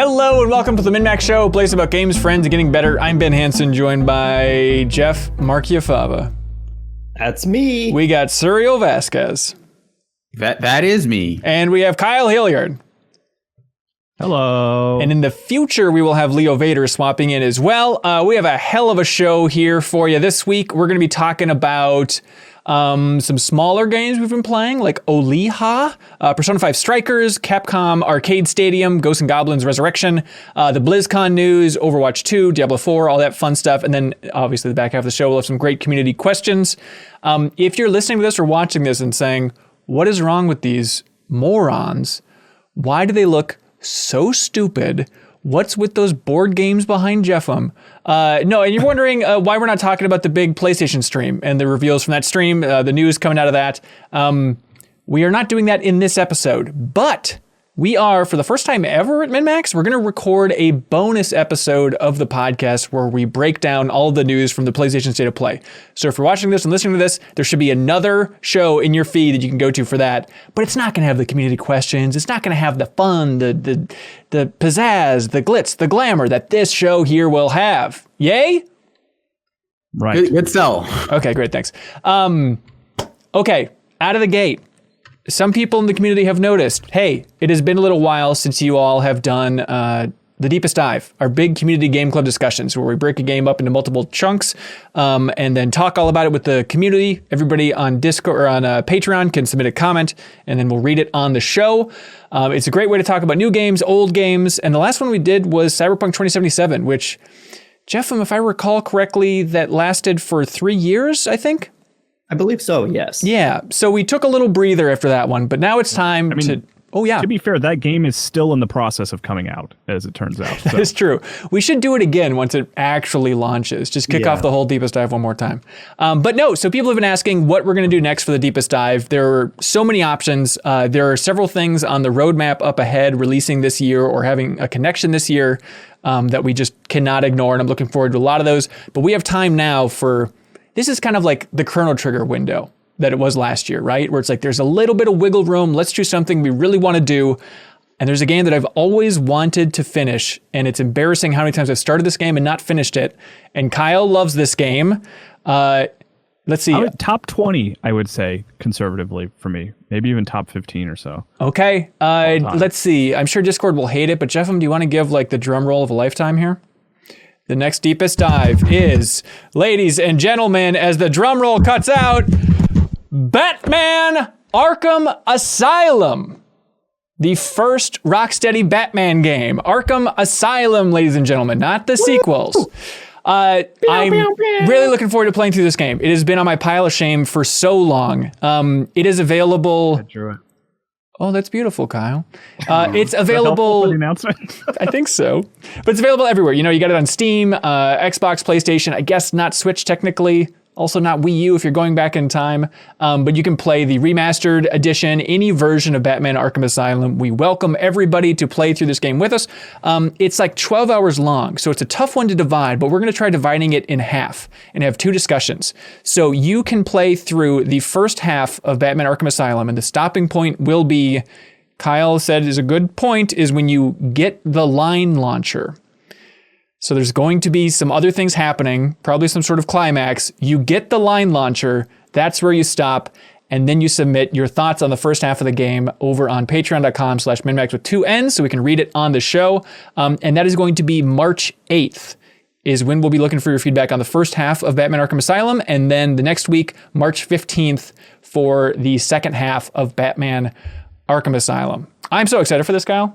Hello and welcome to the MinnMax Show, a place about games, friends, and getting better. I'm Ben Hansen, joined by Jeff Marchiafava. That's me. We got Suriel Vasquez. That is me. And we have Kyle Hilliard. Hello. And in the future, we will have Leo Vader swapping in as well. We have a hell of a show here for you. This week, we're going to be talking about some smaller games we've been playing, like Olija, Persona 5 Strikers, Capcom Arcade Stadium, Ghosts and Goblins Resurrection, the BlizzCon news, Overwatch 2, Diablo 4, all that fun stuff. And then, obviously, the back half of the show, we'll have some great community questions. If you're listening to this or watching this and saying, what is wrong with these morons? Why do they look so stupid? What's with those board games behind Jeffem? No, and you're wondering why we're not talking about the big PlayStation stream and the reveals from that stream, the news coming out of that. We are not doing that in this episode, but we are, for the first time ever at MinnMax, we're going to record a bonus episode of the podcast where we break down all the news from the PlayStation State of Play. So if you're watching this and listening to this, there should be another show in your feed that you can go to for that. But it's not going to have the community questions. It's not going to have the fun, the pizzazz, the glitz, the glamour that this show here will have. Yay? Right. Good sell. Okay, great. Thanks. Okay, out of the gate. Some people in the community have noticed, hey, it has been a little while since you all have done The Deepest Dive, our big community game club discussions where we break a game up into multiple chunks and then talk all about it with the community. Everybody on Discord or on Patreon can submit a comment and then we'll read it on the show. It's a great way to talk about new games, old games. And the last one we did was Cyberpunk 2077, which, Jeff, if I recall correctly, that lasted for 3 years, I think. I believe so, yes. Yeah, so we took a little breather after that one, but now it's time to... Oh, yeah. To be fair, that game is still in the process of coming out, as it turns out. That is true. We should do it again once it actually launches. Just kick off the whole Deepest Dive one more time. But no, so people have been asking what we're going to do next for the Deepest Dive. There are so many options. There are several things on the roadmap up ahead releasing this year or having a connection this year that we just cannot ignore, and I'm looking forward to a lot of those. But we have time now for... This is kind of like the Chrono Trigger window that it was last year, right? Where it's like, there's a little bit of wiggle room. Let's do something we really want to do. And there's a game that I've always wanted to finish. And it's embarrassing how many times I've started this game and not finished it. And Kyle loves this game. Let's see. Top 20, I would say, conservatively for me. Maybe even top 15 or so. Okay. Let's see. I'm sure Discord will hate it. But Jeffem, do you want to give like the drum roll of a lifetime here? The next Deepest Dive is, ladies and gentlemen, as the drum roll cuts out, Batman Arkham Asylum. The first Rocksteady Batman game. Arkham Asylum, ladies and gentlemen, not the sequels. I'm really looking forward to playing through this game. It has been on my pile of shame for so long. It is available... I drew it. Oh, that's beautiful, Kyle. It's available. The announcement? I think so. But it's available everywhere. You know, you got it on Steam, Xbox, PlayStation. I guess not Switch technically. Also not Wii U if you're going back in time. But you can play the remastered edition, any version of Batman Arkham Asylum. We welcome everybody to play through this game with us. It's like 12 hours long, so it's a tough one to divide, but we're going to try dividing it in half and have two discussions. So you can play through the first half of Batman Arkham Asylum, and the stopping point will be, Kyle said is a good point, is when you get the line launcher. So there's going to be some other things happening, probably some sort of climax. You get the line launcher, that's where you stop, and then you submit your thoughts on the first half of the game over on patreon.com/MinnMax with 2 N's so we can read it on the show. And that is going to be March 8th is when we'll be looking for your feedback on the first half of Batman Arkham Asylum, and then the next week, March 15th, for the second half of Batman Arkham Asylum. I'm so excited for this, Kyle.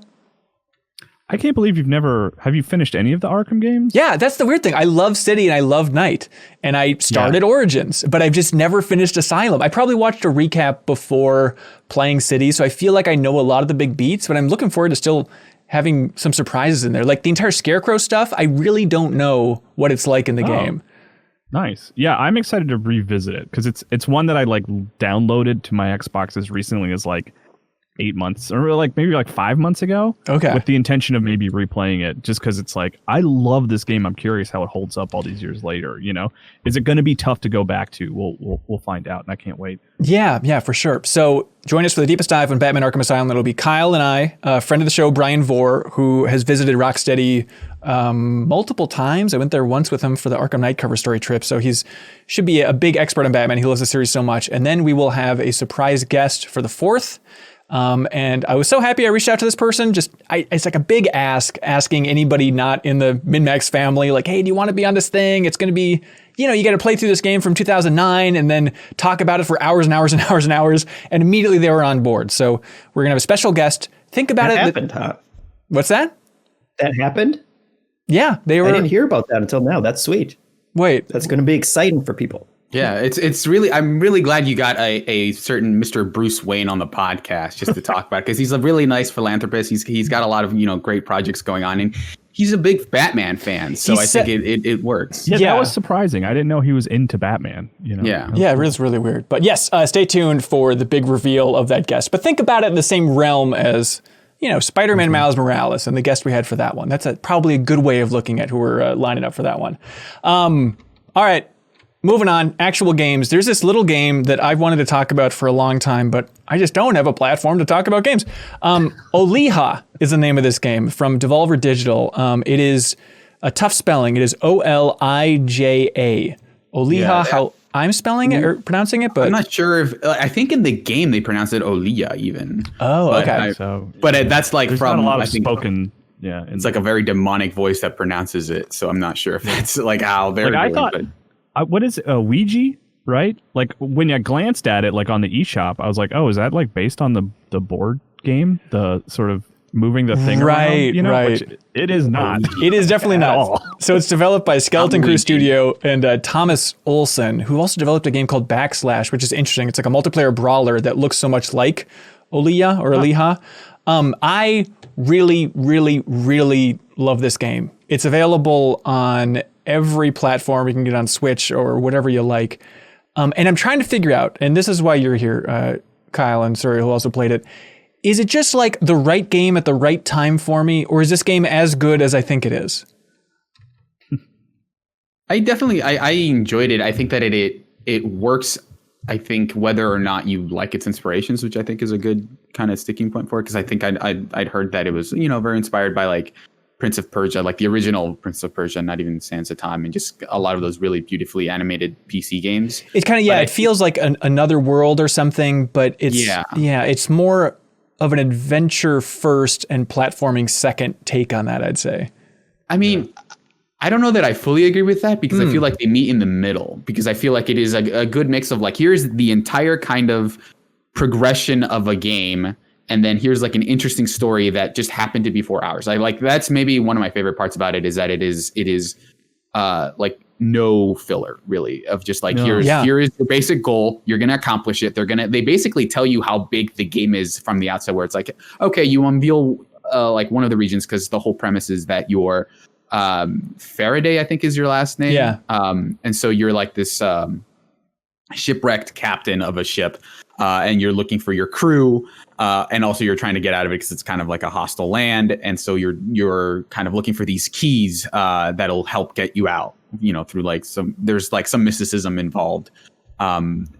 I can't believe have you finished any of the Arkham games? Yeah, that's the weird thing. I love City and I love Night. And I started Origins, but I've just never finished Asylum. I probably watched a recap before playing City, so I feel like I know a lot of the big beats, but I'm looking forward to still having some surprises in there. Like the entire Scarecrow stuff, I really don't know what it's like in the game. Nice. Yeah, I'm excited to revisit it because it's one that I like downloaded to my Xbox as recently as like 8 months or like maybe like 5 months ago. Okay. With the intention of maybe replaying it just because it's like, I love this game. I'm curious how it holds up all these years later. You know, is it going to be tough to go back to? We'll find out, and I can't wait. Yeah, for sure. So join us for the deepest dive on Batman Arkham Asylum. It'll be Kyle and I, a friend of the show, Brian Vore, who has visited Rocksteady multiple times. I went there once with him for the Arkham Knight cover story trip. So should be a big expert on Batman. He loves the series so much. And then we will have a surprise guest for the 4th. And I was so happy I reached out to this person. It's like a big asking anybody not in the MinnMax family, like, hey, do you want to be on this thing? It's going to be, you got to play through this game from 2009 and then talk about it for hours and hours and hours and hours. And immediately they were on board. So we're going to have a special guest. Think about that it. Happened, huh? What's that? That happened? Yeah, they were. I didn't hear about that until now. That's sweet. Wait. That's going to be exciting for people. Yeah, it's really, I'm really glad you got a certain Mr. Bruce Wayne on the podcast just to talk about it, because he's a really nice philanthropist. He's got a lot of, great projects going on, and he's a big Batman fan. So I think it works. Yeah, that was surprising. I didn't know he was into Batman. Yeah. Yeah, it was really weird. But yes, stay tuned for the big reveal of that guest. But think about it in the same realm as, Spider-Man Miles Morales and the guest we had for that one. That's probably a good way of looking at who we're lining up for that one. All right. Moving on, actual games. There's this little game that I've wanted to talk about for a long time, but I just don't have a platform to talk about games. Olija is the name of this game from Devolver Digital. It is a tough spelling. It is Olija. Olija, how I'm spelling it or pronouncing it, but I'm not sure if I think in the game they pronounce it Olija even. Oh, okay. That's like there's from not a lot I of think, spoken. Yeah, it's like a very demonic voice that pronounces it. So I'm not sure if that's like how they're. I thought. What is it? Ouija, right? Like when I glanced at it, like on the eShop, I was like, oh, is that like based on the board game? The sort of moving the thing around, right. Which it is not. It is definitely not. So it's developed by Skeleton Crew Studio and Thomas Olsen, who also developed a game called Backslash, which is interesting. It's like a multiplayer brawler that looks so much like Olija or Olija. I really, really, really love this game. It's available on every platform. You can get on Switch or whatever you like. And I'm trying to figure out, and this is why you're here, Kyle and Suri, who also played it. Is it just like the right game at the right time for me, or is this game as good as I think it is? I enjoyed it. I think that it works. I think whether or not you like its inspirations, which I think is a good kind of sticking point for it, because I think I'd heard that it was very inspired by like Prince of Persia, like the original Prince of Persia, not even Sands of Time, and just a lot of those really beautifully animated PC games. It's kind of, it feels like another world or something, but it's more of an adventure first and platforming second take on that, I'd say. I mean, I don't know that I fully agree with that, because I feel like they meet in the middle, because I feel like it is a good mix of like, here's the entire kind of progression of a game, and then here's like an interesting story that just happened to be 4 hours. That's maybe one of my favorite parts about it, is that it is like no filler really, of just like, here is your basic goal. You're going to accomplish it. They basically tell you how big the game is from the outset, where it's like, okay, you unveil like one of the regions, because the whole premise is that you're Faraday, I think is your last name. Yeah. And so you're like this shipwrecked captain of a ship, and you're looking for your crew. And also you're trying to get out of it because it's kind of like a hostile land. And so you're kind of looking for these keys that'll help get you out, through like there's like some mysticism involved.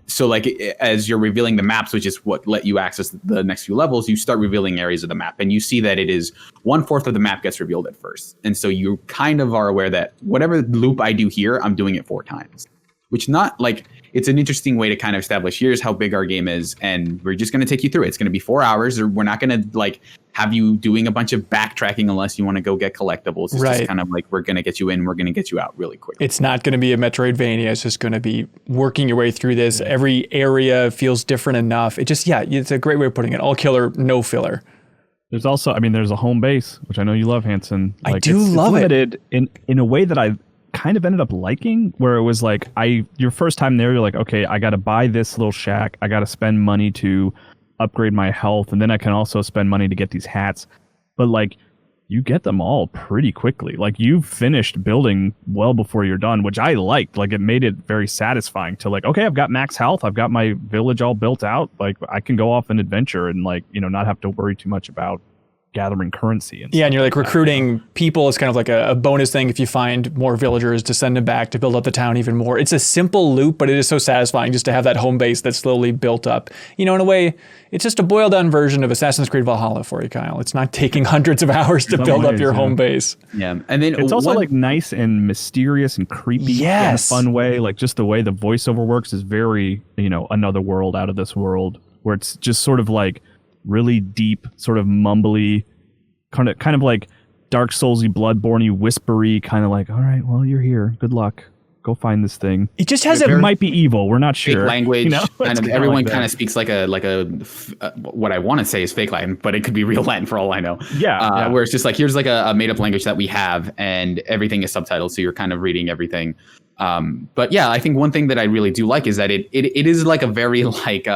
So like as you're revealing the maps, which is what let you access the next few levels, you start revealing areas of the map, and you see that it is 1/4 of the map gets revealed at first. And so you kind of are aware that whatever loop I do here, I'm doing it 4 times, which not like, it's an interesting way to kind of establish, here's how big our game is, and we're just going to take you through it. It's going to be 4 hours, or we're not going to like have you doing a bunch of backtracking unless you want to go get collectibles. It's just kind of like, we're going to get you in, we're going to get you out really quick. It's not going to be a Metroidvania. It's just going to be working your way through this. Every area feels different enough. It's a great way of putting it. All killer, no filler. There's also, there's a home base, which I know you love, Hanson. Like, I do love it. Limited in a way that I kind of ended up liking, where it was like, your first time there, you're like, okay, I got to buy this little shack. I got to spend money to upgrade my health. And then I can also spend money to get these hats. But like, you get them all pretty quickly. Like you've finished building well before you're done, which I liked. Like it made it very satisfying to like, okay, I've got max health. I've got my village all built out. Like I can go off an adventure and like, not have to worry too much about gathering currency. And you're like recruiting people is kind of like a bonus thing if you find more villagers to send them back to build up the town even more. It's a simple loop, but it is so satisfying just to have that home base that's slowly built up. In a way, it's just a boiled down version of Assassin's Creed Valhalla for you, Kyle. It's not taking hundreds of hours to build up your home base. Yeah, and then it's also like nice and mysterious and creepy in a fun way. Like just the way the voiceover works is very, another world out of this world, where it's just sort of like really deep, sort of mumbly, kind of like Dark Soulsy, Bloodborne-y, whispery, kind of like, all right, well, you're here. Good luck. Go find this thing. It just has it might be evil. We're not sure. Fake language. Kind of everyone like kind of speaks like a what I want to say is fake Latin, but it could be real Latin for all I know. Yeah. Where it's just like, here's like a made up language that we have, and everything is subtitled, so you're kind of reading everything. But yeah, I think one thing that I really do like is that it is like a very like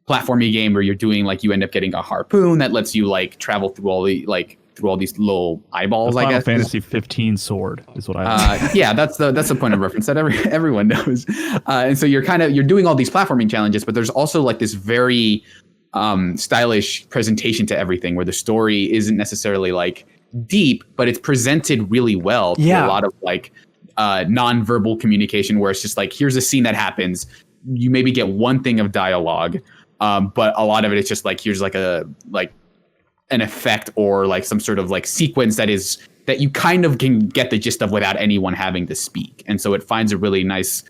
platformy game where you're doing like, you end up getting a harpoon that lets you like travel through all these little eyeballs. Final I guess Fantasy 15 sword is what I. Yeah, that's the point of reference that everyone knows. And so you're doing all these platforming challenges, but there's also like this very stylish presentation to everything, where the story isn't necessarily like deep, but it's presented really well through a lot of like non-verbal communication, where it's just like, here's a scene that happens. You maybe get one thing of dialogue. But a lot of it is just like, here's like an effect or like some sort of like sequence that you kind of can get the gist of without anyone having to speak. And so it finds a really nice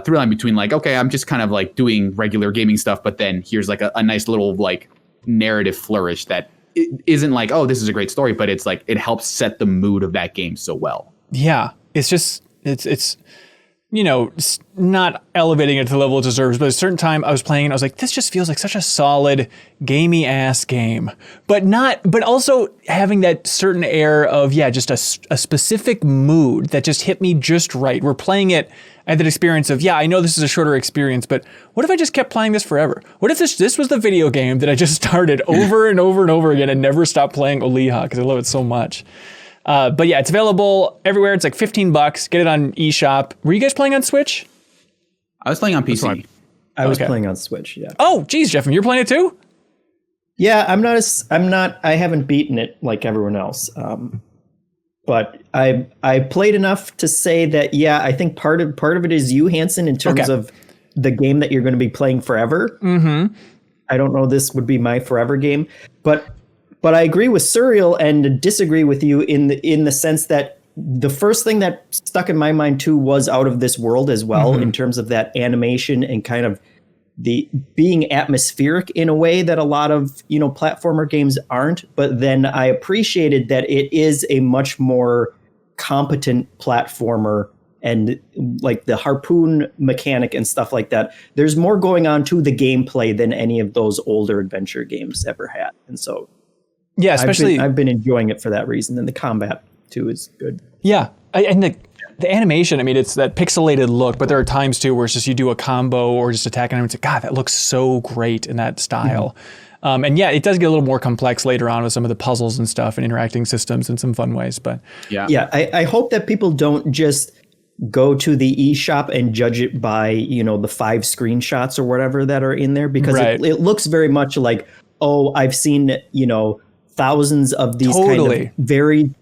through line between like, okay, I'm just kind of like doing regular gaming stuff, but then here's like a nice little like narrative flourish that it isn't like, oh, this is a great story, but it's like, it helps set the mood of that game so well. Yeah. It's just, it's not elevating it to the level it deserves, but at a certain time I was playing and I was like, this just feels like such a solid gamey ass game, but also having that certain air of, just a specific mood that just hit me just right. We're playing it. I had that experience of, I know this is a shorter experience, but what if I just kept playing this forever? What if this was the video game that I just started over and over and over again and never stopped playing Olija because I love it so much. But yeah, it's available everywhere. It's like $15. Get it on eShop. Were you guys playing on Switch? I was playing on PC. I was playing on Switch. Yeah. Oh, geez, Jeff, you're playing it too? Yeah, I haven't beaten it like everyone else. But I played enough to say that, I think part of it is you, Hanson, in terms of the game that you're going to be playing forever. Mm-hmm. I don't know, this would be my forever game, but I agree with Surreal and disagree with you in the sense that the first thing that stuck in my mind too was Out of This World as well, in terms of that animation and kind of the being atmospheric in a way that a lot of, platformer games aren't. But then I appreciated that it is a much more competent platformer, and like the harpoon mechanic and stuff like that. There's more going on to the gameplay than any of those older adventure games ever had. And so, yeah, especially I've been enjoying it for that reason. And the combat too is good. Yeah. And the animation, I mean, it's that pixelated look, but there are times too where it's just you do a combo or just attack and it's like, God, that looks so great in that style. And it does get a little more complex later on with some of the puzzles and stuff and interacting systems in some fun ways. But I hope that people don't just go to the eShop and judge it by, the 5 screenshots or whatever that are in there, because it looks very much like, oh, I've seen, thousands of these kind of very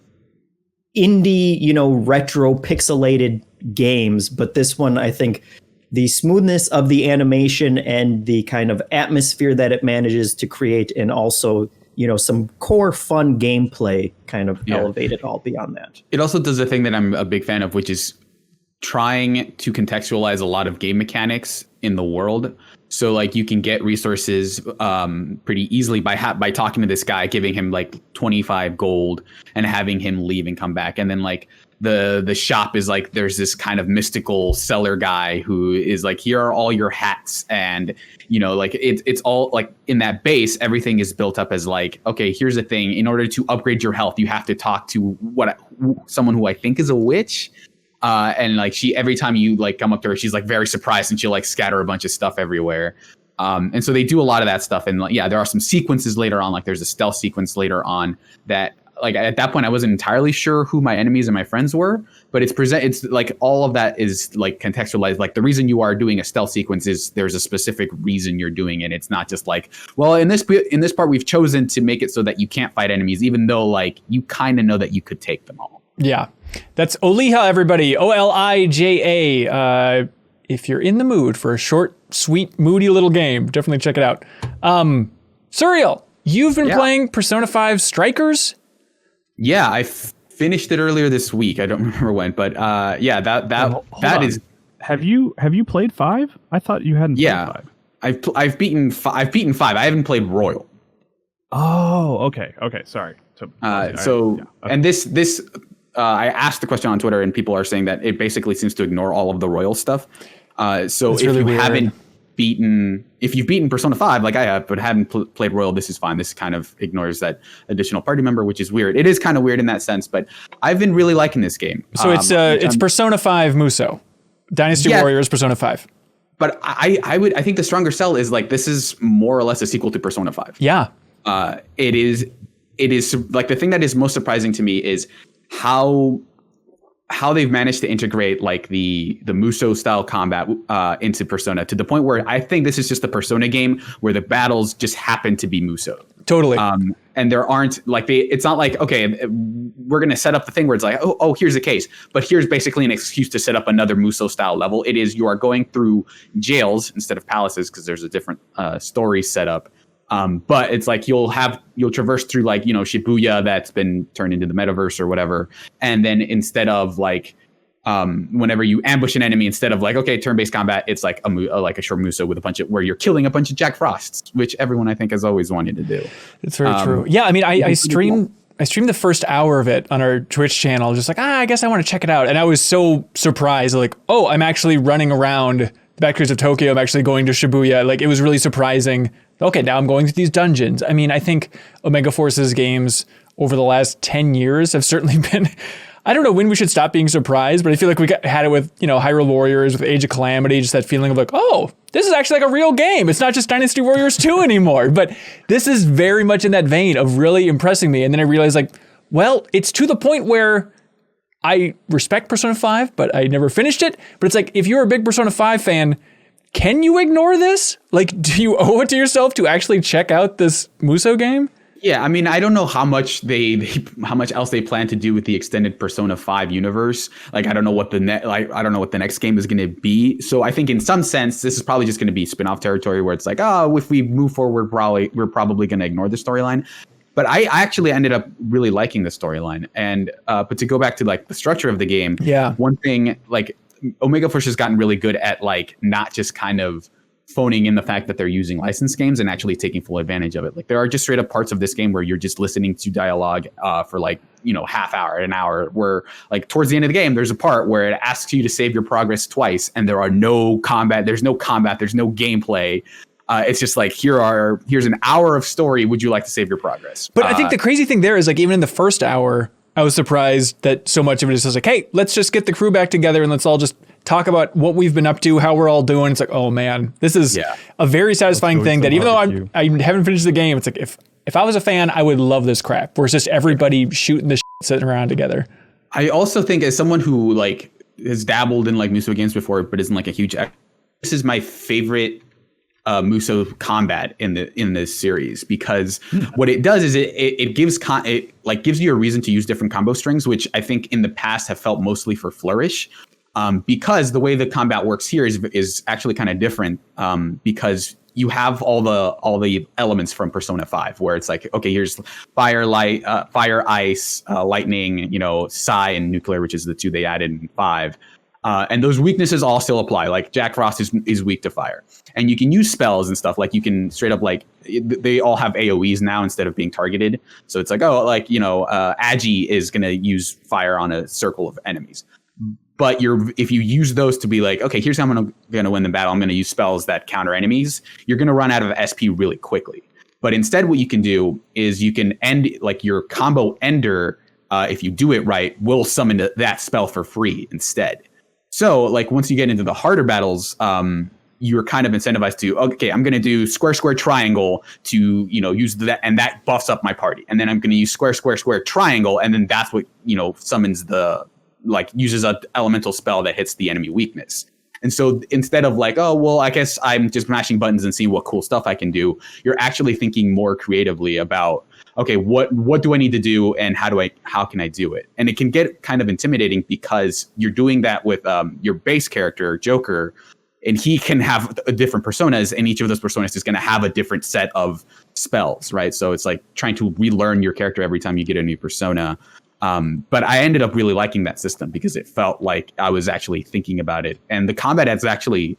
indie, retro pixelated games. But this one, I think the smoothness of the animation and the kind of atmosphere that it manages to create, and also, some core fun gameplay kind of elevate it all beyond that. It also does a thing that I'm a big fan of, which is trying to contextualize a lot of game mechanics in the world. So like you can get resources pretty easily by talking to this guy, giving him like 25 gold and having him leave and come back. And then like the shop is like, there's this kind of mystical seller guy who is like, here are all your hats. And, like it's all like in that base, everything is built up as like, okay, here's the thing. In order to upgrade your health, you have to talk to someone who I think is a witch. And like every time you like come up to her, she's like very surprised and she'll like scatter a bunch of stuff everywhere. And so they do a lot of that stuff. And there are some sequences later on, like there's a stealth sequence later on that like at that point I wasn't entirely sure who my enemies and my friends were, but it's like all of that is like contextualized. Like the reason you are doing a stealth sequence is there's a specific reason you're doing it. It's not just like, well, in this part we've chosen to make it so that you can't fight enemies, even though like you kind of know that you could take them all. Yeah, that's Olija, everybody. Olija. If you're in the mood for a short, sweet, moody little game, definitely check it out. Suriel, you've been playing Persona 5 Strikers? Yeah, I finished it earlier this week. I don't remember when, but that is. Have you played 5? I thought you hadn't played 5. I've beaten 5. I haven't played Royal. Oh, okay, sorry. And this I asked the question on Twitter, and people are saying that it basically seems to ignore all of the Royal stuff. So if really you weird. if you've beaten Persona 5 like I have, but haven't played Royal, this is fine. This kind of ignores that additional party member, which is weird. It is kind of weird in that sense, but I've been really liking this game. So it's Persona 5 Muso, Dynasty Warriors Persona 5. But I think the stronger sell is like this is more or less a sequel to Persona 5. Yeah. It is like the thing that is most surprising to me is how they've managed to integrate like the Muso style combat into Persona to the point where I think this is just a Persona game where the battles just happen to be Muso. Totally. And there aren't like it's not like, okay, we're going to set up the thing where it's like, oh, here's a case, but here's basically an excuse to set up another Muso style level. It is, you are going through jails instead of palaces because there's a different story set up. But it's like you'll traverse through like, Shibuya that's been turned into the metaverse or whatever. And then instead of like, whenever you ambush an enemy, instead of like, okay, turn-based combat, it's like a short Muso with where you're killing a bunch of Jack Frosts, which everyone I think has always wanted to do. It's very true. Yeah. I mean, I streamed the first hour of it on our Twitch channel, just like, I guess I want to check it out. And I was so surprised, like, oh, I'm actually running around the back streets of Tokyo. I'm actually going to Shibuya. Like, it was really surprising. Okay, now I'm going to these dungeons. I mean, I think Omega Force's games over the last 10 years have certainly been, I don't know when we should stop being surprised, but I feel like we had it with, Hyrule Warriors, with Age of Calamity, just that feeling of like, oh, this is actually like a real game. It's not just Dynasty Warriors 2 anymore. But this is very much in that vein of really impressing me. And then I realized like, well, it's to the point where I respect Persona 5, but I never finished it. But it's like, if you're a big Persona 5 fan, can you ignore this? Like, do you owe it to yourself to actually check out this Muso game? Yeah, I mean, I don't know how much how much else they plan to do with the extended Persona 5 universe. Like, I don't know what the next game is going to be. So I think in some sense, this is probably just going to be spin-off territory where it's like, oh, if we move forward, we're probably going to ignore the storyline. But I actually ended up really liking the storyline. And but to go back to like the structure of the game, one thing like Omega Force has gotten really good at like not just kind of phoning in the fact that they're using licensed games and actually taking full advantage of it. Like there are just straight up parts of this game where you're just listening to dialogue for like, half hour, an hour, where like towards the end of the game, there's a part where it asks you to save your progress twice and there are no combat. There's no gameplay. It's just like, here's an hour of story. Would you like to save your progress? But I think the crazy thing there is like, even in the first hour, I was surprised that so much of it is just like, hey, let's just get the crew back together and let's all just talk about what we've been up to, how we're all doing. It's like, oh man, this is a very satisfying thing that even though I haven't finished the game, it's like, if I was a fan, I would love this crap where it's just everybody shooting the shit, sitting around together. I also think as someone who like has dabbled in like Muso games before, but isn't like a huge, this is my favorite Muso combat in this series, because what it does is it gives you a reason to use different combo strings, which I think in the past have felt mostly for Flourish, because the way the combat works here is actually kind of different, because you have all the elements from Persona 5 where it's like, okay, here's fire, ice, lightning, psi and nuclear, which is the two they added in 5. And those weaknesses all still apply. Like Jack Frost is weak to fire, and you can use spells and stuff. Like you can straight up they all have AOE's now instead of being targeted. So it's like, Agi is going to use fire on a circle of enemies. But if you use those to be like, okay, here's how I'm going to win the battle. I'm going to use spells that counter enemies. You're going to run out of SP really quickly. But instead, what you can do is you can end like your combo ender. If you do it right, will summon that spell for free instead. So like once you get into the harder battles, you're kind of incentivized to, okay, I'm going to do square, square, triangle to, use that, and that buffs up my party. And then I'm going to use square, square, square, triangle. And then that's what, summons uses an elemental spell that hits the enemy weakness. And so instead of like, oh, well, I guess I'm just mashing buttons and seeing what cool stuff I can do, you're actually thinking more creatively about, okay, what do I need to do and how can I do it? And it can get kind of intimidating because you're doing that with your base character, Joker, and he can have different personas, and each of those personas is going to have a different set of spells, right? So it's like trying to relearn your character every time you get a new persona. But I ended up really liking that system because it felt like I was actually thinking about it. And the combat is actually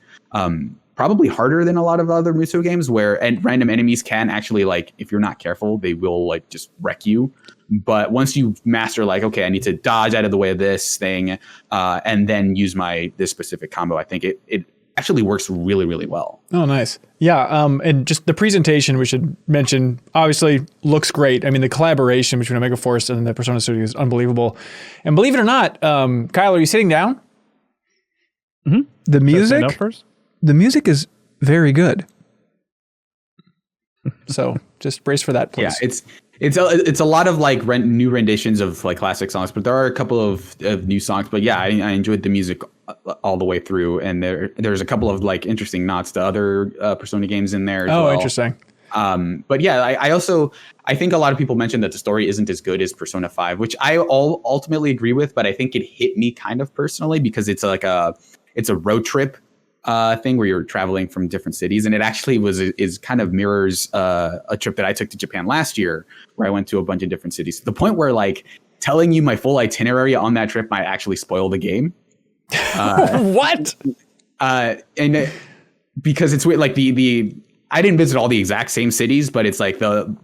probably harder than a lot of other Musou games where random enemies can actually, like, if you're not careful, they will like just wreck you. But once you master, like, okay, I need to dodge out of the way of this thing and then use this specific combo, I think it actually works really, really well. Oh, nice. Yeah. And just the presentation, we should mention, obviously looks great. I mean, the collaboration between Omega Force and the Persona Studio is unbelievable. And believe it or not, Kyle, are you sitting down? Mm-hmm. The music, the music is very good. So just brace for that, please. Yeah, it's a lot of like new renditions of like classic songs, but there are a couple of new songs. But yeah, I enjoyed the music all the way through, and there's a couple of like interesting nods to other Persona games in there as well. Interesting. But yeah, I think a lot of people mentioned that the story isn't as good as Persona 5, which I ultimately agree with, but I think it hit me kind of personally because it's like it's a road trip thing where you're traveling from different cities, and it actually is kind of mirrors a trip that I took to Japan last year where I went to a bunch of different cities, to the point where like telling you my full itinerary on that trip might actually spoil the game. What? And because it's weird, like I didn't visit all the exact same cities, but it's like the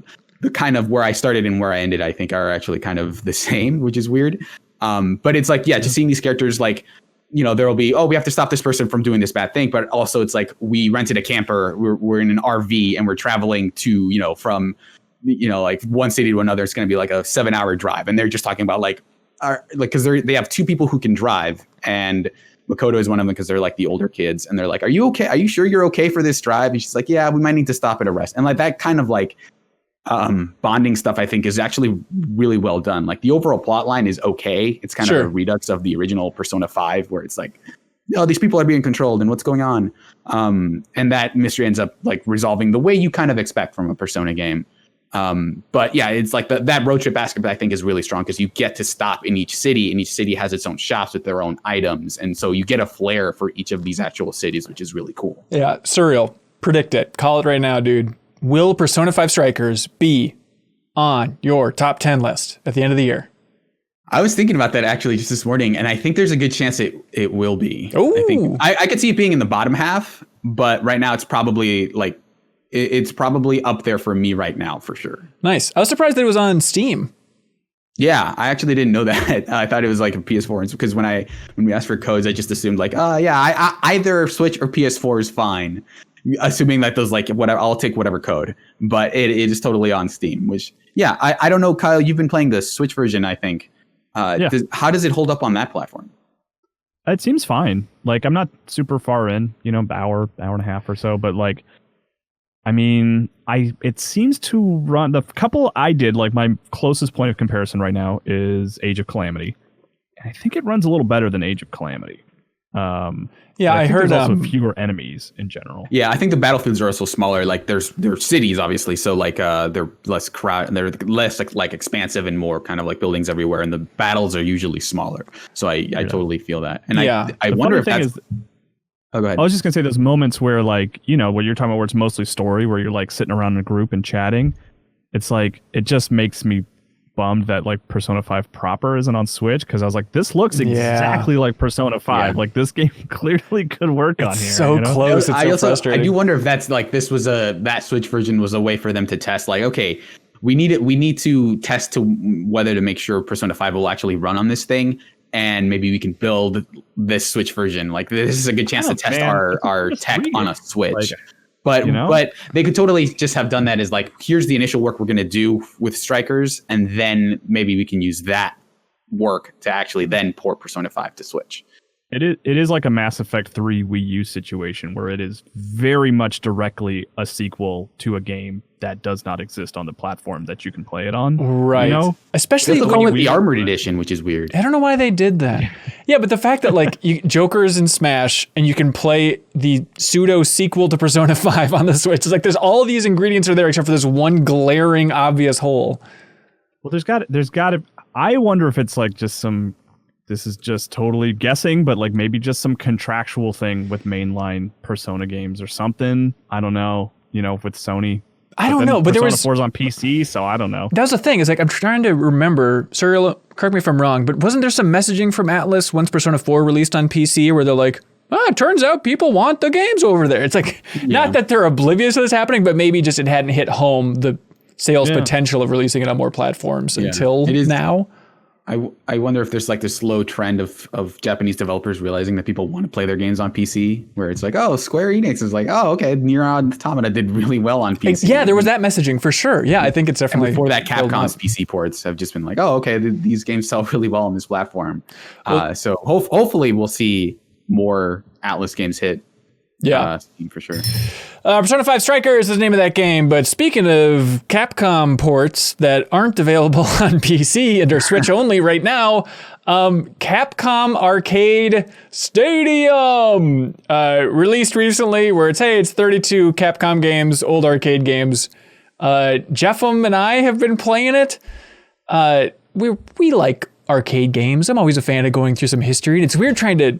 kind of where I started and where I ended, I think are actually kind of the same, which is weird. But it's like, yeah, just seeing these characters, like, there'll be, we have to stop this person from doing this bad thing. But also it's like, we rented a camper, we're in an RV and we're traveling to, from, like one city to another. It's going to be like a 7-hour drive. And they're just talking about because they have two people who can drive, and Makoto is one of them because they're like the older kids, and they're like, are you okay? Are you sure you're okay for this drive? And she's like, yeah, we might need to stop at a rest. And like that kind of like bonding stuff, I think, is actually really well done. Like the overall plot line is okay. It's kind of a redux of the original Persona 5, where it's like, these people are being controlled and what's going on. And that mystery ends up like resolving the way you kind of expect from a Persona game. But yeah, it's like that road trip aspect I think is really strong because you get to stop in each city, and each city has its own shops with their own items. And so you get a flair for each of these actual cities, which is really cool. Yeah. Surreal. Predict it. Call it right now, dude. Will Persona 5 Strikers be on your top 10 list at the end of the year? I was thinking about that actually just this morning, and I think there's a good chance it will be. Ooh. I could see it being in the bottom half, but right now it's probably like, it's probably up there for me right now for sure. Nice. I was surprised that it was on Steam. Yeah, I actually didn't know that. I thought it was like a PS4, because when we asked for codes, I just assumed like, I either Switch or PS4 is fine, assuming that those like whatever, I'll take whatever code. But it is totally on Steam. Which I don't know, Kyle. You've been playing the Switch version, I think. How does it hold up on that platform? It seems fine. Like I'm not super far in, hour and a half or so, but like. I mean, it seems to run, the couple I did, like my closest point of comparison right now is Age of Calamity. I think it runs a little better than Age of Calamity. I heard there's also fewer enemies in general. Yeah, I think the battlefields are also smaller. Like they're cities, obviously, so like they're less crowded and they're less like expansive and more kind of like buildings everywhere, and the battles are usually smaller. So I totally feel that. And I wonder if that's. Oh, go ahead. I was just going to say those moments where like, where you're talking about where it's mostly story, where you're like sitting around in a group and chatting. It's like, it just makes me bummed that like Persona 5 proper isn't on Switch, because I was like, this looks exactly like Persona 5. Like this game clearly could work on here. So close. It's so frustrating. I do wonder if that's like, that Switch version was a way for them to test like, okay, we need to test to whether to make sure Persona 5 will actually run on this thing. And maybe we can build this Switch version. Like this is a good chance to test our tech on a Switch. But they could totally just have done that as like, here's the initial work we're going to do with Strikers, and then maybe we can use that work to actually then port Persona 5 to Switch. It is like a Mass Effect 3 Wii U situation where it is very much directly a sequel to a game that does not exist on the platform that you can play it on. Right. You know? Especially They call it the Armored Edition, which is weird. I don't know why they did that. Yeah, but the fact that like Joker's in Smash and you can play the pseudo sequel to Persona 5 on the Switch. It's like there's all these ingredients are there except for this one glaring obvious hole. Well, there's got to. I wonder if it's like just some. This is just totally guessing, but like maybe just some contractual thing with mainline Persona games or something. I don't know. You know, with Sony. I don't know, but Persona there was 4's on PC, so I don't know. That was the thing. Is like I'm trying to remember. Serial, correct me if I'm wrong, but wasn't there some messaging from Atlas once Persona 4 released on PC where they're like, it turns out people want the games over there. It's like not that they're oblivious to this happening, but maybe just it hadn't hit home the sales potential of releasing it on more platforms until now. I wonder if there's like this slow trend of Japanese developers realizing that people want to play their games on PC, where it's like, oh, Square Enix is like, oh, okay, Nier Automata did really well on PC. Yeah, there was that messaging for sure. Yeah, I think it's definitely. And before that, Capcom's PC ports have just been like, oh, okay, these games sell really well on this platform. So hopefully we'll see more Atlas games hit. Yeah, for sure. Persona 5 Strikers is the name of that game. But speaking of Capcom ports that aren't available on PC and are Switch only right now, Capcom Arcade Stadium released recently, where it's 32 Capcom games, old arcade games. Jeffem and I have been playing it. We like arcade games. I'm always a fan of going through some history, and it's weird trying to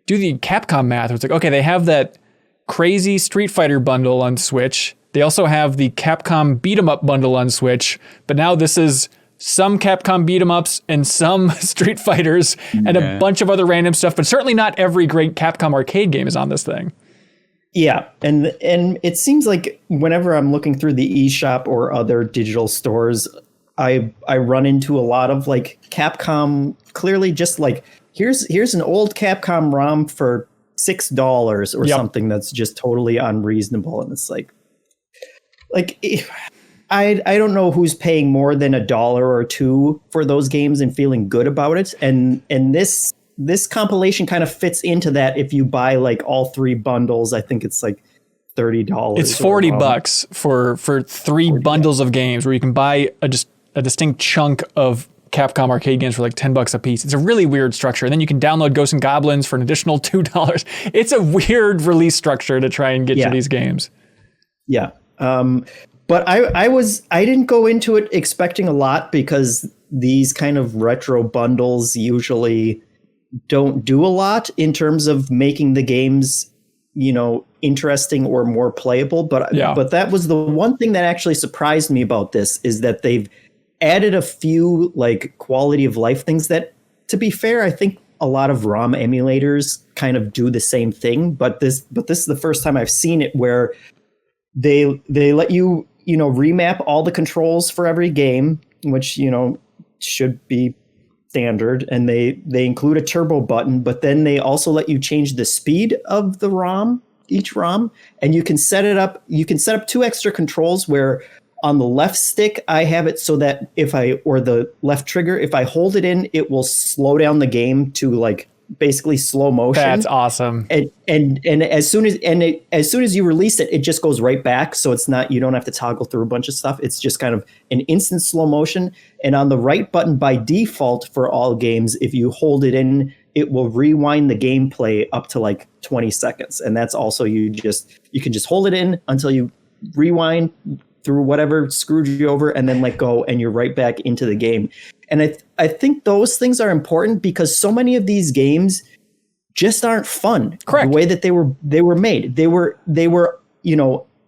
do the Capcom math. It's like, okay, they have that crazy Street Fighter bundle on Switch. They also have the Capcom beat 'em up bundle on Switch, but now this is some Capcom beat 'em ups and some Street Fighters and a bunch of other random stuff, but certainly not every great Capcom arcade game is on this thing. Yeah, and it seems like whenever I'm looking through the eShop or other digital stores, I run into a lot of like Capcom clearly just like here's an old Capcom ROM for $6 or something that's just totally unreasonable. And it's like I don't know who's paying more than $1 or $2 for those games and feeling good about it. And this compilation kind of fits into that. If you buy like all 3 bundles, I think it's like $30. It's $40 for 3 bundles of games where you can buy a distinct chunk of Capcom arcade games for like $10 a piece. It's a really weird structure. And then you can download Ghosts and Goblins for an additional $2. It's a weird release structure to try and get to these games. Yeah. But I didn't go into it expecting a lot because these kind of retro bundles usually don't do a lot in terms of making the games, interesting or more playable. But that was the one thing that actually surprised me about this is that they've added a few like quality of life things that, to be fair, I think a lot of ROM emulators kind of do the same thing. But this is the first time I've seen it where they let you, remap all the controls for every game, which, should be standard. And they include a turbo button, but then they also let you change the speed of the ROM, each ROM. And you can set it up. You can set up 2 extra controls where on the left stick, I have it so that or the left trigger, if I hold it in, it will slow down the game to like basically slow motion. That's awesome. And as soon as you release it, it just goes right back. So it's not, you don't have to toggle through a bunch of stuff. It's just kind of an instant slow motion. And on the right button by default for all games, if you hold it in, it will rewind the gameplay up to like 20 seconds. And that's also, you can just hold it in until you rewind through whatever screwed you over and then let go and you're right back into the game. And I think those things are important because so many of these games just aren't fun. Correct. The way that they were made. They were,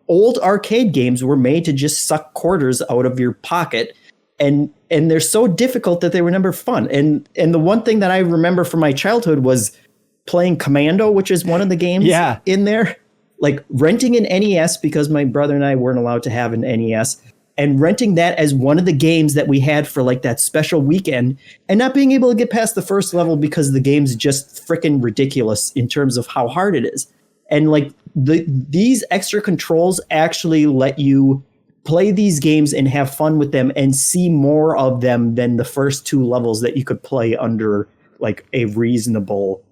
old arcade games were made to just suck quarters out of your pocket. And they're so difficult that they were never fun. And the one thing that I remember from my childhood was playing Commando, which is one of the games in there. Like renting an NES because my brother and I weren't allowed to have an NES, and renting that as one of the games that we had for like that special weekend and not being able to get past the first level because the game's just freaking ridiculous in terms of how hard it is. And like these extra controls actually let you play these games and have fun with them and see more of them than the first 2 levels that you could play under like a reasonable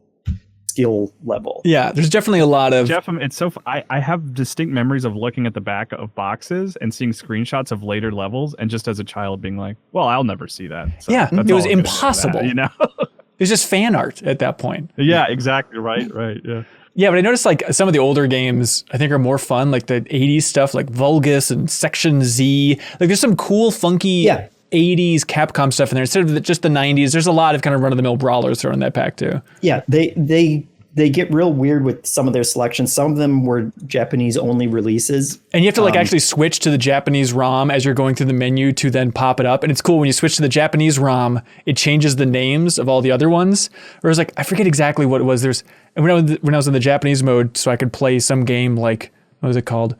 skill level. Yeah, there's definitely a lot of Jeff, it's so I have distinct memories of looking at the back of boxes and seeing screenshots of later levels, and just as a child being like, well, I'll never see that. So yeah, that's it was all I'm gonna do with impossible. that, you know. It was just fan art at that point. Yeah, exactly. Right. Yeah. Yeah, but I noticed like some of the older games I think are more fun, like the 80s stuff like Vulgus and Section Z. Like there's some cool, funky 80s Capcom stuff in there instead of just the 90s. There's a lot of kind of run-of-the-mill brawlers thrown in that pack too. Yeah, they get real weird with some of their selections. Some of them were Japanese only releases. And you have to like actually switch to the Japanese ROM as you're going through the menu to then pop it up. And it's cool when you switch to the Japanese ROM, it changes the names of all the other ones. Or it was like, I forget exactly what it was. When I was in the Japanese mode, so I could play some game like, what was it called?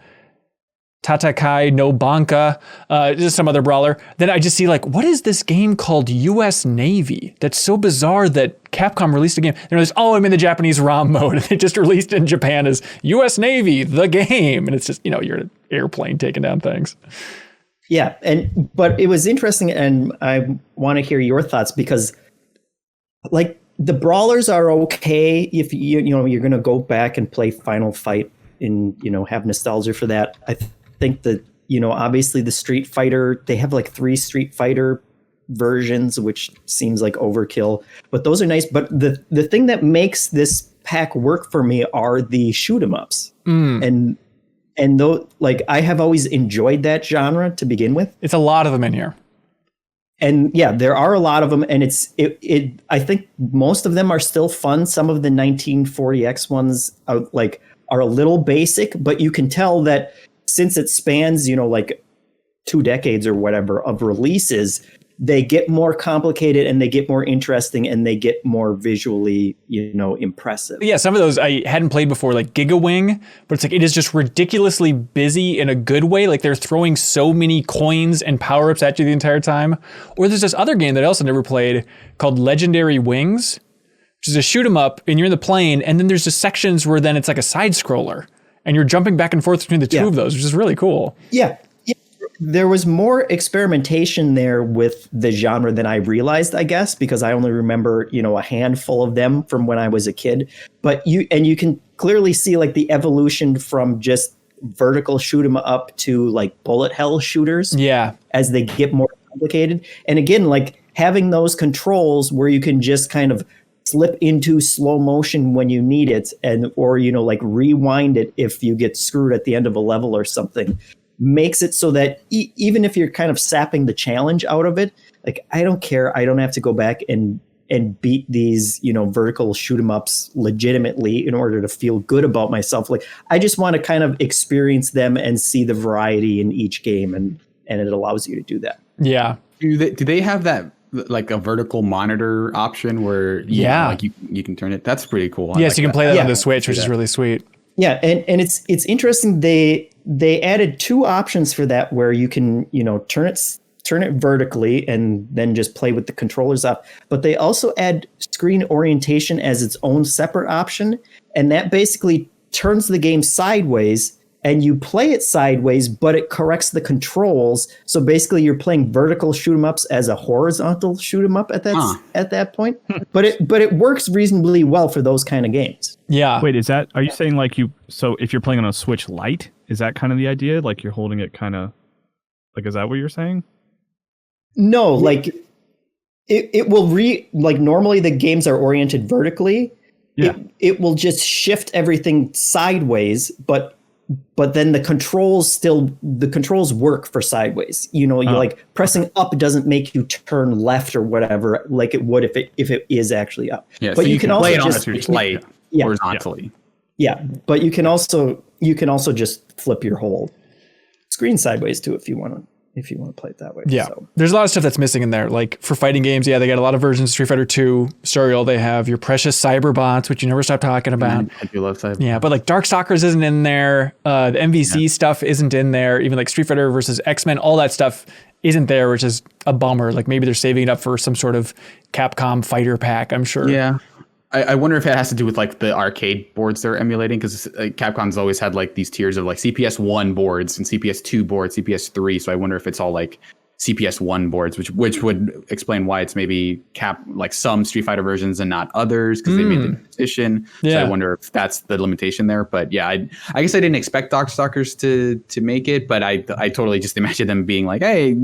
Tatakai no Banka, just some other brawler. Then I just see like, what is this game called US Navy? That's so bizarre that Capcom released a game. And it was, I'm in the Japanese ROM mode. And they just released it in Japan as US Navy, the game. And it's just, you're in an airplane taking down things. Yeah, but it was interesting, and I want to hear your thoughts because like the brawlers are okay if you're going to go back and play Final Fight and, have nostalgia for that. I think that, obviously the Street Fighter, they have like 3 Street Fighter versions, which seems like overkill, but those are nice. But the thing that makes this pack work for me are the shoot 'em ups. And though, like, I have always enjoyed that genre to begin with. It's a lot of them in here. And yeah, there are a lot of them, and I think most of them are still fun. Some of the 1940X ones are a little basic, but you can tell that since it spans, like 2 decades or whatever of releases, they get more complicated and they get more interesting and they get more visually, impressive. Yeah, some of those I hadn't played before, like Giga Wing, but it's like it is just ridiculously busy in a good way. Like they're throwing so many coins and power-ups at you the entire time. Or there's this other game that I also never played called Legendary Wings, which is a shoot 'em up and you're in the plane, and then there's just sections where then it's like a side scroller and you're jumping back and forth between the two of those, which is really cool. Yeah. There was more experimentation there with the genre than I realized, I guess, because I only remember, a handful of them from when I was a kid. But you can clearly see like the evolution from just vertical shoot 'em up to like bullet hell shooters. Yeah. As they get more complicated. And again, like having those controls where you can just kind of slip into slow motion when you need it, or like rewind it if you get screwed at the end of a level or something, makes it so that even if you're kind of sapping the challenge out of it, like I don't care, I don't have to go back and beat these vertical shoot 'em ups legitimately in order to feel good about myself. Like I just want to kind of experience them and see the variety in each game, and it allows you to do that. Yeah. Do they have that like a vertical monitor option where you can turn it? That's pretty cool. Yes, you can play that on the Switch, which is really sweet. Yeah, and it's interesting. They added 2 options for that where you can turn it vertically and then just play with the controllers up. But they also add screen orientation as its own separate option, and that basically turns the game sideways. And you play it sideways, but it corrects the controls. So basically, you're playing vertical shoot 'em ups as a horizontal shoot 'em up at that point. But it works reasonably well for those kind of games. Yeah. Wait, are you saying like so if you're playing on a Switch Lite, is that kind of the idea? Like you're holding it kind of like, is that what you're saying? No, like it will like normally the games are oriented vertically. Yeah. It will just shift everything sideways, but then the controls work for sideways. You're like pressing up doesn't make you turn left or whatever like it would if it is actually up. Yeah, but so you can also play it on just a Switch Lite horizontally. Yeah, but you can also just flip your whole screen sideways too if you want to play it that way. Yeah. So. There's a lot of stuff that's missing in there. Like for fighting games, they got a lot of versions of Street Fighter 2, Serial. They have your precious Cyberbots, which you never stop talking about. I do love Cyberbots. Yeah, but like Darkstalkers isn't in there. The MVC stuff isn't in there. Even like Street Fighter versus X-Men, all that stuff isn't there, which is a bummer. Like maybe they're saving it up for some sort of Capcom fighter pack, I'm sure. Yeah. I wonder if it has to do with like the arcade boards they're emulating, because Capcom's always had like these tiers of like CPS 1 boards and CPS 2 boards, CPS 3. So I wonder if it's all like CPS 1 boards, which would explain why it's maybe like some Street Fighter versions and not others, because they made the transition. Yeah. So I wonder if that's the limitation there. But yeah, I guess I didn't expect Darkstalkers to make it, but I totally just imagined them being like, hey,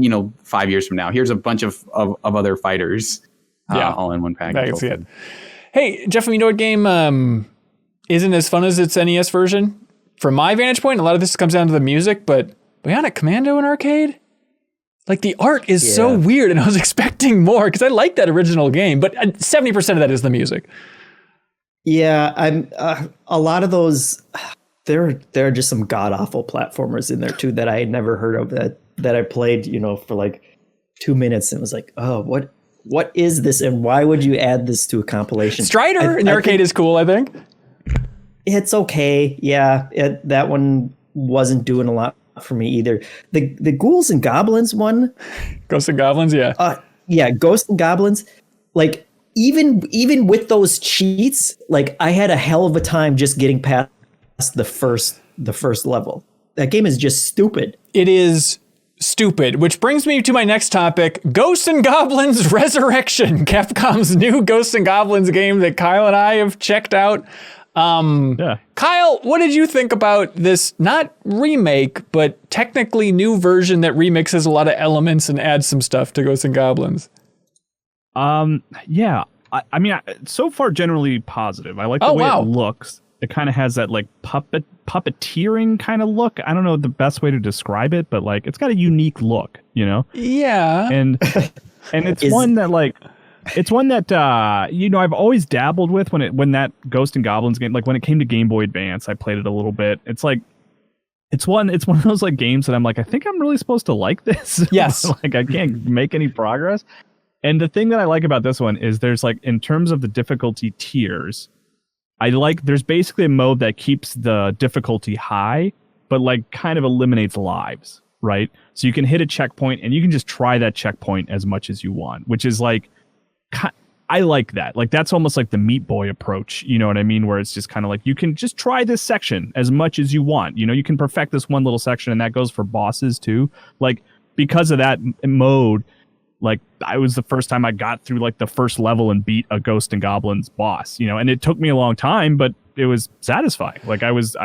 5 years from now, here's a bunch of other fighters all in one package. I can see it. Hey, Jeff, you know what game isn't as fun as its NES version? From my vantage point, a lot of this comes down to the music, but Bionic Commando in arcade? Like, the art is so weird, and I was expecting more, because I like that original game, but 70% of that is the music. Yeah, I'm a lot of those, there are just some god-awful platformers in there, too, that I had never heard of, that I played, for like 2 minutes, and was like, oh, what is this, and why would you add this to a compilation? Strider in the arcade is cool, I think. It's okay, yeah. That one wasn't doing a lot for me either. The Ghouls and Goblins one, Ghosts and Goblins, yeah, Ghosts and Goblins, like even with those cheats, like I had a hell of a time just getting past the first level. That game is just stupid. It is stupid, which brings me to my next topic, Ghosts and Goblins Resurrection, Capcom's new Ghosts and Goblins game that Kyle and I have checked out. Kyle, what did you think about this, not remake, but technically new version that remixes a lot of elements and adds some stuff to Ghosts and Goblins? Yeah. I mean, so far generally positive. I like the way it looks. It kind of has that like puppeteering kind of look. I don't know the best way to describe it, but like it's got a unique look, Yeah. And it's one that like it's one that I've always dabbled with when that Ghost and Goblins game, like when it came to Game Boy Advance, I played it a little bit. It's like it's one of those like games that I'm like, I think I'm really supposed to like this. Yes. Like I can't make any progress. And the thing that I like about this one is there's like, in terms of the difficulty tiers, there's basically a mode that keeps the difficulty high, but like kind of eliminates lives, right? So you can hit a checkpoint and you can just try that checkpoint as much as you want, which is like, I like that. Like that's almost like the Meat Boy approach, you know what I mean? Where it's just kind of like, you can just try this section as much as you want. You can perfect this one little section, and that goes for bosses too. Like because of that mode, like I was the first time I got through like the first level and beat a Ghost and Goblins boss, and it took me a long time, but it was satisfying. Like I was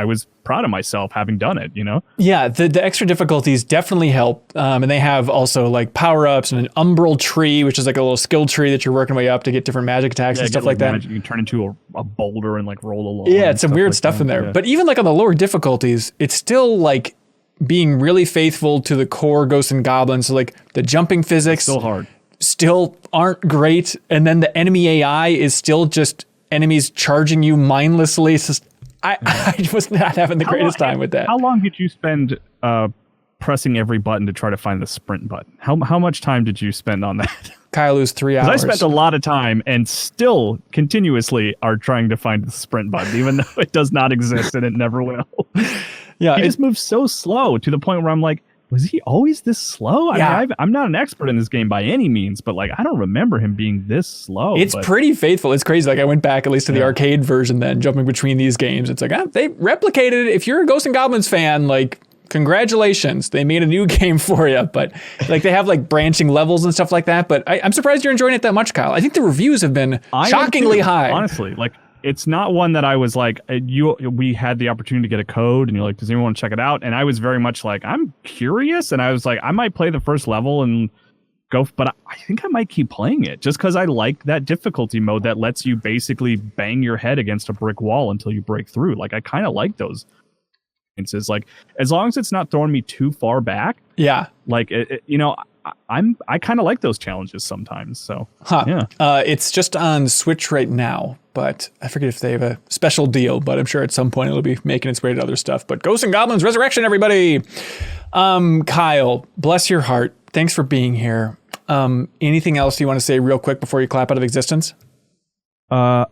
proud of myself having done it, Yeah, the extra difficulties definitely help. And they have also like power-ups and an umbral tree, which is like a little skill tree that you're working way up to get different magic attacks and stuff like that. Magic. You can turn into a boulder and like roll along. Yeah, it's some weird stuff in there. Yeah. But even like on the lower difficulties, it's still like being really faithful to the core Ghosts and Goblins. So like the jumping physics still hard. Still aren't great. And then the enemy AI is still just enemies charging you mindlessly. It's just, I was not having the greatest time with that. How long did you spend pressing every button to try to find the sprint button? How much time did you spend on that? Kyle was 3 hours. I spent a lot of time and still continuously are trying to find the sprint button, even though it does not exist and it never will. Yeah, he just moves so slow to the point where I'm like, was he always this slow? Yeah. I mean, I'm not an expert in this game by any means, but like, I don't remember him being this slow. It's pretty faithful. It's crazy. Like I went back at least to the arcade version then, jumping between these games. It's like, they replicated it. If you're a Ghosts and Goblins fan, like, congratulations. They made a new game for you. But like they have like branching levels and stuff like that. But I'm surprised you're enjoying it that much, Kyle. I think the reviews have been shockingly high. Honestly, like, it's not one that I was like, we had the opportunity to get a code and you're like, does anyone want to check it out? And I was very much like, I'm curious. And I was like, I might play the first level and go, but I think I might keep playing it just because I like that difficulty mode that lets you basically bang your head against a brick wall until you break through. Like, I kind of like those. It's like, as long as it's not throwing me too far back. Yeah. Like, I kind of like those challenges sometimes. So, yeah. It's just on Switch right now, but I forget if they have a special deal, but I'm sure at some point it'll be making its way to other stuff. But Ghosts and Goblins Resurrection, everybody. Kyle, bless your heart. Thanks for being here. Anything else you want to say real quick before you clap out of existence? I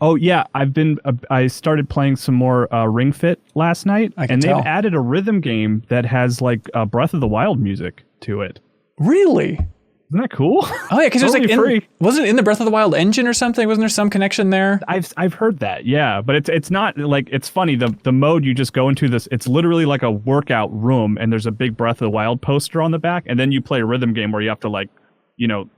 started playing some more Ring Fit last night, and they've added a rhythm game that has like Breath of the Wild music to it. Really? Isn't that cool? Oh yeah, because totally there's like free. Wasn't it in the Breath of the Wild engine or something? Wasn't there some connection there? I've heard that, yeah, but it's not like, it's funny, the mode you just go into this, it's literally like a workout room, and there's a big Breath of the Wild poster on the back, and then you play a rhythm game where you have to like, you know,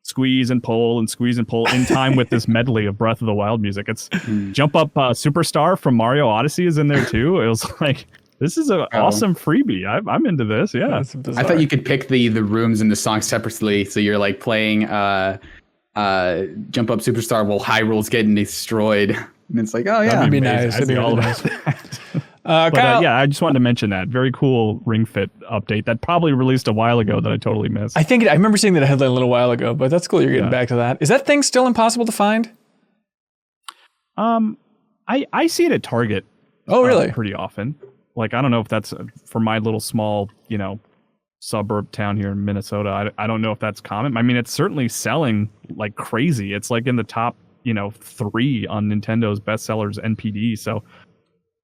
squeeze and pull in time with this medley of Breath of the Wild music. It's Jump Up Superstar from Mario Odyssey is in there too. It was like, this is an awesome freebie. I'm into this. Yeah. I thought you could pick the rooms and the songs separately. So you're like playing Jump Up Superstar while Hyrule's getting destroyed. And it's like, oh yeah. That'd be nice. That'd be all nice. Kyle, I just wanted to mention that. Very cool Ring Fit update that probably released a while ago that I totally missed. I remember seeing that headline a little while ago, but that's cool you're getting back to that. Is that thing still impossible to find? I see it at Target. Oh, really? Pretty often. Like, I don't know if that's for my little small, you know, suburb town here in Minnesota. I don't know if that's common. I mean, it's certainly selling like crazy. It's like in the top, you know, 3 on Nintendo's bestsellers NPD. So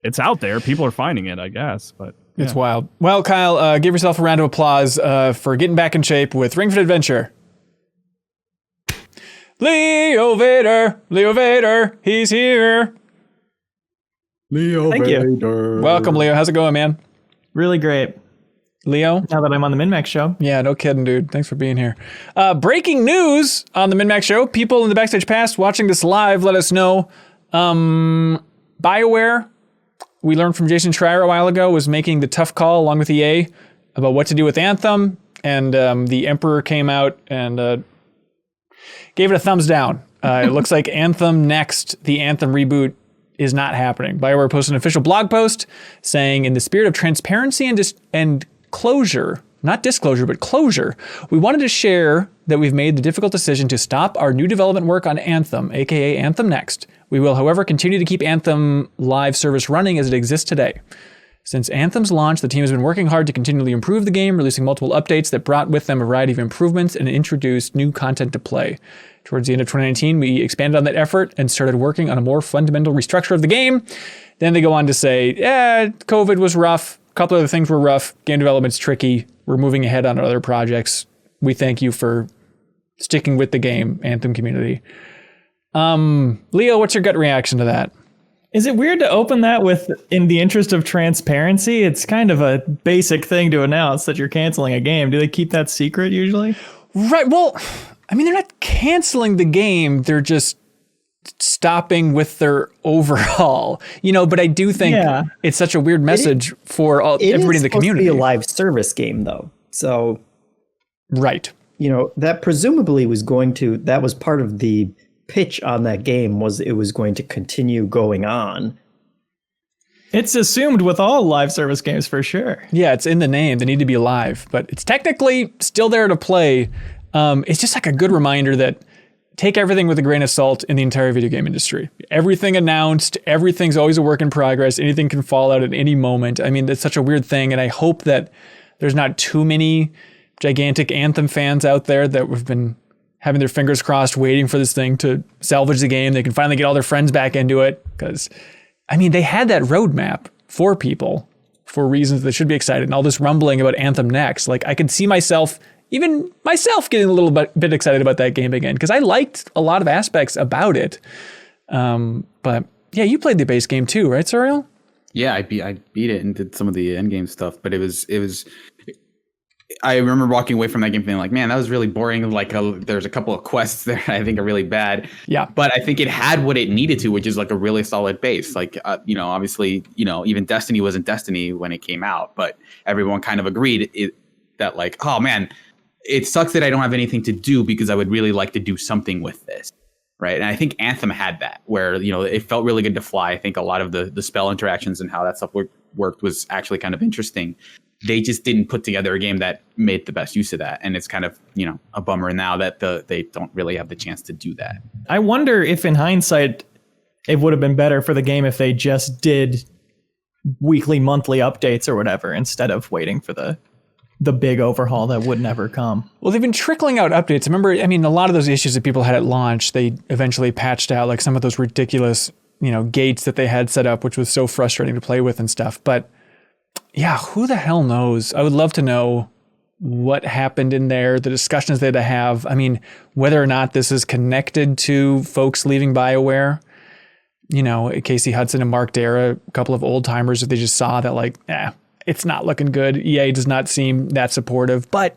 it's out there. People are finding it, I guess. But yeah. It's wild. Well, Kyle, give yourself a round of applause for getting back in shape with Ring Fit Adventure. Leo Vader, he's here. Thank you. Welcome, Leo. How's it going, man? Really great. Leo? Now that I'm on the MinnMax show. Yeah, no kidding, dude. Thanks for being here. Breaking news on the MinnMax show. People in the Backstage Pass watching this live, let us know. BioWare, we learned from Jason Schreier a while ago, was making the tough call along with EA about what to do with Anthem. And the Emperor came out and gave it a thumbs down. It looks like Anthem Next, the Anthem reboot, is not happening. BioWare posted an official blog post saying, in the spirit of transparency and closure, not disclosure, but closure, we wanted to share that we've made the difficult decision to stop our new development work on Anthem, aka Anthem Next. We will, however, continue to keep Anthem live service running as it exists today. Since Anthem's launch, the team has been working hard to continually improve the game, releasing multiple updates that brought with them a variety of improvements and introduced new content to play. Towards the end of 2019, we expanded on that effort and started working on a more fundamental restructure of the game. Then they go on to say, COVID was rough. A couple other things were rough. Game development's tricky. We're moving ahead on other projects. We thank you for sticking with the game, Anthem community. Leo, what's your gut reaction to that? Is it weird to open that with, in the interest of transparency? It's kind of a basic thing to announce that you're canceling a game. Do they keep that secret usually? Right. Well, I mean, they're not canceling the game. They're just stopping with their overhaul, you know, but I do think it's such a weird message for everybody in the community. It is supposed to be a live service game, though. So, right. You know, that presumably that was part of the pitch on that game, was it was going to continue going on. It's assumed with all live service games for sure. Yeah, it's in the name. They need to be live, but it's technically still there to play. It's just like a good reminder that take everything with a grain of salt in the entire video game industry. Everything announced, everything's always a work in progress. Anything can fall out at any moment. I mean, that's such a weird thing. And I hope that there's not too many gigantic Anthem fans out there that have been having their fingers crossed, waiting for this thing to salvage the game. They can finally get all their friends back into it. Because, I mean, they had that roadmap for people for reasons they should be excited. And all this rumbling about Anthem Next, like I could see myself getting a little bit excited about that game again, because I liked a lot of aspects about it. But yeah, you played the base game too, right, Suriel? Yeah, I beat it and did some of the end game stuff, but it was. I remember walking away from that game feeling like, man, that was really boring. Like there's a couple of quests there I think are really bad. Yeah. But I think it had what it needed to, which is like a really solid base. Like, obviously, even Destiny wasn't Destiny when it came out, but everyone kind of agreed that like, oh man, it sucks that I don't have anything to do because I would really like to do something with this. Right. And I think Anthem had that where, it felt really good to fly. I think a lot of the spell interactions and how that stuff worked was actually kind of interesting. They just didn't put together a game that made the best use of that. And it's kind of, a bummer now that they don't really have the chance to do that. I wonder if in hindsight, it would have been better for the game if they just did weekly, monthly updates or whatever, instead of waiting for the big overhaul that would never come. Well, they've been trickling out updates. Remember, I mean, a lot of those issues that people had at launch, they eventually patched out, like some of those ridiculous, gates that they had set up, which was so frustrating to play with and stuff. But yeah, who the hell knows? I would love to know what happened in there, the discussions they had to have. I mean, whether or not this is connected to folks leaving BioWare, you know, Casey Hudson and Mark Dara, a couple of old timers, they just saw that like, it's not looking good. EA does not seem that supportive. But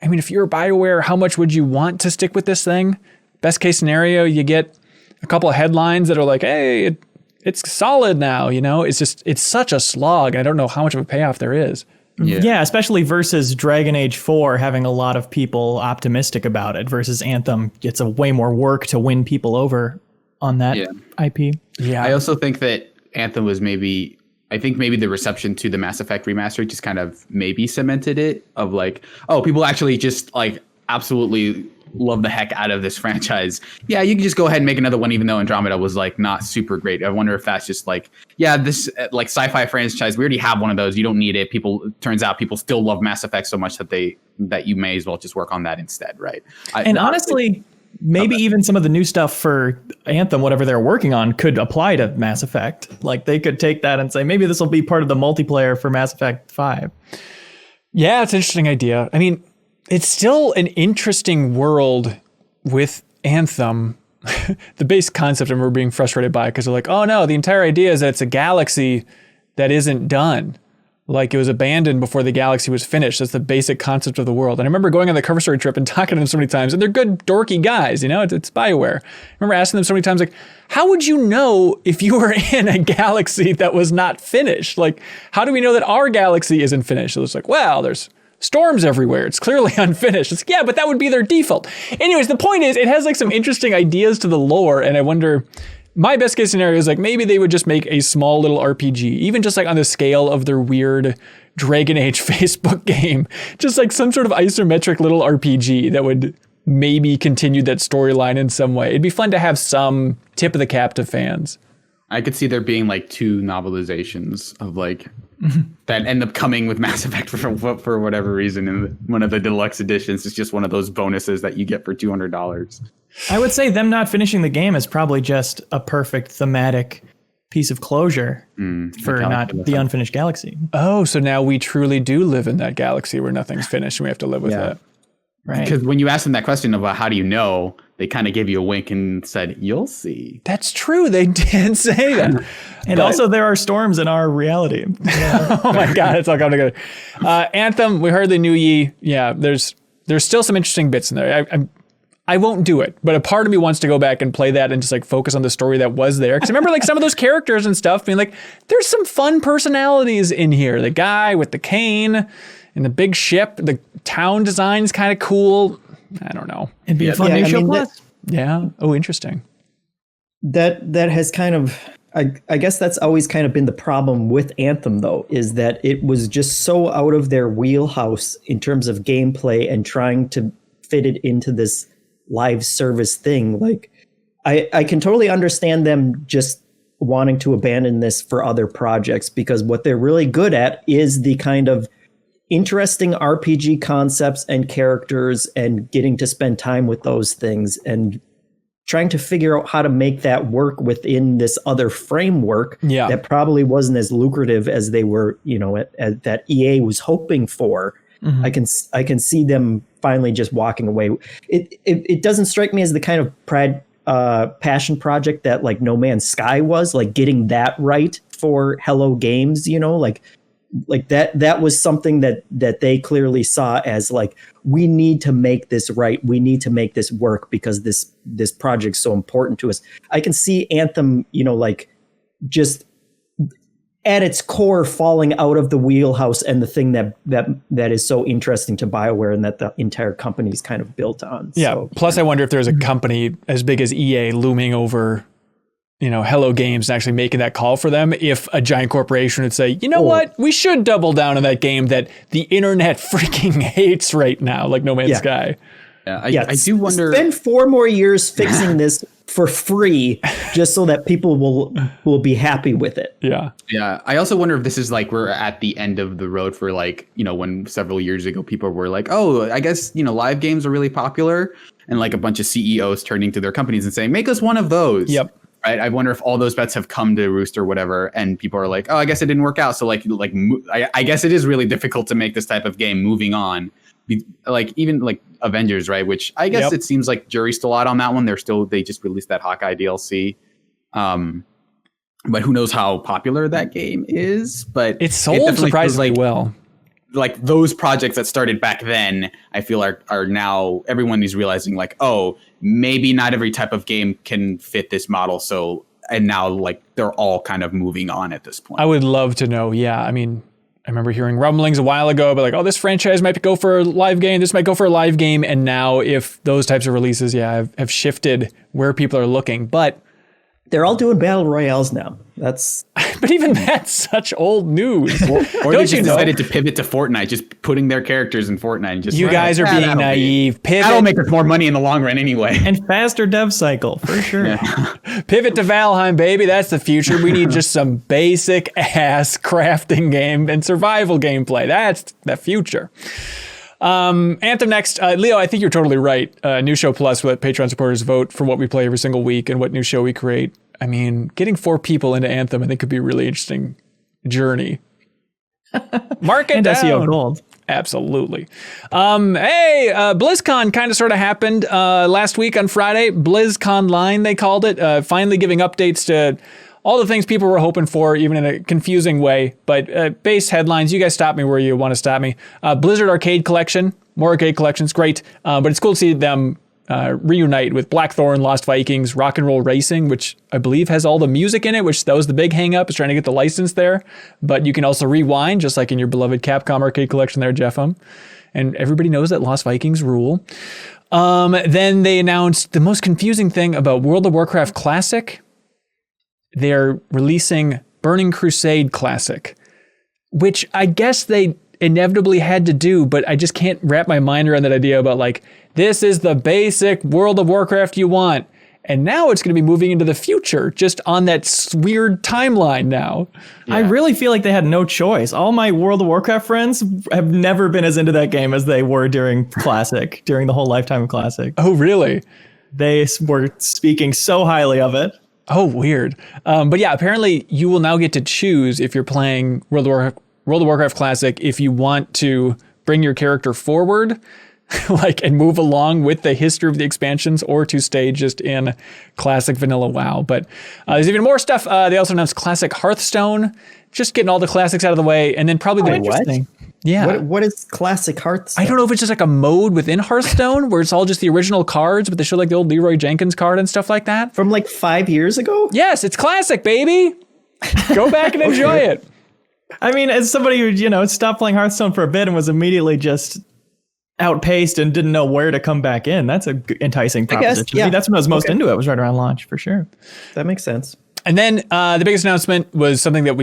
I mean, if you're BioWare, how much would you want to stick with this thing? Best case scenario, you get a couple of headlines that are like, hey, it's solid now. You know, it's such a slog. I don't know how much of a payoff there is. Yeah, especially versus Dragon Age 4 having a lot of people optimistic about it versus Anthem gets a way more work to win people over on that IP. Yeah. I also think that Anthem was maybe the reception to the Mass Effect remaster just kind of maybe cemented it of like, oh, people actually just like absolutely love the heck out of this franchise. Yeah, you can just go ahead and make another one, even though Andromeda was like not super great. I wonder if that's just like, yeah, this like sci-fi franchise, we already have one of those. You don't need it. Turns out people still love Mass Effect so much that you may as well just work on that instead, right? Honestly, maybe even some of the new stuff for Anthem, whatever they're working on, could apply to Mass Effect. Like they could take that and say, maybe this will be part of the multiplayer for Mass Effect 5. Yeah, it's an interesting idea. I mean, it's still an interesting world with Anthem. The base concept I remember being frustrated by because they're like, oh no, the entire idea is that it's a galaxy that isn't done. Like it was abandoned before the galaxy was finished. That's the basic concept of the world. And I remember going on the cover story trip and talking to them so many times, and they're good dorky guys, you know, it's BioWare. I remember asking them so many times, like, how would you know if you were in a galaxy that was not finished? Like, how do we know that our galaxy isn't finished? So it's like, well, there's storms everywhere. It's clearly unfinished. It's, yeah, but that would be their default. Anyways, the point is, it has like some interesting ideas to the lore, and I wonder, my best case scenario is like maybe they would just make a small little RPG, even just like on the scale of their weird Dragon Age Facebook game, just like some sort of isometric little RPG that would maybe continue that storyline in some way. It'd be fun to have some tip of the cap to fans. I could see there being like 2 novelizations of like that end up coming with Mass Effect for whatever reason. And one of the deluxe editions is just one of those bonuses that you get for $200. I would say them not finishing the game is probably just a perfect thematic piece of closure for not the unfinished galaxy. Oh, so now we truly do live in that galaxy where nothing's finished and we have to live with that. Right. Because when you asked them that question about how do you know, they kind of gave you a wink and said, you'll see. That's true. They did say that. And also there are storms in our reality. Oh my God, it's all coming together. Anthem, we heard the new Yi. Yeah, there's still some interesting bits in there. I won't do it, but a part of me wants to go back and play that and just like focus on the story that was there. Because I remember like some of those characters and stuff being like, there's some fun personalities in here. The guy with the cane and the big ship, the town design's kind of cool. I don't know. It'd be a fun new show plus. Yeah. Oh, interesting. That has kind of, I guess that's always kind of been the problem with Anthem, though, is that it was just so out of their wheelhouse in terms of gameplay and trying to fit it into this live service thing. Like, I can totally understand them just wanting to abandon this for other projects, because what they're really good at is the kind of interesting RPG concepts and characters and getting to spend time with those things and trying to figure out how to make that work within this other framework that probably wasn't as lucrative as they were, you know, that EA was hoping for. Mm-hmm. I can see them finally just walking away. It doesn't strike me as the kind of passion project that like No Man's Sky was, like getting that right for Hello Games, you know, like that was something that they clearly saw as like, we need to make this right. We need to make this work because this project's so important to us. I can see Anthem, you know, like just at its core falling out of the wheelhouse and the thing that is so interesting to BioWare and that the entire company's kind of built on. Yeah. So, plus, I wonder if there's a company as big as EA looming over, you know, Hello Games and actually making that call for them, if a giant corporation would say, you know what, we should double down on that game that the internet freaking hates right now, like No Man's Sky. Yeah, I do wonder. Spend 4 more years fixing this for free, just so that people will be happy with it. Yeah. Yeah. I also wonder if this is like we're at the end of the road for like, you know, when several years ago people were like, oh, I guess, you know, live games are really popular, and like a bunch of CEOs turning to their companies and saying, make us one of those. Yep. Right. I wonder if all those bets have come to roost or whatever, and people are like, oh, I guess it didn't work out. So I guess it is really difficult to make this type of game moving on. like even like Avengers, right? Which I guess it seems like jury's still out on that one. They just released that Hawkeye DLC. But who knows how popular that game is? But it sold surprisingly well. Like those projects that started back then, I feel are now everyone is realizing like, oh, maybe not every type of game can fit this model. So, and now like they're all kind of moving on at this point. I would love to know. Yeah. I mean, I remember hearing rumblings a while ago, but like, oh, this franchise might go for a live game. This might go for a live game. And now if those types of releases, have shifted where people are looking, but they're all doing battle royales now. But even that's such old news. Or they just decided to pivot to Fortnite, just putting their characters in Fortnite. And just you guys are being naive. Pivot. That'll make us more money in the long run anyway. And faster dev cycle, for sure. Pivot to Valheim, baby. That's the future. We need just some basic ass crafting game and survival gameplay. That's the future. Anthem next. Leo, I think you're totally right. New Show Plus, let Patreon supporters vote for what we play every single week and what new show we create. I mean, getting 4 people into Anthem, I think, could be a really interesting journey. Mark it and down. SEO gold. Absolutely. BlizzCon kind of sort of happened last week on Friday. BlizzCon Line, they called it. Finally giving updates to all the things people were hoping for, even in a confusing way. But base headlines, you guys stop me where you want to stop me. Blizzard Arcade Collection, more arcade collections, great. But it's cool to see them reunite with Blackthorn, Lost Vikings, Rock and Roll Racing, which I believe has all the music in it, which that was the big hang up, is trying to get the license there. But you can also rewind, just like in your beloved Capcom arcade collection there, Jeffem. And everybody knows that Lost Vikings rule. Then they announced the most confusing thing about World of Warcraft Classic. They're releasing Burning Crusade Classic, which I guess they inevitably had to do, but I just can't wrap my mind around that idea about like, this is the basic World of Warcraft you want. And now it's going to be moving into the future, just on that weird timeline now. Yeah. I really feel like they had no choice. All my World of Warcraft friends have never been as into that game as they were during Classic, during the whole lifetime of Classic. Oh, really? They were speaking so highly of it. Oh, weird. But yeah, apparently you will now get to choose if you're playing World of Warcraft Classic, if you want to bring your character forward, and move along with the history of the expansions, or to stay just in classic vanilla WoW. But there's even more stuff. They also announced Classic Hearthstone, just getting all the classics out of the way, and then probably the interesting. Yeah. What is Classic Hearthstone? I don't know if it's just like a mode within Hearthstone where it's all just the original cards, but they show like the old Leroy Jenkins card and stuff like that. From like 5 years ago? Yes, it's classic, baby. Go back and enjoy it. I mean, as somebody who, stopped playing Hearthstone for a bit and was immediately just outpaced and didn't know where to come back in, that's a enticing proposition. Guess, yeah. That's when I was most into it. It was right around launch, for sure. That makes sense. And then the biggest announcement was something that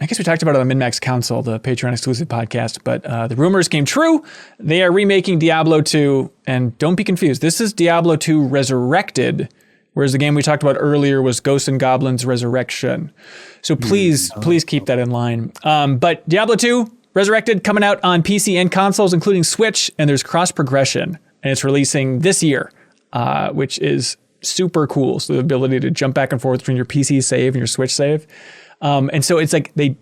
I guess we talked about it on the MinnMax Council, the Patreon exclusive podcast, but the rumors came true. They are remaking Diablo 2, and don't be confused, this is Diablo 2 Resurrected, whereas the game we talked about earlier was Ghosts and Goblins Resurrection. So please keep that in line. But Diablo 2 Resurrected coming out on PC and consoles, including Switch, and there's cross progression, and it's releasing this year, which is super cool. So the ability to jump back and forth between your PC save and your Switch save. And so it's like they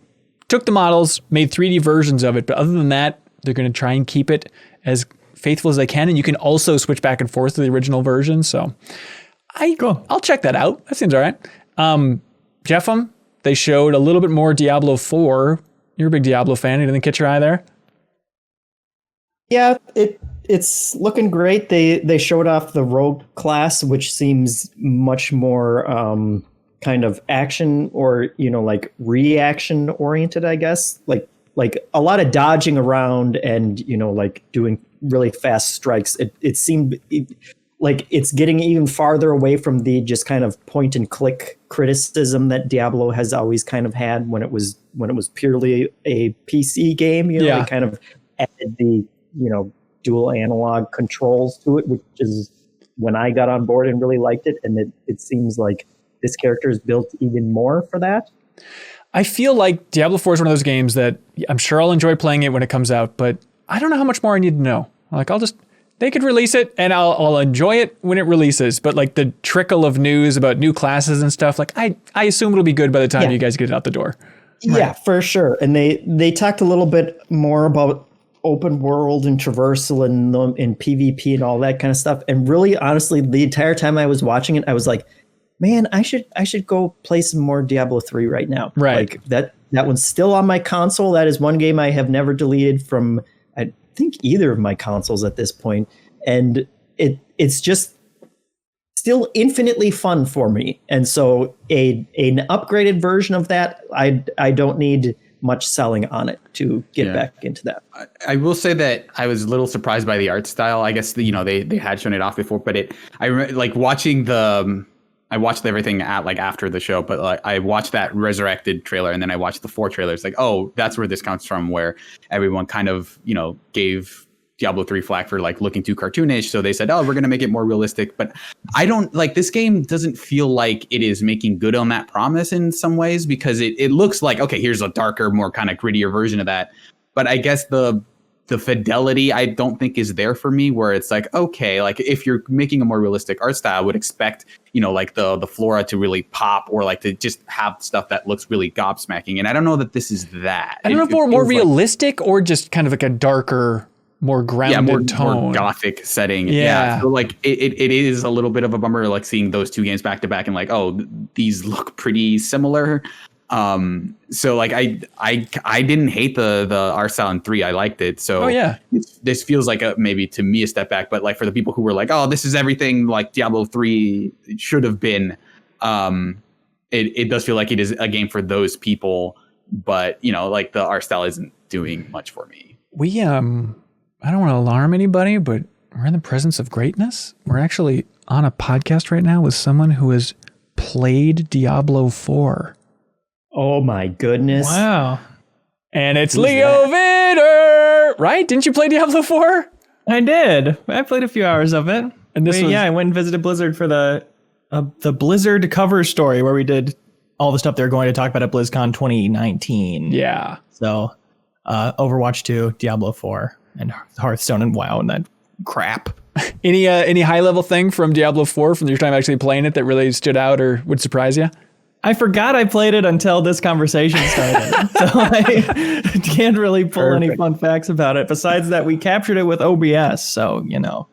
took the models, made 3D versions of it, but other than that, they're going to try and keep it as faithful as they can. And you can also switch back and forth to the original version. So I'll check that out. That seems all right. Jeffem, they showed a little bit more Diablo 4. You're a big Diablo fan. Anything catch your eye there? Yeah, it's looking great. They showed off the rogue class, which seems much more kind of action or reaction oriented, I guess. Like a lot of dodging around and doing really fast strikes. It seemed like it's getting even farther away from the just kind of point and click criticism that Diablo has always kind of had when it was purely a PC game. They kind of added the dual analog controls to it, which is when I got on board and really liked it. And it seems like this character is built even more for that. I feel like Diablo 4 is one of those games that I'm sure I'll enjoy playing it when it comes out, but I don't know how much more I need to know. Like they could release it and I'll enjoy it when it releases. But like the trickle of news about new classes and stuff, like I assume it'll be good by the time you guys get it out the door. Yeah, for sure. And they talked a little bit more about open world and traversal and PvP and all that kind of stuff. And really, honestly, the entire time I was watching it, I was like, man, I should go play some more Diablo 3 right now. Right. Like that one's still on my console. That is one game I have never deleted from, I think, either of my consoles at this point. And it's just still infinitely fun for me. And so an upgraded version of that, I don't need much selling on it to get back into that. I will say that I was a little surprised by the art style. I guess they had shown it off before, but I remember like watching I watched everything after the show, but like I watched that Resurrected trailer and then I watched the 4 trailers. Like, oh, that's where this comes from, where everyone kind of, gave Diablo 3 flack for like looking too cartoonish. So they said, oh, we're going to make it more realistic. But I don't like, this game doesn't feel like it is making good on that promise in some ways, because it looks like, okay, here's a darker, more kind of grittier version of that. But I guess the fidelity I don't think is there for me, where it's like, okay, like if you're making a more realistic art style, I would expect, like the flora to really pop, or like to just have stuff that looks really gobsmacking. And I don't know that this is that. I don't know if more realistic or just kind of like a darker, more grounded tone. More gothic setting. Yeah. So like it is a little bit of a bummer, like seeing those two games back to back and like, oh, these look pretty similar. So like I didn't hate the art style in 3. I liked it. So this feels like maybe to me a step back, but like for the people who were like, oh, this is everything like Diablo 3 should have been, it does feel like it is a game for those people, but like the art style isn't doing much for me. We I don't want to alarm anybody, but we're in the presence of greatness. We're actually on a podcast right now with someone who has played Diablo 4. Oh my goodness. Wow. And it's Leo Vader, right? Didn't you play Diablo 4? I did. I played a few hours of it. And I went and visited Blizzard for the Blizzard cover story where we did all the stuff they were going to talk about at BlizzCon 2019. Yeah. So Overwatch 2, Diablo 4, and Hearthstone and WoW and that crap. Any high level thing from Diablo 4 from your time actually playing it that really stood out or would surprise you? I forgot I played it until this conversation started. So I can't really pull any fun facts about it. Besides that, we captured it with OBS. So,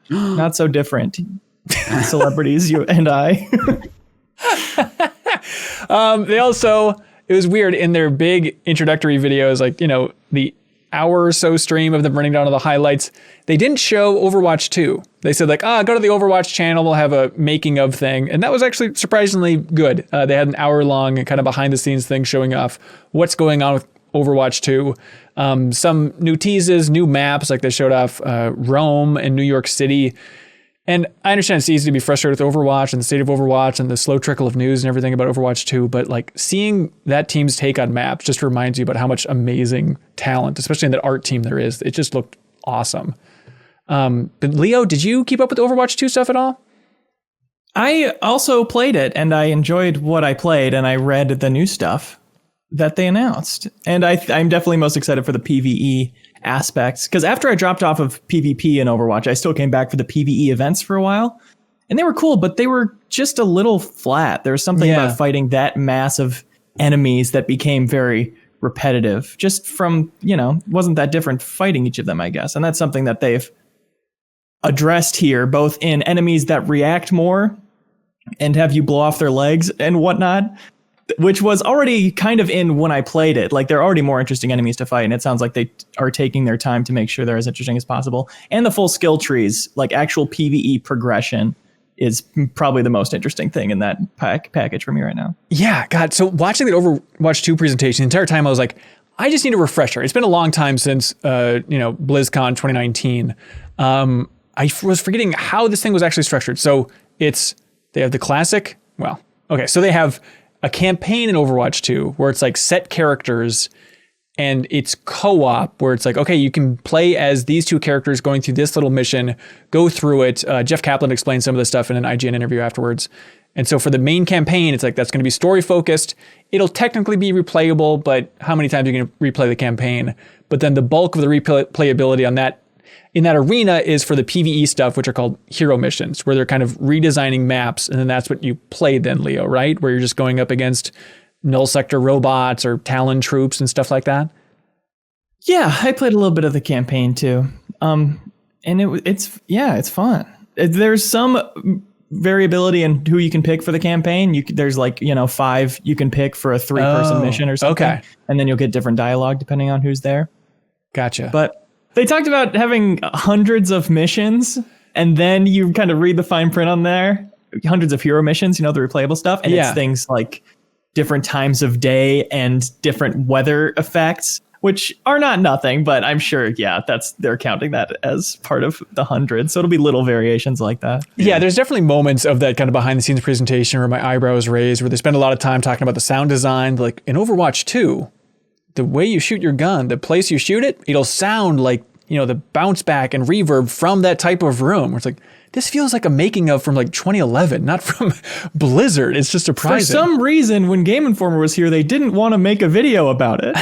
not so different. Celebrities, you and I. They also, it was weird in their big introductory videos, like, the hour or so stream of them running down all the highlights, they didn't show Overwatch 2. They said like, go to the Overwatch channel, we'll have a making of thing. And that was actually surprisingly good. They had an hour long kind of behind the scenes thing showing off what's going on with Overwatch 2. Some new teases, new maps, like they showed off Rome and New York City. And I understand it's easy to be frustrated with Overwatch and the state of Overwatch and the slow trickle of news and everything about Overwatch 2, but like seeing that team's take on maps just reminds you about how much amazing talent, especially in that art team there is. It just looked awesome. But Leo, did you keep up with the Overwatch 2 stuff at all? I also played it and I enjoyed what I played, and I read the new stuff that they announced. And I'm definitely most excited for the PvE aspects, because after I dropped off of PvP in Overwatch, I still came back for the PvE events for a while, and they were cool, but they were just a little flat. There was something about fighting that mass of enemies that became very repetitive, just from, wasn't that different fighting each of them, I guess. And that's something that they've addressed here, both in enemies that react more and have you blow off their legs and whatnot, which was already kind of in when I played it. Like, there are already more interesting enemies to fight, and it sounds like they are taking their time to make sure they're as interesting as possible. And the full skill trees, like actual PvE progression, is probably the most interesting thing in that package for me right now. Yeah, God. So watching the Overwatch 2 presentation, the entire time I was like, I just need a refresher. It's been a long time since, BlizzCon 2019. I was forgetting how this thing was actually structured. So they have the classic, so they have a campaign in Overwatch 2 where it's like set characters, and it's co-op where it's like, okay, you can play as these two characters going through this little mission, go through it. Jeff Kaplan explained some of the stuff in an IGN interview afterwards. And so for the main campaign, it's like, that's going to be story focused. It'll technically be replayable, but how many times are you going to replay the campaign? But then the bulk of the replayability on that, in that arena, is for the PvE stuff, which are called hero missions, where they're kind of redesigning maps. And then that's what you play then, Leo, right? Where you're just going up against null sector robots or Talon troops and stuff like that. Yeah, I played a little bit of the campaign too. And it's fun. There's some variability in who you can pick for the campaign. There's 5 you can pick for a 3-person mission or something. Okay. And then you'll get different dialogue depending on who's there. Gotcha. But they talked about having hundreds of missions, and then you kind of read the fine print on there. Hundreds of hero missions, the replayable stuff. And it's things like different times of day and different weather effects, which are not nothing, but I'm sure, they're counting that as part of the hundreds. So it'll be little variations like that. Yeah, there's definitely moments of that kind of behind the scenes presentation where my eyebrows raised, where they spend a lot of time talking about the sound design. Like in Overwatch 2, the way you shoot your gun, the place you shoot it, it'll sound like, the bounce back and reverb from that type of room. Where it's like, this feels like a making of from 2011, not from Blizzard. It's just surprising. For some reason, when Game Informer was here, they didn't want to make a video about it.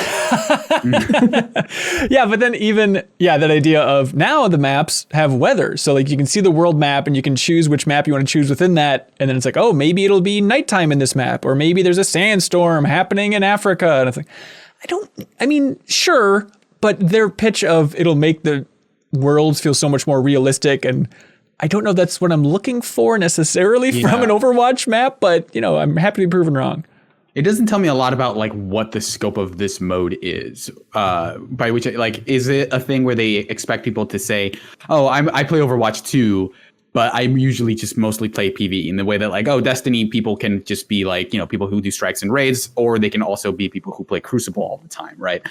Yeah, but then that idea of now the maps have weather. So you can see the world map and you can choose which map you want to choose within that. And then it's like, oh, maybe it'll be nighttime in this map, or maybe there's a sandstorm happening in Africa. And it's like, sure, but their pitch of it'll make the worlds feel so much more realistic, and I don't know that's what I'm looking for necessarily from an Overwatch map, but I'm happy to be proven wrong. It doesn't tell me a lot about what the scope of this mode is. By which is it a thing where they expect people to say, "Oh, I play Overwatch 2, but I usually just mostly play PvE," in the way that Destiny people can just be people who do strikes and raids, or they can also be people who play Crucible all the time, right?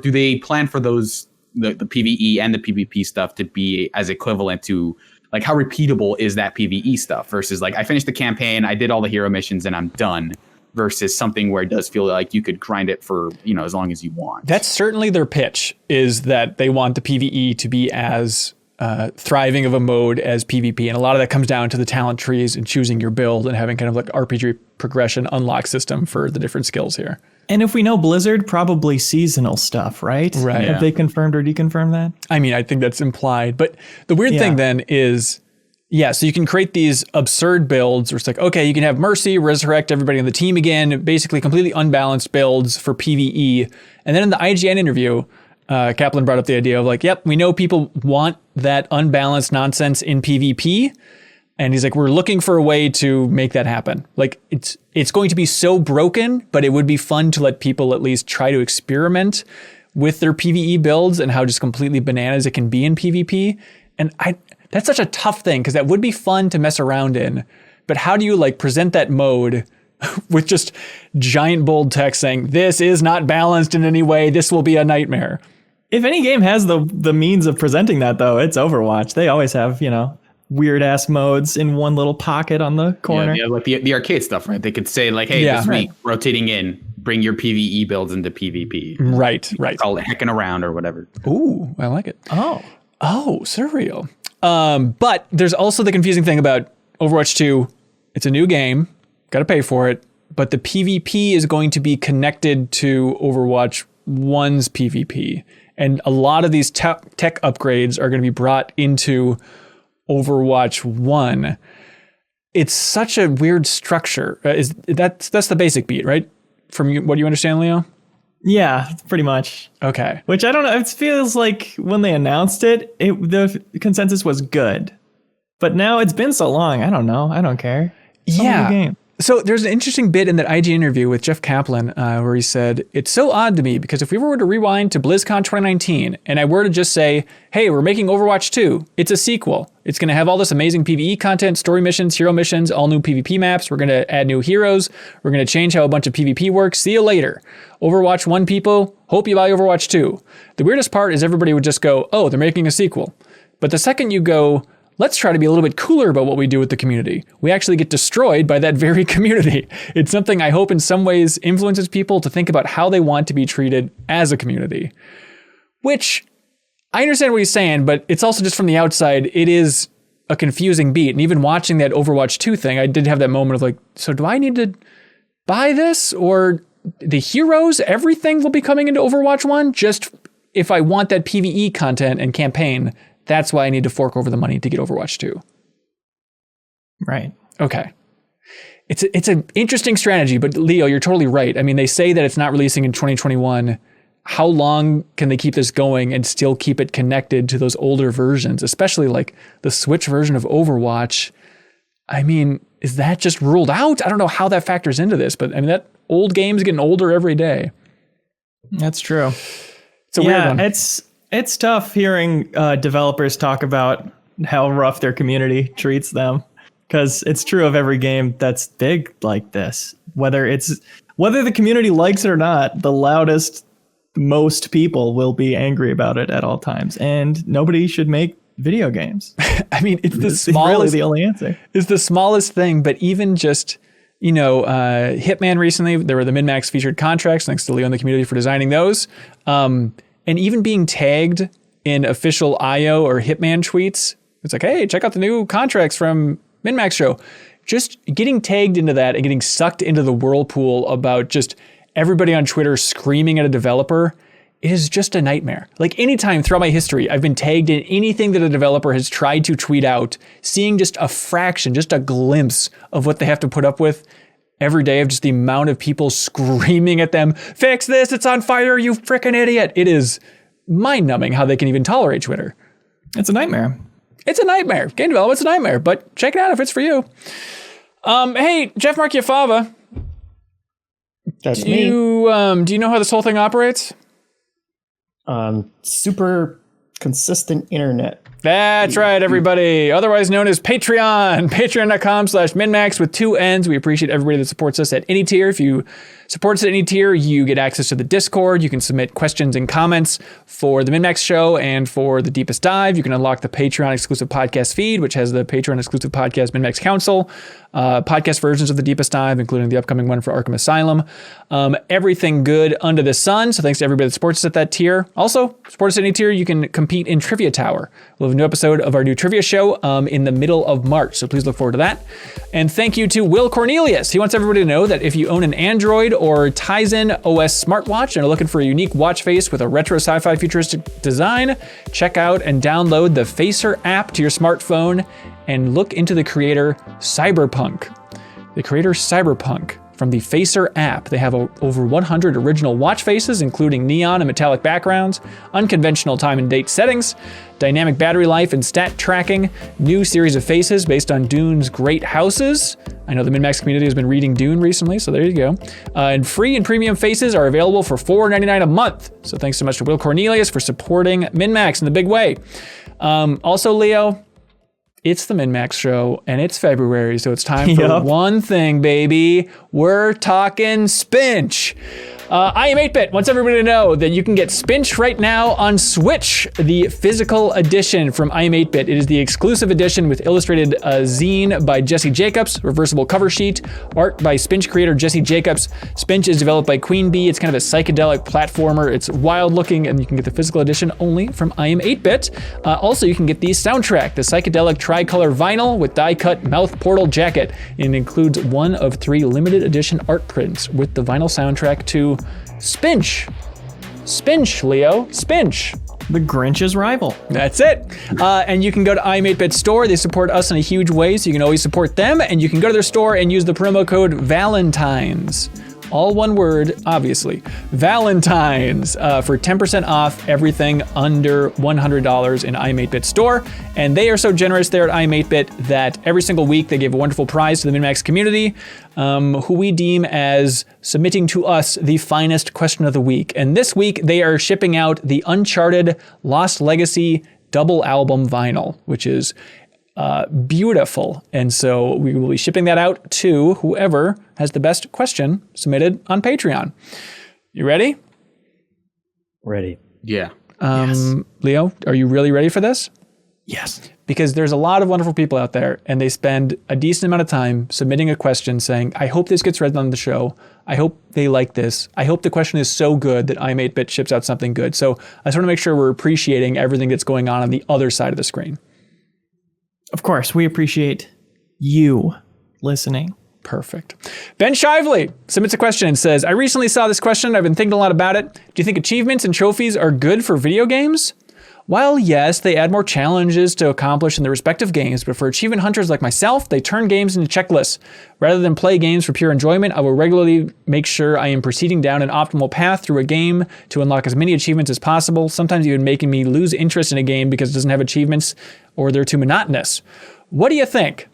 Do they plan for those the PvE and the PvP stuff to be as equivalent to how repeatable is that PvE stuff versus I finished the campaign, I did all the hero missions, and I'm done, versus something where it does feel like you could grind it for as long as you want. That's certainly their pitch, is that they want the PvE to be as thriving of a mode as PvP, and a lot of that comes down to the talent trees and choosing your build and having kind of RPG progression unlock system for the different skills here. And if we know Blizzard, probably seasonal stuff, right? Right. Have they confirmed or deconfirmed that? I think that's implied, but the weird thing then is, so you can create these absurd builds where it's okay, you can have Mercy, resurrect everybody on the team again, basically completely unbalanced builds for PvE. And then in the IGN interview, Kaplan brought up the idea of yep, we know people want that unbalanced nonsense in PvP. And he's like, we're looking for a way to make that happen. It's going to be so broken, but it would be fun to let people at least try to experiment with their PvE builds and how just completely bananas it can be in PvP. And that's such a tough thing, because that would be fun to mess around in. But how do you present that mode with just giant bold text saying, this is not balanced in any way, this will be a nightmare? If any game has the means of presenting that, though, it's Overwatch. They always have, weird ass modes in one little pocket on the corner. Yeah, the arcade stuff, right? They could say hey, this week rotating in, bring your PvE builds into PvP. Right. Call it hecking around or whatever. Ooh, I like it. Oh, surreal. But there's also the confusing thing about Overwatch 2. It's a new game, got to pay for it, but the PvP is going to be connected to Overwatch 1's PvP. And a lot of these tech upgrades are going to be brought into Overwatch 1. It's such a weird structure. That's the basic beat, right? From what you understand, Leo? Yeah, pretty much. Okay. Which I don't know. It feels like when they announced it, the consensus was good. But now it's been so long. I don't know. I don't care. Game. So there's an interesting bit in that IG interview with Jeff Kaplan where he said, it's so odd to me because if we were to rewind to BlizzCon 2019 and I were to just say, hey, we're making Overwatch 2, it's a sequel. It's going to have all this amazing PvE content, story missions, hero missions, all new PvP maps. We're going to add new heroes. We're going to change how a bunch of PvP works. See you later. Overwatch 1 people, hope you buy Overwatch 2. The weirdest part is everybody would just go, oh, they're making a sequel. But the second you go, let's try to be a little bit cooler about what we do with the community, we actually get destroyed by that very community. It's something I hope in some ways influences people to think about how they want to be treated as a community. Which, I understand what he's saying, but it's also just from the outside, it is a confusing beat. And even watching that Overwatch 2 thing, I did have that moment of so do I need to buy this? Or the heroes, everything will be coming into Overwatch 1? Just if I want that PvE content and campaign, that's why I need to fork over the money to get Overwatch 2. Right. Okay. It's an interesting strategy, but Leo, you're totally right. I mean, they say that it's not releasing in 2021. how long can they keep this going and still keep it connected to those older versions, especially like the Switch version of Overwatch? I mean, is that just ruled out? I don't know how that factors into this, but I mean, that old game's getting older every day. That's true. It's a weird one. It's tough hearing developers talk about how rough their community treats them, because it's true of every game that's big like this. Whether the community likes it or not, the loudest, most people will be angry about it at all times, and nobody should make video games. I mean, it's really the only answer. It's the smallest thing, but even just, Hitman recently, there were the MinnMax featured contracts, thanks to Leo and the community for designing those. And even being tagged in official IO or Hitman tweets, it's like, hey, check out the new contracts from MinnMax show. Just getting tagged into that and getting sucked into the whirlpool about just everybody on Twitter screaming at a developer, it is just a nightmare. Like anytime throughout my history, I've been tagged in anything that a developer has tried to tweet out, seeing just a fraction, just a glimpse of what they have to put up with every day, of just the amount of people screaming at them, fix this, it's on fire, you freaking idiot. It is mind-numbing how they can even tolerate Twitter. It's a nightmare. It's a nightmare. Game development's a nightmare, but check it out if it's for you. Hey, Jeff Marchiafava. That's me. Do you know how this whole thing operates? Super consistent internet. That's right, everybody. Otherwise known as Patreon. Patreon.com/MinnMax with 2 N's. We appreciate everybody that supports us at any tier. If you support us at any tier, you get access to the Discord. You can submit questions and comments for the MinnMax show and for the Deepest Dive. You can unlock the Patreon exclusive podcast feed, which has the Patreon exclusive podcast MinnMax Council, podcast versions of the Deepest Dive, including the upcoming one for Arkham Asylum. Everything good under the sun. So thanks to everybody that supports us at that tier. Also, support us at any tier, you can compete in Trivia Tower. We'll have a new episode of our new trivia show in the middle of March. So please look forward to that. And thank you to Will Cornelius. He wants everybody to know that if you own an Android or Tizen OS smartwatch and are looking for a unique watch face with a retro sci-fi futuristic design, check out and download the Facer app to your smartphone and look into the creator Cyberpunk. The creator Cyberpunk from the Facer app. They have over 100 original watch faces, including neon and metallic backgrounds, unconventional time and date settings, dynamic battery life and stat tracking, new series of faces based on Dune's great houses. I know the MinnMax community has been reading Dune recently, so there you go. And free and premium faces are available for $4.99 a month. So thanks so much to Will Cornelius for supporting MinnMax in the big way. Also, Leo, it's the MinnMax show, and it's February, so it's time for one thing, baby. We're talking Spinch. I am 8-Bit wants everybody to know that you can get Spinch right now on Switch, the physical edition from I am 8-Bit. It is the exclusive edition with illustrated zine by Jesse Jacobs, reversible cover sheet, art by Spinch creator Jesse Jacobs. Spinch is developed by Queen Bee. It's kind of a psychedelic platformer. It's wild looking, and you can get the physical edition only from I am 8-Bit. Also, you can get the soundtrack, the psychedelic tricolor vinyl with die-cut mouth portal jacket. It includes 1 of 3 limited edition art prints with the vinyl soundtrack to Spinch. Spinch, Leo. Spinch. The Grinch's rival. That's it. And you can go to I am 8-Bit store. They support us in a huge way, so you can always support them. And you can go to their store and use the promo code Valentines. All one word, obviously. Valentines for 10% off everything under $100 in I am 8-Bit store. And they are so generous there at I am 8-Bit that every single week they give a wonderful prize to the MinnMax community, who we deem as submitting to us the finest question of the week. And this week they are shipping out the Uncharted Lost Legacy double album vinyl, which is beautiful. And so we will be shipping that out to whoever has the best question submitted on Patreon. You ready? Ready. Yeah. Yes. Leo, are you really ready for this? Yes. Because there's a lot of wonderful people out there, and they spend a decent amount of time submitting a question saying, I hope this gets read on the show. I hope they like this. I hope the question is so good that I am 8-Bit ships out something good. So I just want to make sure we're appreciating everything that's going on the other side of the screen. Of course, we appreciate you listening. Perfect. Ben Shively submits a question and says, I recently saw this question. I've been thinking a lot about it. Do you think achievements and trophies are good for video games? While yes, they add more challenges to accomplish in their respective games, but for achievement hunters like myself, they turn games into checklists. Rather than play games for pure enjoyment, I will regularly make sure I am proceeding down an optimal path through a game to unlock as many achievements as possible, sometimes even making me lose interest in a game because it doesn't have achievements or they're too monotonous. What do you think?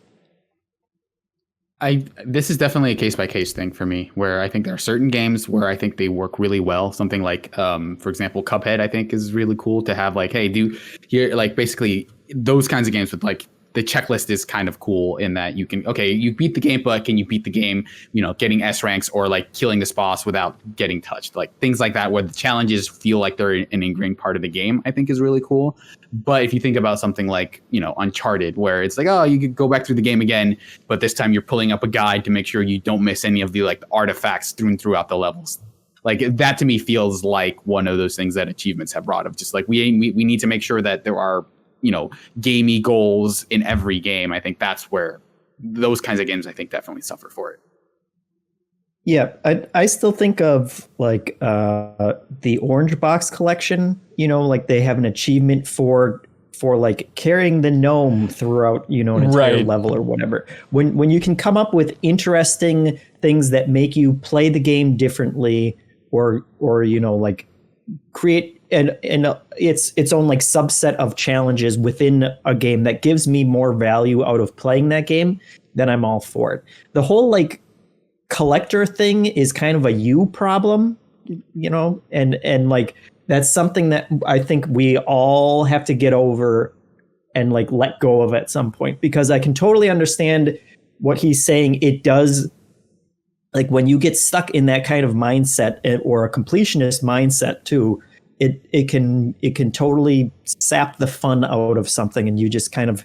This is definitely a case-by-case thing for me, where I think there are certain games where I think they work really well. Something like, for example, Cuphead, I think is really cool to have, like, hey, like basically those kinds of games with like the checklist is kind of cool in that you can, okay, you beat the game, but can you beat the game, getting S ranks or like killing this boss without getting touched? Like things like that, where the challenges feel like they're an ingrained part of the game, I think is really cool. But if you think about something like, Uncharted, where it's like, oh, you could go back through the game again, but this time you're pulling up a guide to make sure you don't miss any of the like artifacts throughout the levels. Like that to me feels like one of those things that achievements have brought of just like, we need to make sure that there are, gamey goals in every game. I think that's where those kinds of games, I think, definitely suffer for it. Yeah, I still think of like the Orange Box collection, like they have an achievement for like carrying the gnome throughout, an entire level or whatever. When you can come up with interesting things that make you play the game differently or like create its own like subset of challenges within a game that gives me more value out of playing that game, then I'm all for it. The whole like collector thing is kind of a you problem, and like that's something that I think we all have to get over and like let go of at some point, because I can totally understand what he's saying. It does, like when you get stuck in that kind of mindset or a completionist mindset too, it can totally sap the fun out of something, and you just kind of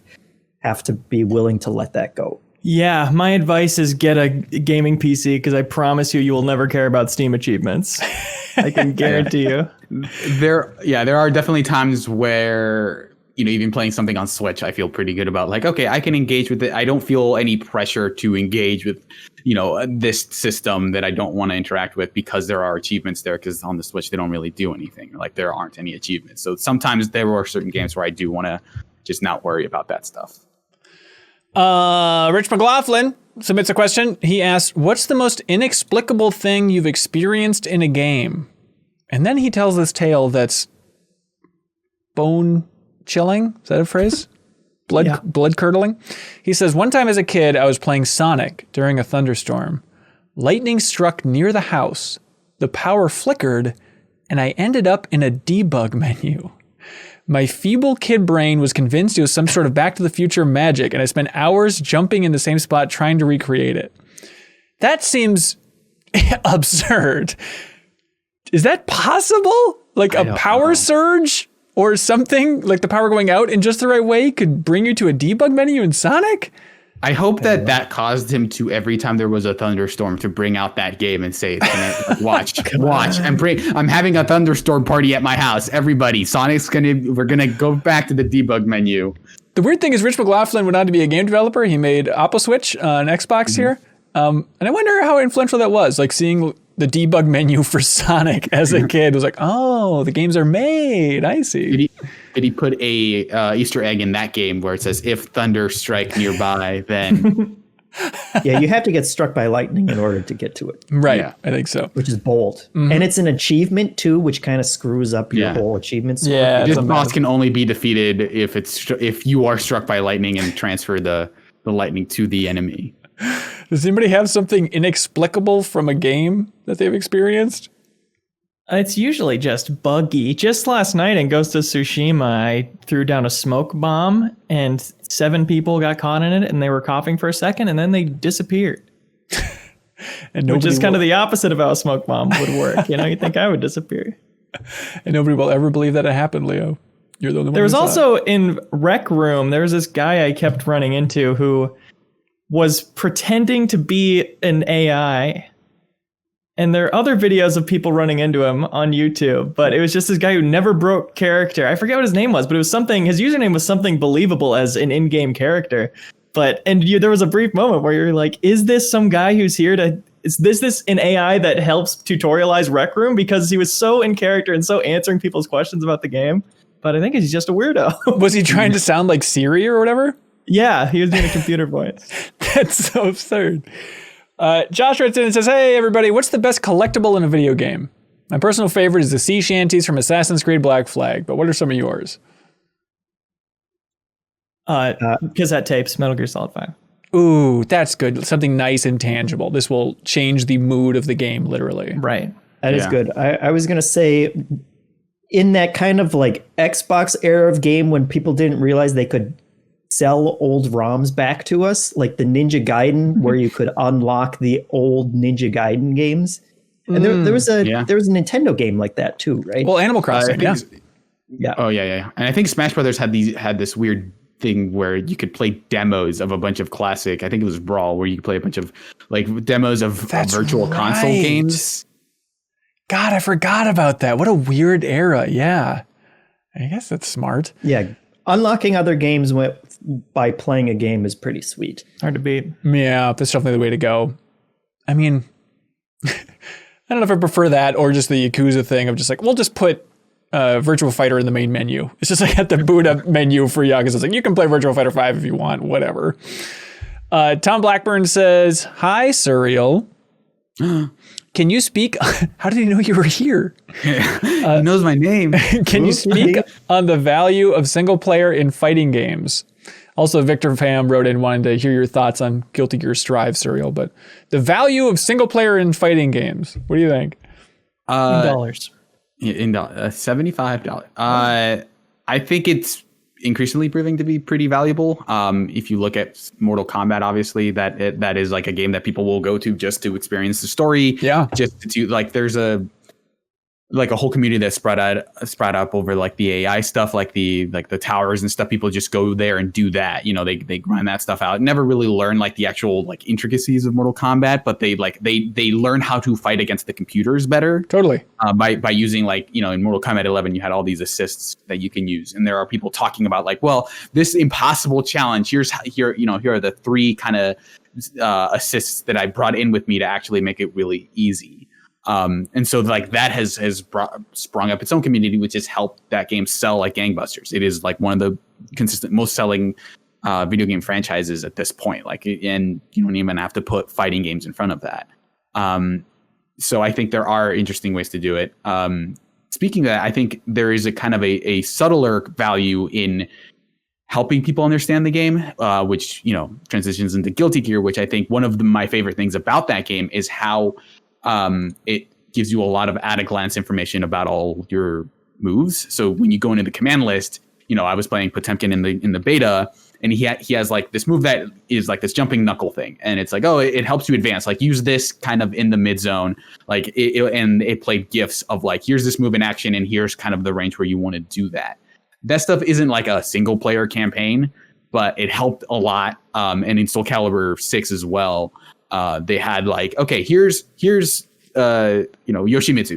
have to be willing to let that go. Yeah, my advice is get a gaming PC, because I promise you will never care about Steam achievements. I can guarantee you. There are definitely times where, even playing something on Switch, I feel pretty good about like, okay, I can engage with it. I don't feel any pressure to engage with, this system that I don't want to interact with, because there are achievements there, because on the Switch, they don't really do anything. Like there aren't any achievements. So sometimes there are certain games where I do want to just not worry about that stuff. Rich McLaughlin submits a question. He asks, what's the most inexplicable thing you've experienced in a game? And then he tells this tale that's bone chilling. Is that a phrase? Blood curdling. He says, one time as a kid, I was playing Sonic during a thunderstorm. Lightning struck near the house. The power flickered, and I ended up in a debug menu. My feeble kid brain was convinced it was some sort of Back to the Future magic, and I spent hours jumping in the same spot trying to recreate it. That seems absurd. Is that possible? Like a power surge or something, like the power going out in just the right way could bring you to a debug menu in Sonic? I hope that caused him to, every time there was a thunderstorm, to bring out that game and say, watch, I'm having a thunderstorm party at my house. Everybody, we're going to go back to the debug menu. The weird thing is Rich McLaughlin went on to be a game developer. He made Switch on Xbox here. And I wonder how influential that was, like seeing the debug menu for Sonic as a kid was like, oh, the games are made. I see. Did he put a Easter egg in that game where it says, if thunder strike nearby, then... Yeah, you have to get struck by lightning in order to get to it. Right, yeah. I think so. Which is bold. Mm-hmm. And it's an achievement, too, which kind of screws up your whole achievement score. Yeah, this boss can only be defeated if you are struck by lightning and transfer the lightning to the enemy. Does anybody have something inexplicable from a game that they've experienced? It's usually just buggy. Just last night in Ghost of Tsushima, I threw down a smoke bomb and 7 people got caught in it, and they were coughing for a second, and then they disappeared. Which is kind of the opposite of how a smoke bomb would work. You'd think I would disappear. And nobody will ever believe that it happened, Leo. You're the only one. There was also in Rec Room, there was this guy I kept running into who was pretending to be an AI. And there are other videos of people running into him on YouTube, but it was just this guy who never broke character. I forget what his name was, but it was something, his username was something believable as an in-game character. There was a brief moment where you're like, is this some guy who's here is this an AI that helps tutorialize Rec Room? Because he was so in character and so answering people's questions about the game. but I think he's just a weirdo. Was he trying to sound like Siri or whatever? Yeah, he was doing a computer voice. That's so absurd. Josh writes in and says, hey, everybody, what's the best collectible in a video game? My personal favorite is the sea shanties from Assassin's Creed Black Flag, but what are some of yours? Cassette tapes, Metal Gear Solid 5. Ooh, that's good. Something nice and tangible. This will change the mood of the game, literally. Right. That is good. I was going to say, in that kind of like Xbox era of game when people didn't realize they could sell old ROMs back to us, like the Ninja Gaiden, where you could unlock the old Ninja Gaiden games. And there was a Nintendo game like that too, right? Well, Animal Crossing, yeah. Oh yeah. And I think Smash Brothers had this weird thing where you could play demos of a bunch of classic. I think it was Brawl, where you could play a bunch of like demos of virtual console games. God, I forgot about that. What a weird era. Yeah, I guess that's smart. Yeah, unlocking other games by playing a game is pretty sweet. Hard to beat. Yeah, that's definitely the way to go. I mean, I don't know if I prefer that or just the Yakuza thing of just like, we'll just put Virtua Fighter in the main menu. It's just like at the boot up menu for Yakuza. It's like, you can play Virtua Fighter 5 if you want, whatever. Tom Blackburn says, hi, Surreal. Can you speak? How did he know you were here? He knows my name. Can you speak on the value of single player in fighting games? Also, Victor Pham wrote in wanting to hear your thoughts on Guilty Gear Strive, Surreal, but the value of single player in fighting games. What do you think? $dollars. In $75. I think it's increasingly proving to be pretty valuable. If you look at Mortal Kombat, obviously that is like a game that people will go to just to experience the story. Yeah. Just to like, there's a whole community that's spread up over like the AI stuff, like the towers and stuff. People just go there and do that. You know, they grind that stuff out. Never really learn like the actual like intricacies of Mortal Kombat, but they learn how to fight against the computers better. Totally. By using like, you know, in Mortal Kombat 11, you had all these assists that you can use. And there are people talking about like, well, this impossible challenge, here are the three kind of assists that I brought in with me to actually make it really easy. And so like that has sprung up its own community, which has helped that game sell like gangbusters. It is like one of the consistent most selling video game franchises at this point. Like, and you don't even have to put fighting games in front of that. So I think there are interesting ways to do it. Speaking of that, I think there is a kind of a subtler value in helping people understand the game, which, you know, transitions into Guilty Gear, which I think one of my favorite things about that game is how it gives you a lot of at a glance information about all your moves. So when you go into the command list, you know, I was playing Potemkin in the beta, and he has like this move that is like this jumping knuckle thing, and it's like, oh, it helps you advance. Like use this kind of in the mid zone, like and it played gifs of like, here's this move in action, and here's kind of the range where you want to do that. That stuff isn't like a single player campaign, but it helped a lot. And in Soul Calibur 6 as well. They had like, okay, here's Yoshimitsu.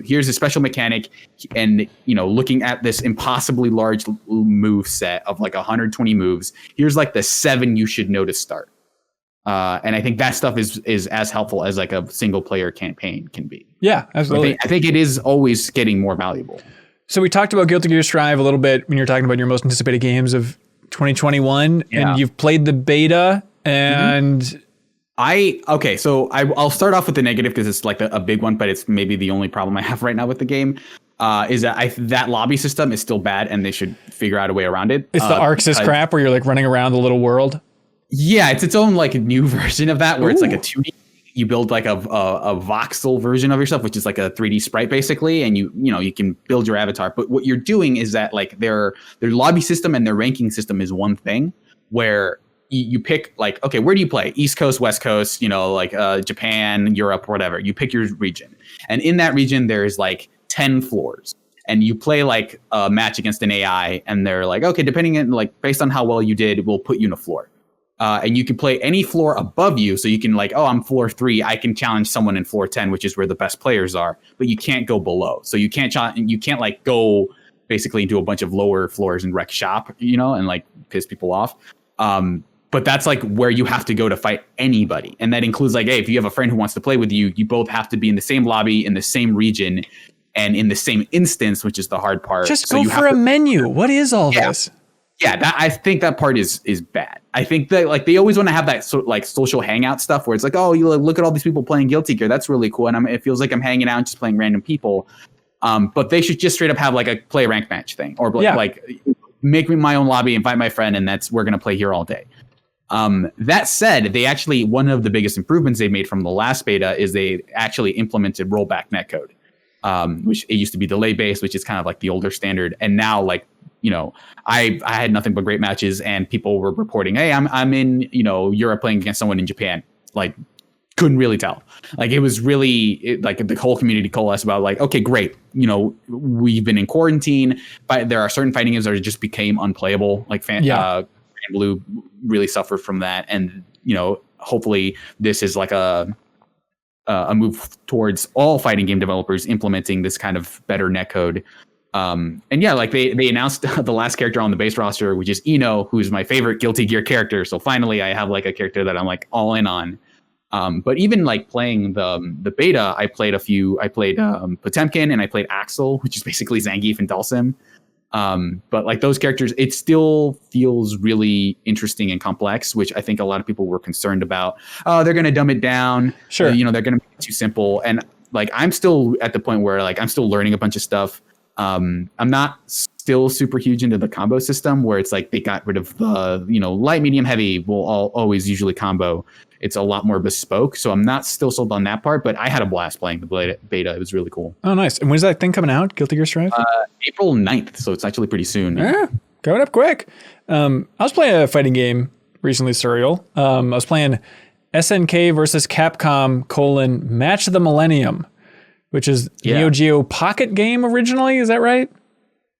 Here's a special mechanic, and you know, looking at this impossibly large move set of like 120 moves. Here's like the 7 you should know to start. And I think that stuff is as helpful as like a single player campaign can be. Yeah, absolutely. I think it is always getting more valuable. So we talked about Guilty Gear Strive a little bit when you're talking about your most anticipated games of 2021, and you've played the beta and. So I'll start off with the negative because it's like a big one, but it's maybe the only problem I have right now with the game. Is that that lobby system is still bad, and they should figure out a way around it. It's the Arxis crap where you're like running around the little world. Yeah, it's its own like new version of that where it's like a 2D. You build like a voxel version of yourself, which is like a 3D sprite basically, and you can build your avatar. But what you're doing is that like their lobby system and their ranking system is one thing where you pick like, okay, where do you play? East Coast, West Coast, you know, like Japan, Europe, whatever. You pick your region. And in that region, there's like 10 floors. And you play like a match against an AI. And they're like, okay, depending on like, based on how well you did, we'll put you in a floor. And you can play any floor above you. So you can like, oh, I'm floor 3. I can challenge someone in floor 10, which is where the best players are. But you can't go below. So you can't like go basically into a bunch of lower floors and wreck shop, you know, and like piss people off. But that's like where you have to go to fight anybody. And that includes like, hey, if you have a friend who wants to play with you, you both have to be in the same lobby in the same region. and in the same instance, which is the hard part. Just go for a menu. What is all Yeah. this? Yeah, I think that part is bad. I think that like they always want to have that like social hangout stuff where it's like, oh, you look at all these people playing Guilty Gear. That's really cool, and it feels like I'm hanging out and just playing random people. But they should just straight up have like a play rank match thing, or like make me my own lobby, invite my friend, and we're gonna play here all day. That said, they actually, one of the biggest improvements they made from the last beta is they actually implemented rollback netcode, which it used to be delay based, which is kind of like the older standard, and now like. I had nothing but great matches, and people were reporting, hey, I'm in, Europe playing against someone in Japan. Like, couldn't really tell. Like, it was really like the whole community coalesced about like, okay, great. We've been in quarantine, but there are certain fighting games that just became unplayable. Like Fan Blue really suffered from that. And, hopefully this is like a move towards all fighting game developers implementing this kind of better netcode. And yeah, like they announced the last character on the base roster, which is Eno, who's my favorite Guilty Gear character. So finally I have like a character that I'm like all in on. But even like playing the beta, I played Potemkin and I played Axel, which is basically Zangief and Dhalsim. But like those characters, it still feels really interesting and complex, which I think a lot of people were concerned about. Oh, they're going to dumb it down. Sure. They're going to make it too simple. And like, I'm still at the point where like, I'm still learning a bunch of stuff. I'm not still super huge into the combo system where it's like they got rid of the, light, medium, heavy will always usually combo. It's a lot more bespoke. So I'm not still sold on that part, but I had a blast playing the beta. It was really cool. Oh, nice. And when's that thing coming out? Guilty Gear Strive? April 9th. So it's actually pretty soon. Yeah, going up quick. I was playing a fighting game recently, Serial. I was playing SNK versus Capcom : Match of the Millennium, which is Neo Geo Pocket game originally. Is that right?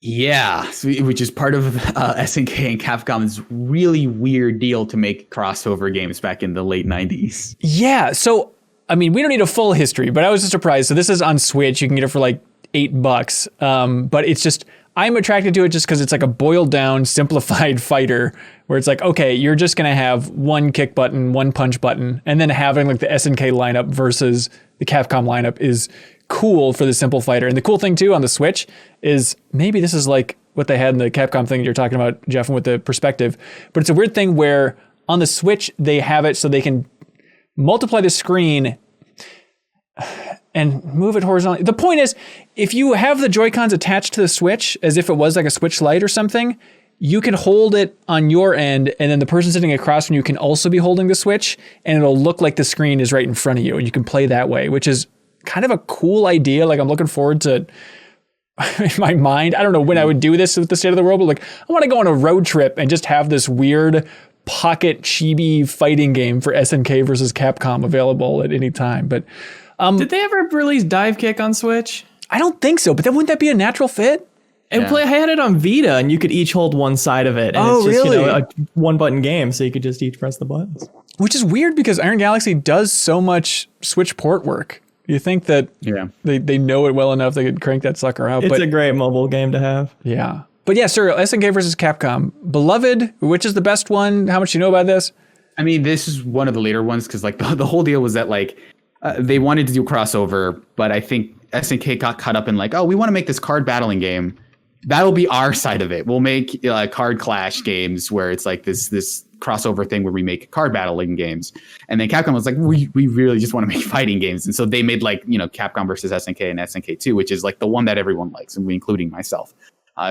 Yeah, which is part of SNK and Capcom's really weird deal to make crossover games back in the late 90s. Yeah, so, I mean, we don't need a full history, but I was just surprised. So this is on Switch. You can get it for like $8. But it's just, I'm attracted to it just because it's like a boiled down, simplified fighter where it's like, okay, you're just going to have one kick button, one punch button, and then having like the SNK lineup versus the Capcom lineup is cool for the simple fighter. And the cool thing too on the Switch is maybe this is like what they had in the Capcom thing you're talking about, Jeff, with the perspective, but it's a weird thing where on the Switch they have it so they can multiply the screen and move it horizontally. The point is, if you have the Joy-Cons attached to the Switch as if it was like a Switch Lite or something, you can hold it on your end, and then the person sitting across from you can also be holding the Switch, and it'll look like the screen is right in front of you, and you can play that way, which is kind of a cool idea. Like, I'm looking forward to, in my mind, I don't know when I would do this with the state of the world, but like, I want to go on a road trip and just have this weird pocket chibi fighting game for SNK versus Capcom available at any time. But did they ever release Dive Kick on Switch? I don't think so, but then wouldn't that be a natural fit? I had it on Vita, and you could each hold one side of it. And it's just, really? A one-button game, so you could just each press the buttons. Which is weird because Iron Galaxy does so much Switch port work. You think that they know it well enough they could crank that sucker out. It's a great mobile game to have. Yeah. But yeah, sir, SNK versus Capcom. Beloved, which is the best one? How much do you know about this? I mean, this is one of the later ones because like the whole deal was that like they wanted to do crossover, but I think SNK got caught up in like, oh, we want to make this card battling game. That'll be our side of it. We'll make card clash games where it's like this crossover thing where we make card battling games. And then Capcom was like, we really just want to make fighting games. And so they made like, Capcom versus SNK and SNK 2, which is like the one that everyone likes, and including myself.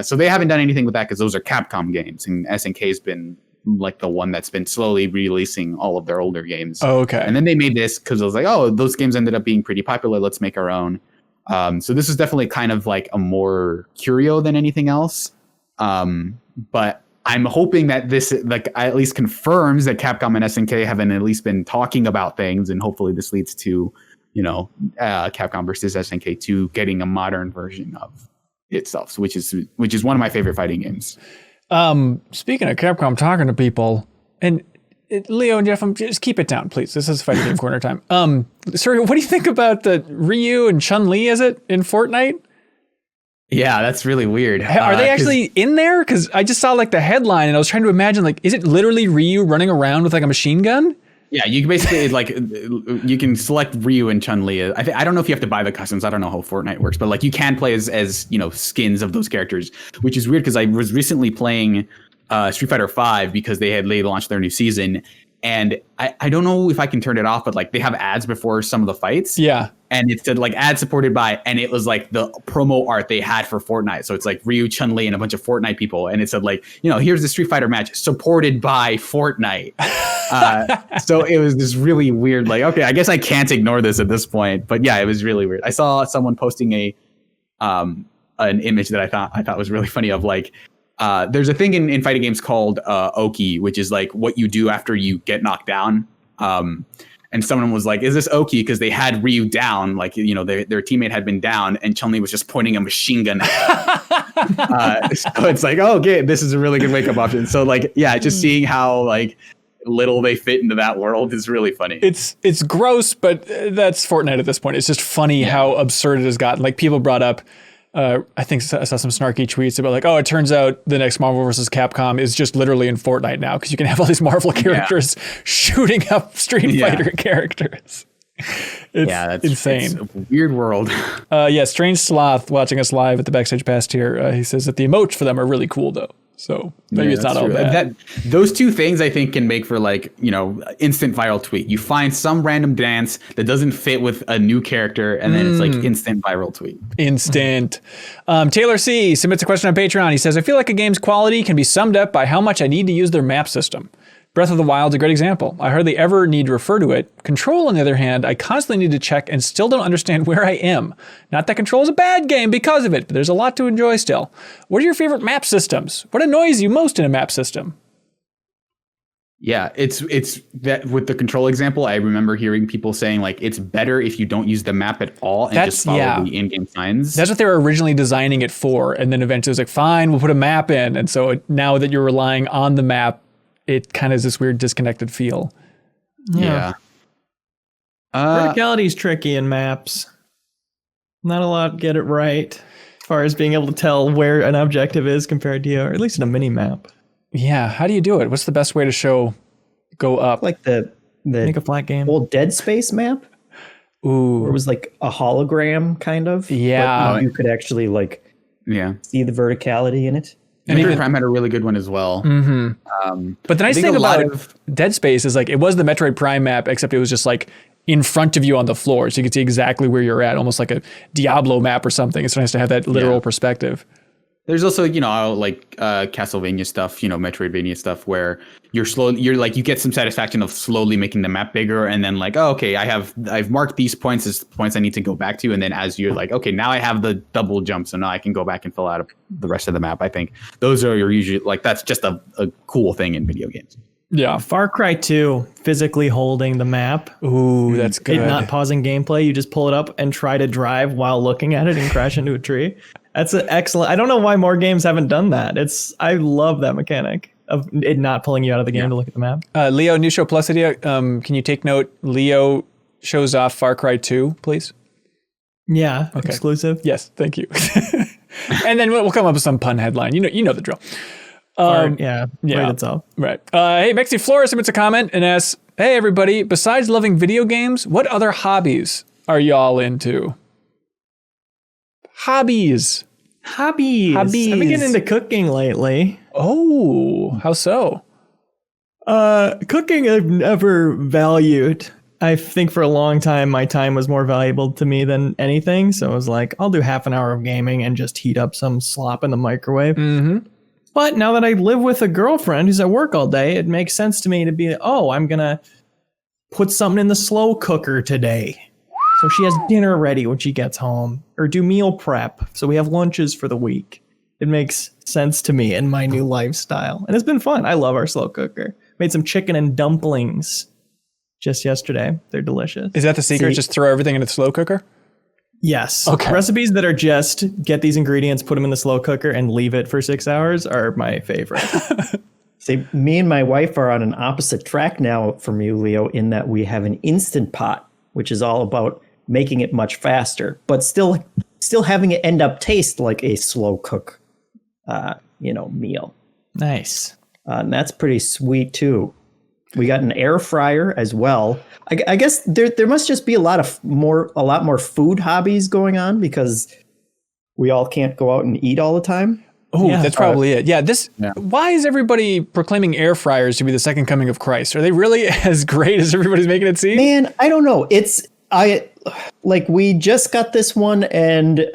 So they haven't done anything with that because those are Capcom games, and SNK's been like the one that's been slowly releasing all of their older games. Oh, okay. And then they made this because it was like, oh, those games ended up being pretty popular. Let's make our own. So this is definitely kind of like a more curio than anything else. But I'm hoping that this like at least confirms that Capcom and SNK haven't at least been talking about things, and hopefully this leads to, Capcom versus SNK 2 getting a modern version of itself, which is one of my favorite fighting games. Speaking of Capcom talking to people, and Leo and Jeff, just keep it down, please. This is fighting game corner time. Sorry, what do you think about the Ryu and Chun-Li, is it, in Fortnite? Yeah, that's really weird. Are they actually in there? Because I just saw like the headline and I was trying to imagine, like, is it literally Ryu running around with like a machine gun? Yeah, you can basically like you can select Ryu and Chun-Li. I don't know if you have to buy the customs. I don't know how Fortnite works, but like you can play as skins of those characters, which is weird because I was recently playing Street Fighter V because they launched their new season, and I don't know if I can turn it off, but like they have ads before some of the fights. Yeah. And it said like ad supported by, and it was like the promo art they had for Fortnite. So it's like Ryu, Chun-Li, and a bunch of Fortnite people. And it said like, here's the Street Fighter match supported by Fortnite. So it was this really weird, like, okay, I guess I can't ignore this at this point. But yeah, it was really weird. I saw someone posting an image that I thought was really funny of like, there's a thing in fighting games called Oki, which is like what you do after you get knocked down. And someone was like, is this Oki? Because they had Ryu down, like, their teammate had been down, and Chun-Li was just pointing a machine gun at them. So it's like, oh, okay, this is a really good wake-up option. So, like, yeah, just seeing how, like, little they fit into that world is really funny. It's gross, but that's Fortnite at this point. It's just funny how absurd it has gotten. Like, people brought up, I think I saw some snarky tweets about like, oh, it turns out the next Marvel vs. Capcom is just literally in Fortnite now because you can have all these Marvel characters shooting up Street Fighter characters. It's insane. It's a weird world. Strange Sloth watching us live at the Backstage Pass here. He says that the emotes for them are really cool though. So maybe it's not all bad. Those two things I think can make for like, instant viral tweet. You find some random dance that doesn't fit with a new character and then it's like instant viral tweet. Instant. Taylor C submits a question on Patreon. He says, I feel like a game's quality can be summed up by how much I need to use their map system. Breath of the Wild's a great example. I hardly ever need to refer to it. Control, on the other hand, I constantly need to check and still don't understand where I am. Not that Control is a bad game because of it, but there's a lot to enjoy still. What are your favorite map systems? What annoys you most in a map system? Yeah, it's that with the Control example, I remember hearing people saying like it's better if you don't use the map at all and just follow the in-game signs. That's what they were originally designing it for, and then eventually it was like, fine, we'll put a map in. And so now that you're relying on the map, it kind of is this weird disconnected feel. Yeah. Verticality is tricky in maps. Not a lot get it right as far as being able to tell where an objective is compared to you, or at least in a mini map. Yeah. How do you do it? What's the best way to go up? Like the make a flat game. Old Dead Space map. Ooh. Where it was like a hologram kind of. Yeah. But you could actually see the verticality in it. And Metroid Prime had a really good one as well. Mm-hmm. But the nice thing about Dead Space is like it was the Metroid Prime map, except it was just like in front of you on the floor, so you could see exactly where you're at, almost like a Diablo map or something. It's nice to have that literal perspective. There's also, like Castlevania stuff, Metroidvania stuff where you're like, you get some satisfaction of slowly making the map bigger. And then like, oh, okay, I've marked these points as points I need to go back to. And then as you're like, okay, now I have the double jump. So now I can go back and fill out the rest of the map. I think those are usually like, that's just a cool thing in video games. Yeah. Far Cry 2, physically holding the map. Ooh, that's good. Not pausing gameplay. You just pull it up and try to drive while looking at it and crash into a tree. That's an excellent. I don't know why more games haven't done that. I love that mechanic of it not pulling you out of the game to look at the map. Leo, New Show Plus idea. Can you take note? Leo shows off Far Cry 2, please. Yeah. Okay. Exclusive. Yes. Thank you. And then we'll come up with some pun headline. You know the drill. Right itself. Right. Hey, Mexi Flores submits a comment and asks, hey, everybody, besides loving video games, what other hobbies are y'all into? Hobbies. I've been getting into cooking lately. Oh, how so? Cooking I've never valued. I think for a long time, my time was more valuable to me than anything. So I was like, I'll do half an hour of gaming and just heat up some slop in the microwave. Mm-hmm. But now that I live with a girlfriend who's at work all day, it makes sense to me to be, I'm going to put something in the slow cooker today. So she has dinner ready when she gets home, or do meal prep. So we have lunches for the week. It makes sense to me in my new lifestyle. And it's been fun. I love our slow cooker. Made some chicken and dumplings just yesterday. They're delicious. Is that the secret? Just throw everything in the slow cooker? Yes. Okay. Recipes that are just get these ingredients, put them in the slow cooker, and leave it for 6 hours are my favorite. See, me and my wife are on an opposite track now from you, Leo, in that we have an Instant Pot, which is all about making it much faster, but still having it end up taste like a slow cook, meal. Nice. And that's pretty sweet too. We got an air fryer as well. I guess there must just be a lot more food hobbies going on because we all can't go out and eat all the time. Oh, that's probably it. Yeah, why is everybody proclaiming air fryers to be the second coming of Christ? Are they really as great as everybody's making it seem? Man, I don't know. We just got this one, and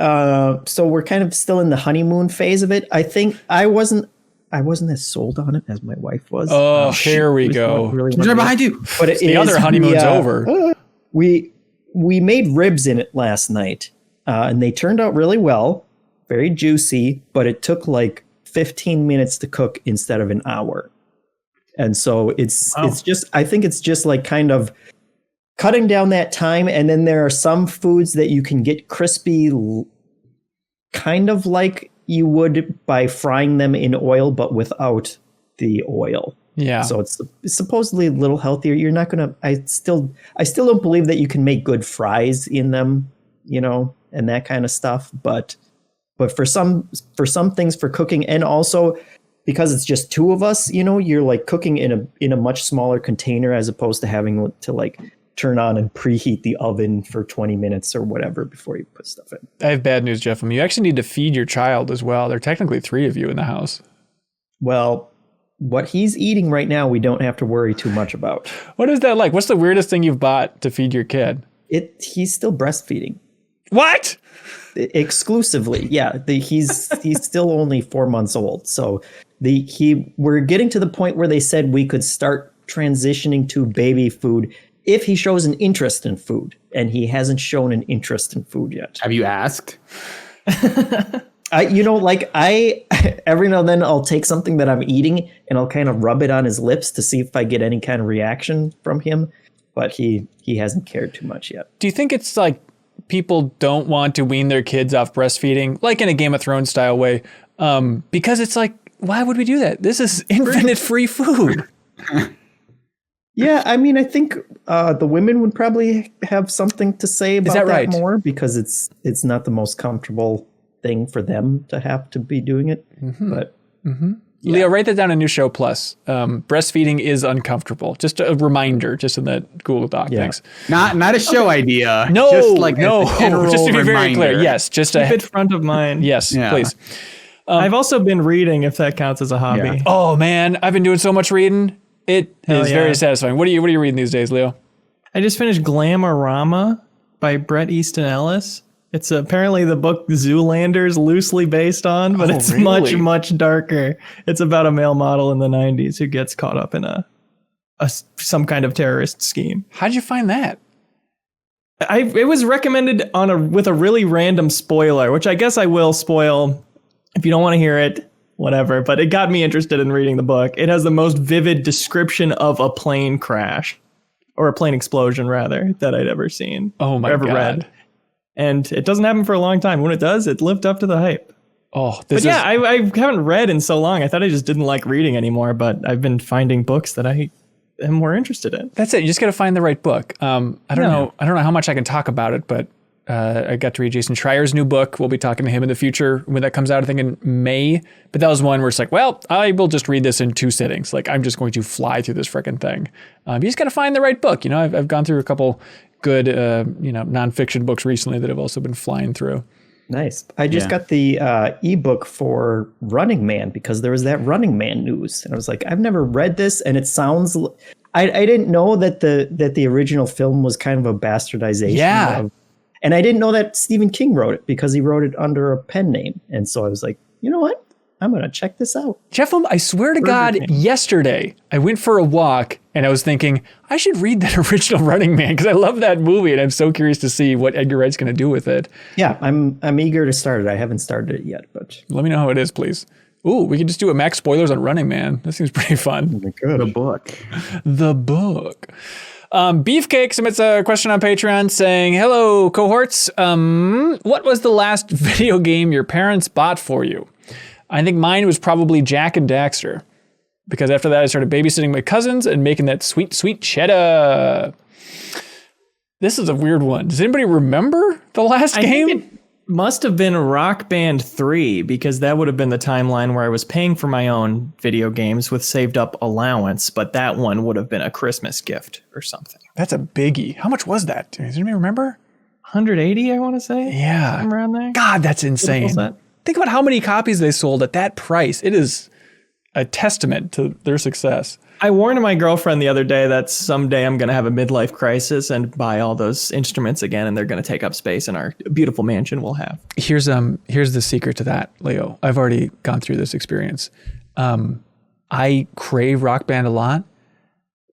so we're kind of still in the honeymoon phase of it. I think I wasn't as sold on it as my wife was. Oh, here we go. Really right behind you. But the other honeymoon's over. We made ribs in it last night, and they turned out really well, very juicy. But it took like 15 minutes to cook instead of an hour, and so it's just, I think it's just like kind of cutting down that time. And then there are some foods that you can get crispy, kind of like you would by frying them in oil, but without the oil. Yeah. So it's supposedly a little healthier. You're not gonna. I still don't believe that you can make good fries in them, and that kind of stuff. But for some things for cooking, and also because it's just two of us, you're like cooking in a much smaller container as opposed to having to like turn on and preheat the oven for 20 minutes or whatever before you put stuff in. I have bad news, Jeff. You actually need to feed your child as well. There are technically 3 of you in the house. Well, what he's eating right now, we don't have to worry too much about. What is that like? What's the weirdest thing you've bought to feed your kid? He's still breastfeeding. What? Exclusively, yeah. He's still only 4 months old. So we're getting to the point where they said we could start transitioning to baby food if he shows an interest in food, and he hasn't shown an interest in food yet. Have you asked? Every now and then I'll take something that I'm eating and I'll kind of rub it on his lips to see if I get any kind of reaction from him, but he hasn't cared too much yet. Do you think it's like people don't want to wean their kids off breastfeeding, like in a Game of Thrones style way? Because it's like, why would we do that? This is infinite free food. Yeah, I mean, I think the women would probably have something to say about that more, because it's not the most comfortable thing for them to have to be doing it. Mm-hmm. But yeah. Leo, write that down in New Show Plus. Breastfeeding is uncomfortable. Just a reminder, just in that Google Doc. Yeah. Thanks. Not a show idea. No, just like no. Just to be very clear. Yes, just keep it front of mind. Yes, please. I've also been reading, if that counts as a hobby. Yeah. Oh man, I've been doing so much reading. It is very satisfying. What are you reading these days, Leo? I just finished Glamorama by Bret Easton Ellis. It's apparently the book Zoolander's loosely based on, but it's much, much darker. It's about a male model in the 90s who gets caught up in some kind of terrorist scheme. How'd you find that? It was recommended with a really random spoiler, which I guess I will spoil if you don't want to hear it. Whatever, but it got me interested in reading the book. It has the most vivid description of a plane crash, or a plane explosion rather, that I'd ever seen. Oh my God. Read. And it doesn't happen for a long time. When it does, it lived up to the hype. Oh, I haven't read in so long. I thought I just didn't like reading anymore, but I've been finding books that I am more interested in. That's it. You just got to find the right book. I don't know how much I can talk about it, but I got to read Jason Schreier's new book. We'll be talking to him in the future when that comes out, I think in May. But that was one where it's like, well, I will just read this in 2 sittings. Like, I'm just going to fly through this freaking thing. You just got to find the right book. I've gone through a couple good, nonfiction books recently that I've also been flying through. Nice. I just got the ebook for Running Man because there was that Running Man news. And I was like, I've never read this. And it sounds... I didn't know that the original film was kind of a bastardization of... And I didn't know that Stephen King wrote it because he wrote it under a pen name. And so I was like, you know what? I'm going to check this out. Jeff, I swear to God, yesterday I went for a walk and I was thinking, I should read that original Running Man because I love that movie and I'm so curious to see what Edgar Wright's going to do with it. Yeah, I'm eager to start it. I haven't started it yet, but... Let me know how it is, please. Ooh, we can just do a max spoilers on Running Man. That seems pretty fun. Oh my God. The book. Beefcake submits a question on Patreon saying, hello, cohorts. What was the last video game your parents bought for you? I think mine was probably Jak and Daxter. Because after that, I started babysitting my cousins and making that sweet, sweet cheddar. This is a weird one. Does anybody remember the last game? must have been Rock Band 3, because that would have been the timeline where I was paying for my own video games with saved up allowance, but that one would have been a Christmas gift or something. That's a biggie. How much was that? Does anybody remember? 180, I want to say. Yeah. Somewhere around there. God, that's insane. Think about how many copies they sold at that price. It is a testament to their success. I warned my girlfriend the other day that someday I'm going to have a midlife crisis and buy all those instruments again, and they're going to take up space in our beautiful mansion we'll have. Here's the secret to that, Leo. I've already gone through this experience. I crave Rock Band a lot.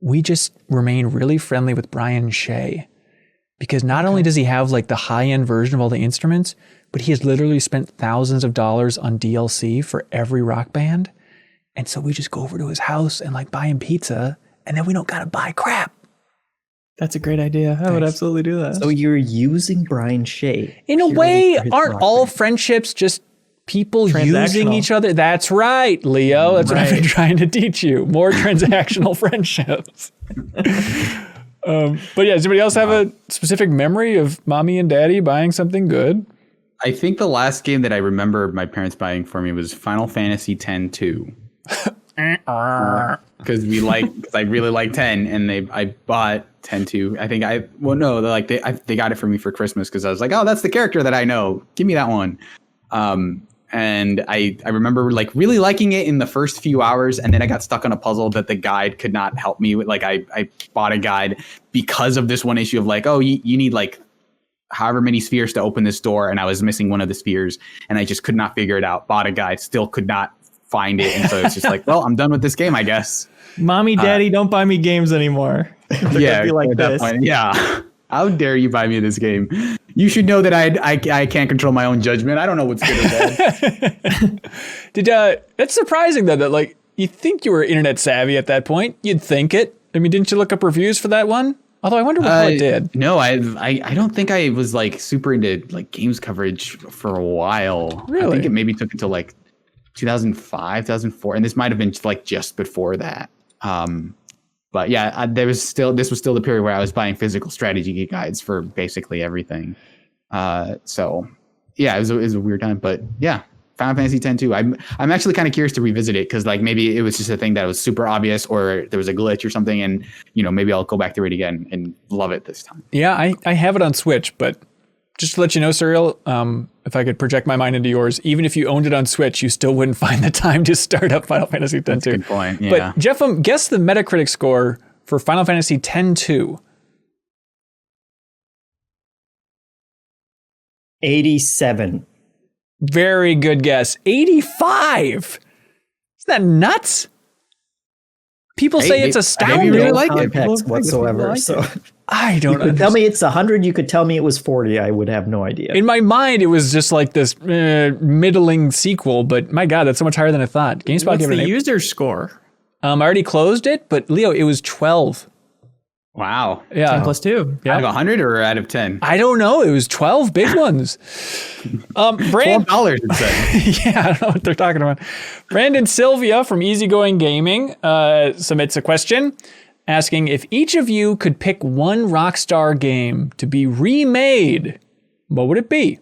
We just remain really friendly with Brian Shea, because not only does he have like the high-end version of all the instruments, but he has literally spent thousands of dollars on DLC for every Rock Band. And so we just go over to his house and like buy him pizza, and then we don't got to buy crap. That's a great idea. I would absolutely do that. So you're using Brian Shea. In a way, aren't all friendships just people using each other? That's right, Leo. That's what I've been trying to teach you. More transactional friendships. But yeah, does anybody else have a specific memory of mommy and daddy buying something good? I think the last game that I remember my parents buying for me was Final Fantasy X-2. Because I really like 10, and I bought 10-2. I think they got it for me for Christmas, because I was like, oh, that's the character that I know. Give me that one. And I remember like really liking it in the first few hours, and then I got stuck on a puzzle that the guide could not help me with. Like I bought a guide because of this one issue of like, oh, you need like however many spheres to open this door, and I was missing one of the spheres, and I just could not figure it out. Bought a guide, still could not find it, and so it's just like, well, I'm done with this game, I guess. Mommy, daddy, don't buy me games anymore. Yeah, be like at that this. point, yeah. How dare you buy me this game? You should know that I can't control my own judgment. I don't know what's good or bad. It's surprising though that like you think you were internet savvy at that point. You'd think it. I mean, didn't you look up reviews for that one? Although I wonder what it did. No, I don't think I was like super into like games coverage for a while. Really? I think it maybe took until like 2005, 2004, and this might have been like just before that. But yeah, this was still the period where I was buying physical strategy guides for basically everything. So yeah, it was a weird time, but yeah, Final Fantasy X-2. I'm actually kind of curious to revisit it, because like maybe it was just a thing that was super obvious, or there was a glitch or something, and maybe I'll go back through it again and love it this time. Yeah, I have it on Switch, but just to let you know, Serial, if I could project my mind into yours, even if you owned it on Switch, you still wouldn't find the time to start up Final Fantasy X-2. That's a good point. Yeah. But Jeff, guess the Metacritic score for Final Fantasy X-2. 87. Very good guess. 85. Isn't that nuts? People say it's astounding. Really like it. Context whatsoever. So I don't know. Tell me it's 100. You could tell me it was 40. I would have no idea. In my mind, it was just like this middling sequel, but my God, that's so much higher than I thought. GameSpot What's gave it the an user score? I already closed it, but Leo, it was 12. Wow. Yeah. 10 plus 2. Yeah. Out of 100 or out of 10? I don't know. It was 12 big ones. Brandon, $12 it said. yeah, I don't know what they're talking about. Brandon Sylvia from Easygoing Gaming submits a question asking if each of you could pick one Rockstar game to be remade, what would it be?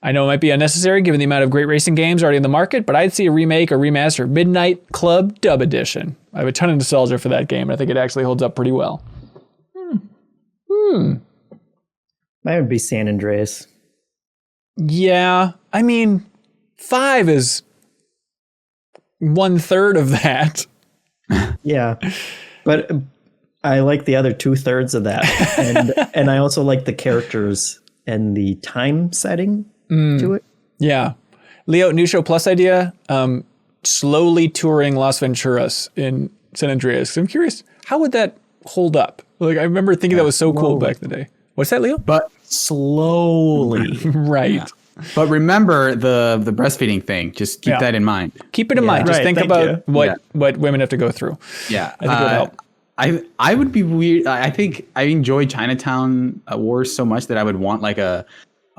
I know it might be unnecessary given the amount of great racing games already in the market, but I'd see a remake or remaster of Midnight Club Dub Edition. I have a ton of nostalgia for that game, and I think it actually holds up pretty well. That would be San Andreas. Yeah, I mean, 5 is 1/3 of that. Yeah, but I like the other 2/3 of that, and I also like the characters and the time setting to it. Yeah, Leo, new show plus idea. Slowly touring Las Venturas in San Andreas. I'm curious, how would that hold up? Like, I remember thinking that was so cool back in the day. What's that, Leo? But Slowly. Right. Yeah. But remember the breastfeeding thing. Just keep that in mind. Keep it in mind. Just Right, think thank about you. what women have to go through. Yeah. I think it would help. I would be weird. I think I enjoy Chinatown Wars so much that I would want like a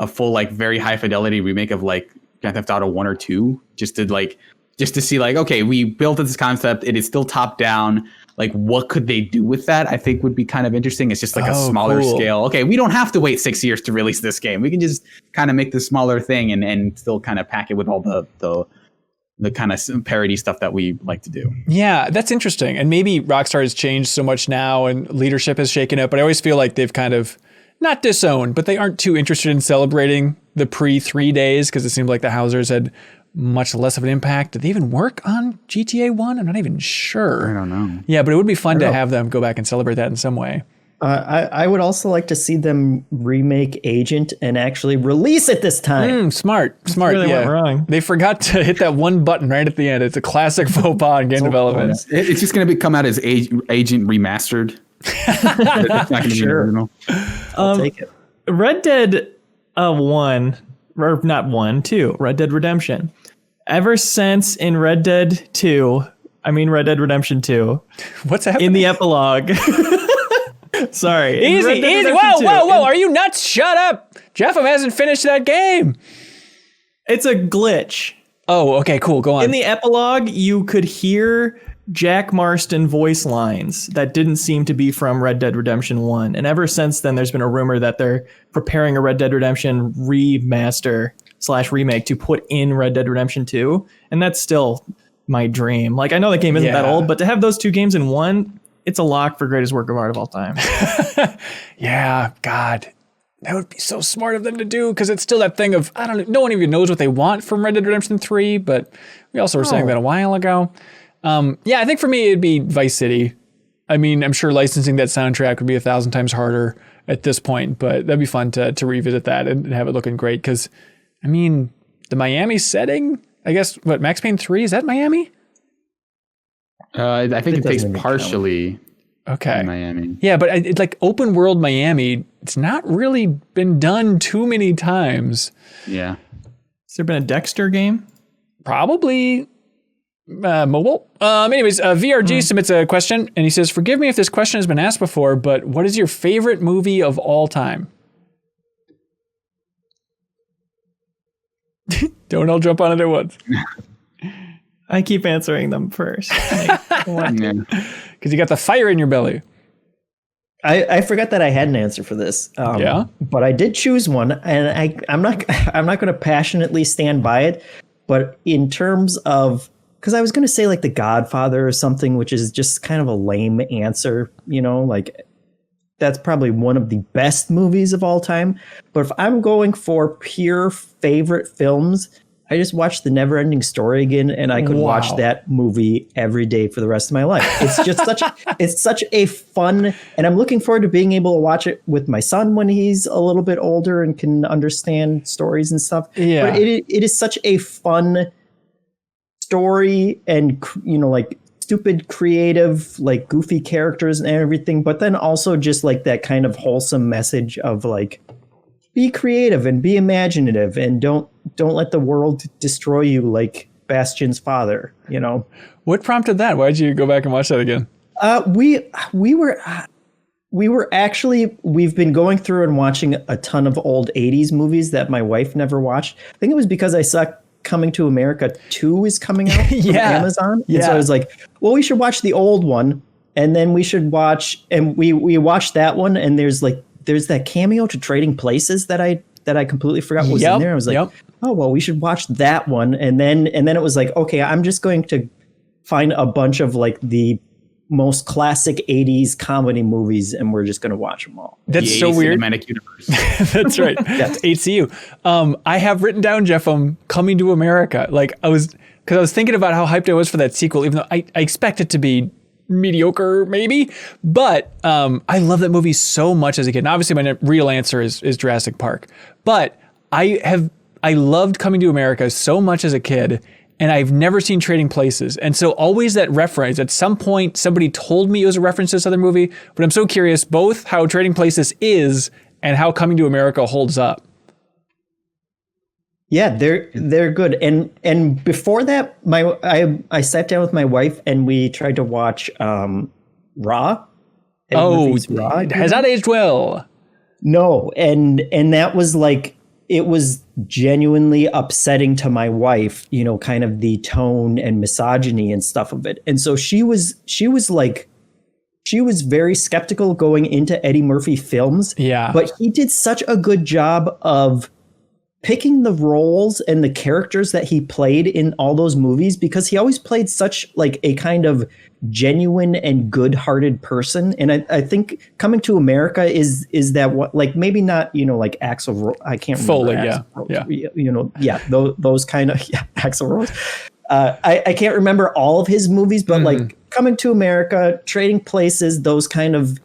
full, like very high fidelity remake of like Grand Theft Auto 1 or 2, just to like just to see like, okay, we built this concept. It is still top down. Like, what could they do with that? I think would be kind of interesting. It's just like a smaller scale. Okay, we don't have to wait 6 years to release this game. We can just kind of make this smaller thing and still kind of pack it with all the kind of parody stuff that we like to do. Yeah, that's interesting. And maybe Rockstar has changed so much now and leadership has shaken up, but I always feel like they've kind of not disowned, but they aren't too interested in celebrating the pre-3 days because it seemed like the Housers had much less of an impact. Did they even work on GTA 1? I'm not even sure. I don't know. Yeah, but it would be fun to have them go back and celebrate that in some way. I would also like to see them remake Agent and actually release it this time. Smart. Really went wrong. They forgot to hit that one button right at the end. It's a classic faux pas in game development. It's just going to come out as Agent Remastered. It's not going to be original. I'll take it. Red Dead 1, or not 1, 2, Red Dead Redemption. Ever since in Red Dead Redemption 2. What's happening? In the epilogue. Sorry. Easy. Whoa. Are you nuts? Shut up. Jeffem hasn't finished that game. It's a glitch. Oh, okay, cool. Go on. In the epilogue, you could hear Jack Marston voice lines that didn't seem to be from Red Dead Redemption 1. And ever since then, there's been a rumor that they're preparing a Red Dead Redemption remaster/remake to put in Red Dead Redemption 2. And that's still my dream. Like, I know that game isn't that old, but to have those two games in one, it's a lock for greatest work of art of all time. Yeah, God. That would be so smart of them to do, because it's still that thing of, I don't know, no one even knows what they want from Red Dead Redemption 3, but we also were saying that a while ago. Yeah, I think for me, it'd be Vice City. I mean, I'm sure licensing that soundtrack would be 1,000 times harder at this point, but that'd be fun to revisit that and have it looking great, because, I mean, the Miami setting, I guess, what, Max Payne 3, is that Miami? I think it takes partially in Miami. Yeah, but it's like open world Miami, it's not really been done too many times. Yeah. Has there been a Dexter game? Probably mobile. Anyways, VRG submits a question and he says, forgive me if this question has been asked before, but what is your favorite movie of all time? Don't all jump on it at once. I keep answering them first. Because you got the fire in your belly. I forgot that I had an answer for this. But I did choose one, and I'm not going to passionately stand by it. But in terms of, because I was going to say like The Godfather or something, which is just kind of a lame answer, you know, like that's probably one of the best movies of all time. But if I'm going for pure favorite films, I just watched The Neverending Story again, and I could watch that movie every day for the rest of my life. It's just such a fun, and I'm looking forward to being able to watch it with my son when he's a little bit older and can understand stories and stuff. Yeah. But it is such a fun story, and, you know, like stupid, creative, like goofy characters and everything, but then also just like that kind of wholesome message of like, be creative and be imaginative and don't let the world destroy you like Bastion's father, you know. What prompted that? Why'd you go back and watch that again? We've been going through and watching a ton of old 80s movies that my wife never watched. I think it was because I saw Coming to America 2 is coming out from Amazon. Yeah. And so I was like, well, we should watch the old one, and then we should watch, and we watched that one, and there's that cameo to Trading Places that I completely forgot was in there. I was like, oh, well, we should watch that one. And then it was like, okay, I'm just going to find a bunch of like the most classic 80s comedy movies, and we're just going to watch them all. That's so weird. Cinematic universe. That's right. That's HCU. I have written down, Jeff, Coming to America. Like I was thinking about how hyped I was for that sequel, even though I expect it to be mediocre maybe, but I love that movie so much as a kid. And obviously my real answer is Jurassic Park, but I loved Coming to America so much as a kid, and I've never seen Trading Places, and so always that reference. At some point somebody told me it was a reference to this other movie, but I'm so curious both how Trading Places is and how Coming to America holds up. Yeah, they're good. And before that, I sat down with my wife and we tried to watch Raw. Has that aged well? No, and that was like it was genuinely upsetting to my wife, you know, kind of the tone and misogyny and stuff of it. And so she was very skeptical going into Eddie Murphy films. Yeah. But he did such a good job of picking the roles and the characters that he played in all those movies, because he always played such like a kind of genuine and good-hearted person. And I think Coming to America is that what, like, maybe not, you know, like I can't remember. Foley, those kind of Axl Rose. I can't remember all of his movies, but like Coming to America, Trading Places, those kind of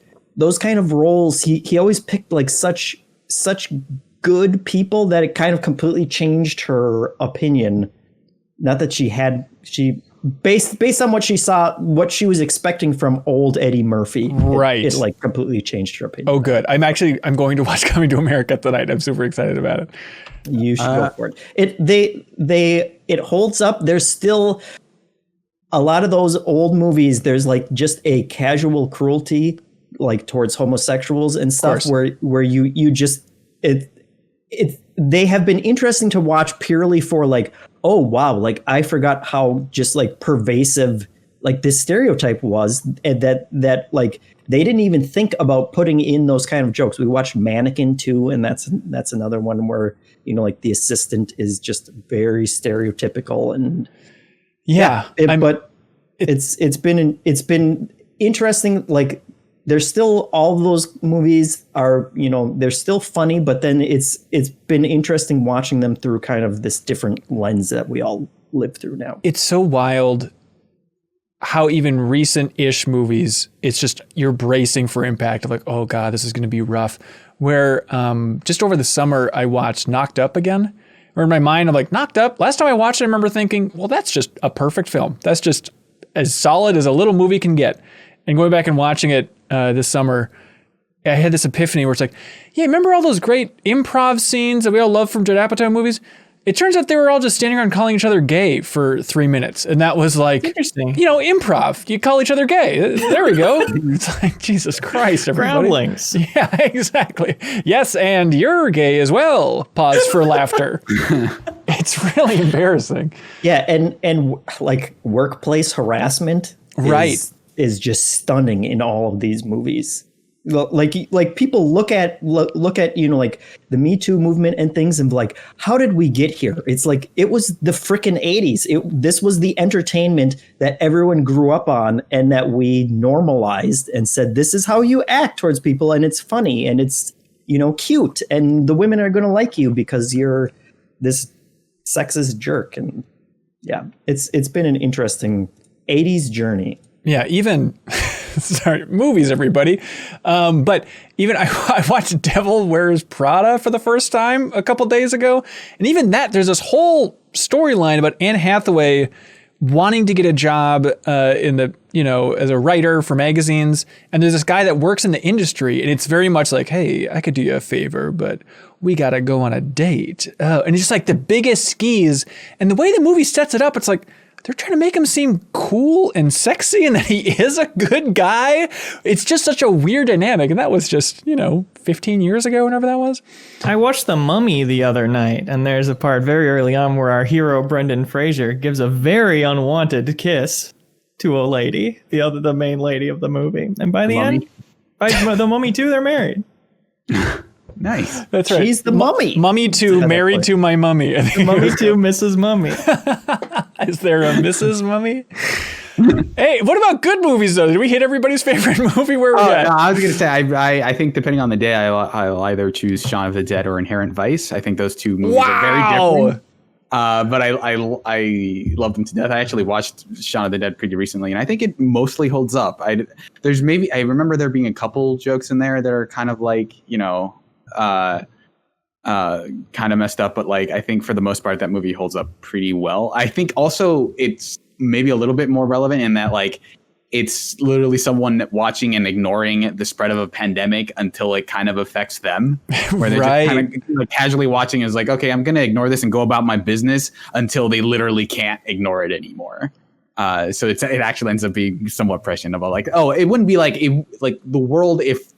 roles, he always picked like such good people that it kind of completely changed her opinion. Not that she based on what she saw, what she was expecting from old Eddie Murphy. Right. It like completely changed her opinion. Oh, good. I'm going to watch Coming to America tonight. I'm super excited about it. You should go for it. It holds up. There's still a lot of those old movies. There's like just a casual cruelty like towards homosexuals and stuff where you just they have been interesting to watch purely for like, oh wow, like I forgot how just like pervasive like this stereotype was, and that like they didn't even think about putting in those kind of jokes. We watched Mannequin too, and that's another one where, you know, like the assistant is just very stereotypical, and but it's been interesting. Like there's still, all of those movies are, you know, they're still funny, but then it's been interesting watching them through kind of this different lens that we all live through now. It's so wild how even recent-ish movies, it's just you're bracing for impact of like, oh God, this is going to be rough. Where just over the summer, I watched Knocked Up again. Or in my mind, I'm like, Knocked Up? Last time I watched it, I remember thinking, well, that's just a perfect film. That's just as solid as a little movie can get. And going back and watching it this summer, I had this epiphany where it's like, yeah, remember all those great improv scenes that we all love from Judd Apatow movies? It turns out they were all just standing around calling each other gay for 3 minutes. And that was like, interesting. You know, improv. You call each other gay. There we go. It's like, Jesus Christ, everybody. Groundlings. Yeah, exactly. Yes, and you're gay as well. Pause for laughter. It's really embarrassing. Yeah, and like workplace harassment is just stunning in all of these movies. Like people look at you know, like the Me Too movement and things, and like, how did we get here? It's like, it was the frickin' 80s. This was the entertainment that everyone grew up on and that we normalized and said, this is how you act towards people, and it's funny and it's, you know, cute, and the women are going to like you because you're this sexist jerk. And yeah, it's been an interesting 80s journey. Yeah, even sorry, movies, everybody. But even I watched Devil Wears Prada for the first time a couple days ago, and even that, there's this whole storyline about Anne Hathaway wanting to get a job in the, you know, as a writer for magazines, and there's this guy that works in the industry, and it's very much like, hey, I could do you a favor, but we gotta go on a date, and it's just like the biggest skis, and the way the movie sets it up, it's like, they're trying to make him seem cool and sexy and that he is a good guy. It's just such a weird dynamic. And that was just, you know, 15 years ago, whenever that was. I watched The Mummy the other night, and there's a part very early on where our hero, Brendan Fraser, gives a very unwanted kiss to a lady, the main lady of the movie. And by the end, by The Mummy 2, they're married. Nice. That's right. She's the mummy. Mummy 2, married to my mummy. Mummy 2, Mrs. Mummy. Is there a Mrs. Mummy? Hey, what about good movies, though? Did we hit everybody's favorite movie? Where we at? No, I was going to say, I think depending on the day, I'll either choose Shaun of the Dead or Inherent Vice. I think those two movies are very different. But I love them to death. I actually watched Shaun of the Dead pretty recently, and I think it mostly holds up. I remember there being a couple jokes in there that are kind of like, you know, kind of messed up, but like I think for the most part that movie holds up pretty well. I think also it's maybe a little bit more relevant in that like it's literally someone watching and ignoring the spread of a pandemic until it kind of affects them, where they're just kind of like casually watching is like, okay, I'm going to ignore this and go about my business until they literally can't ignore it anymore. So it actually ends up being somewhat prescient about like, oh, it wouldn't be like the world if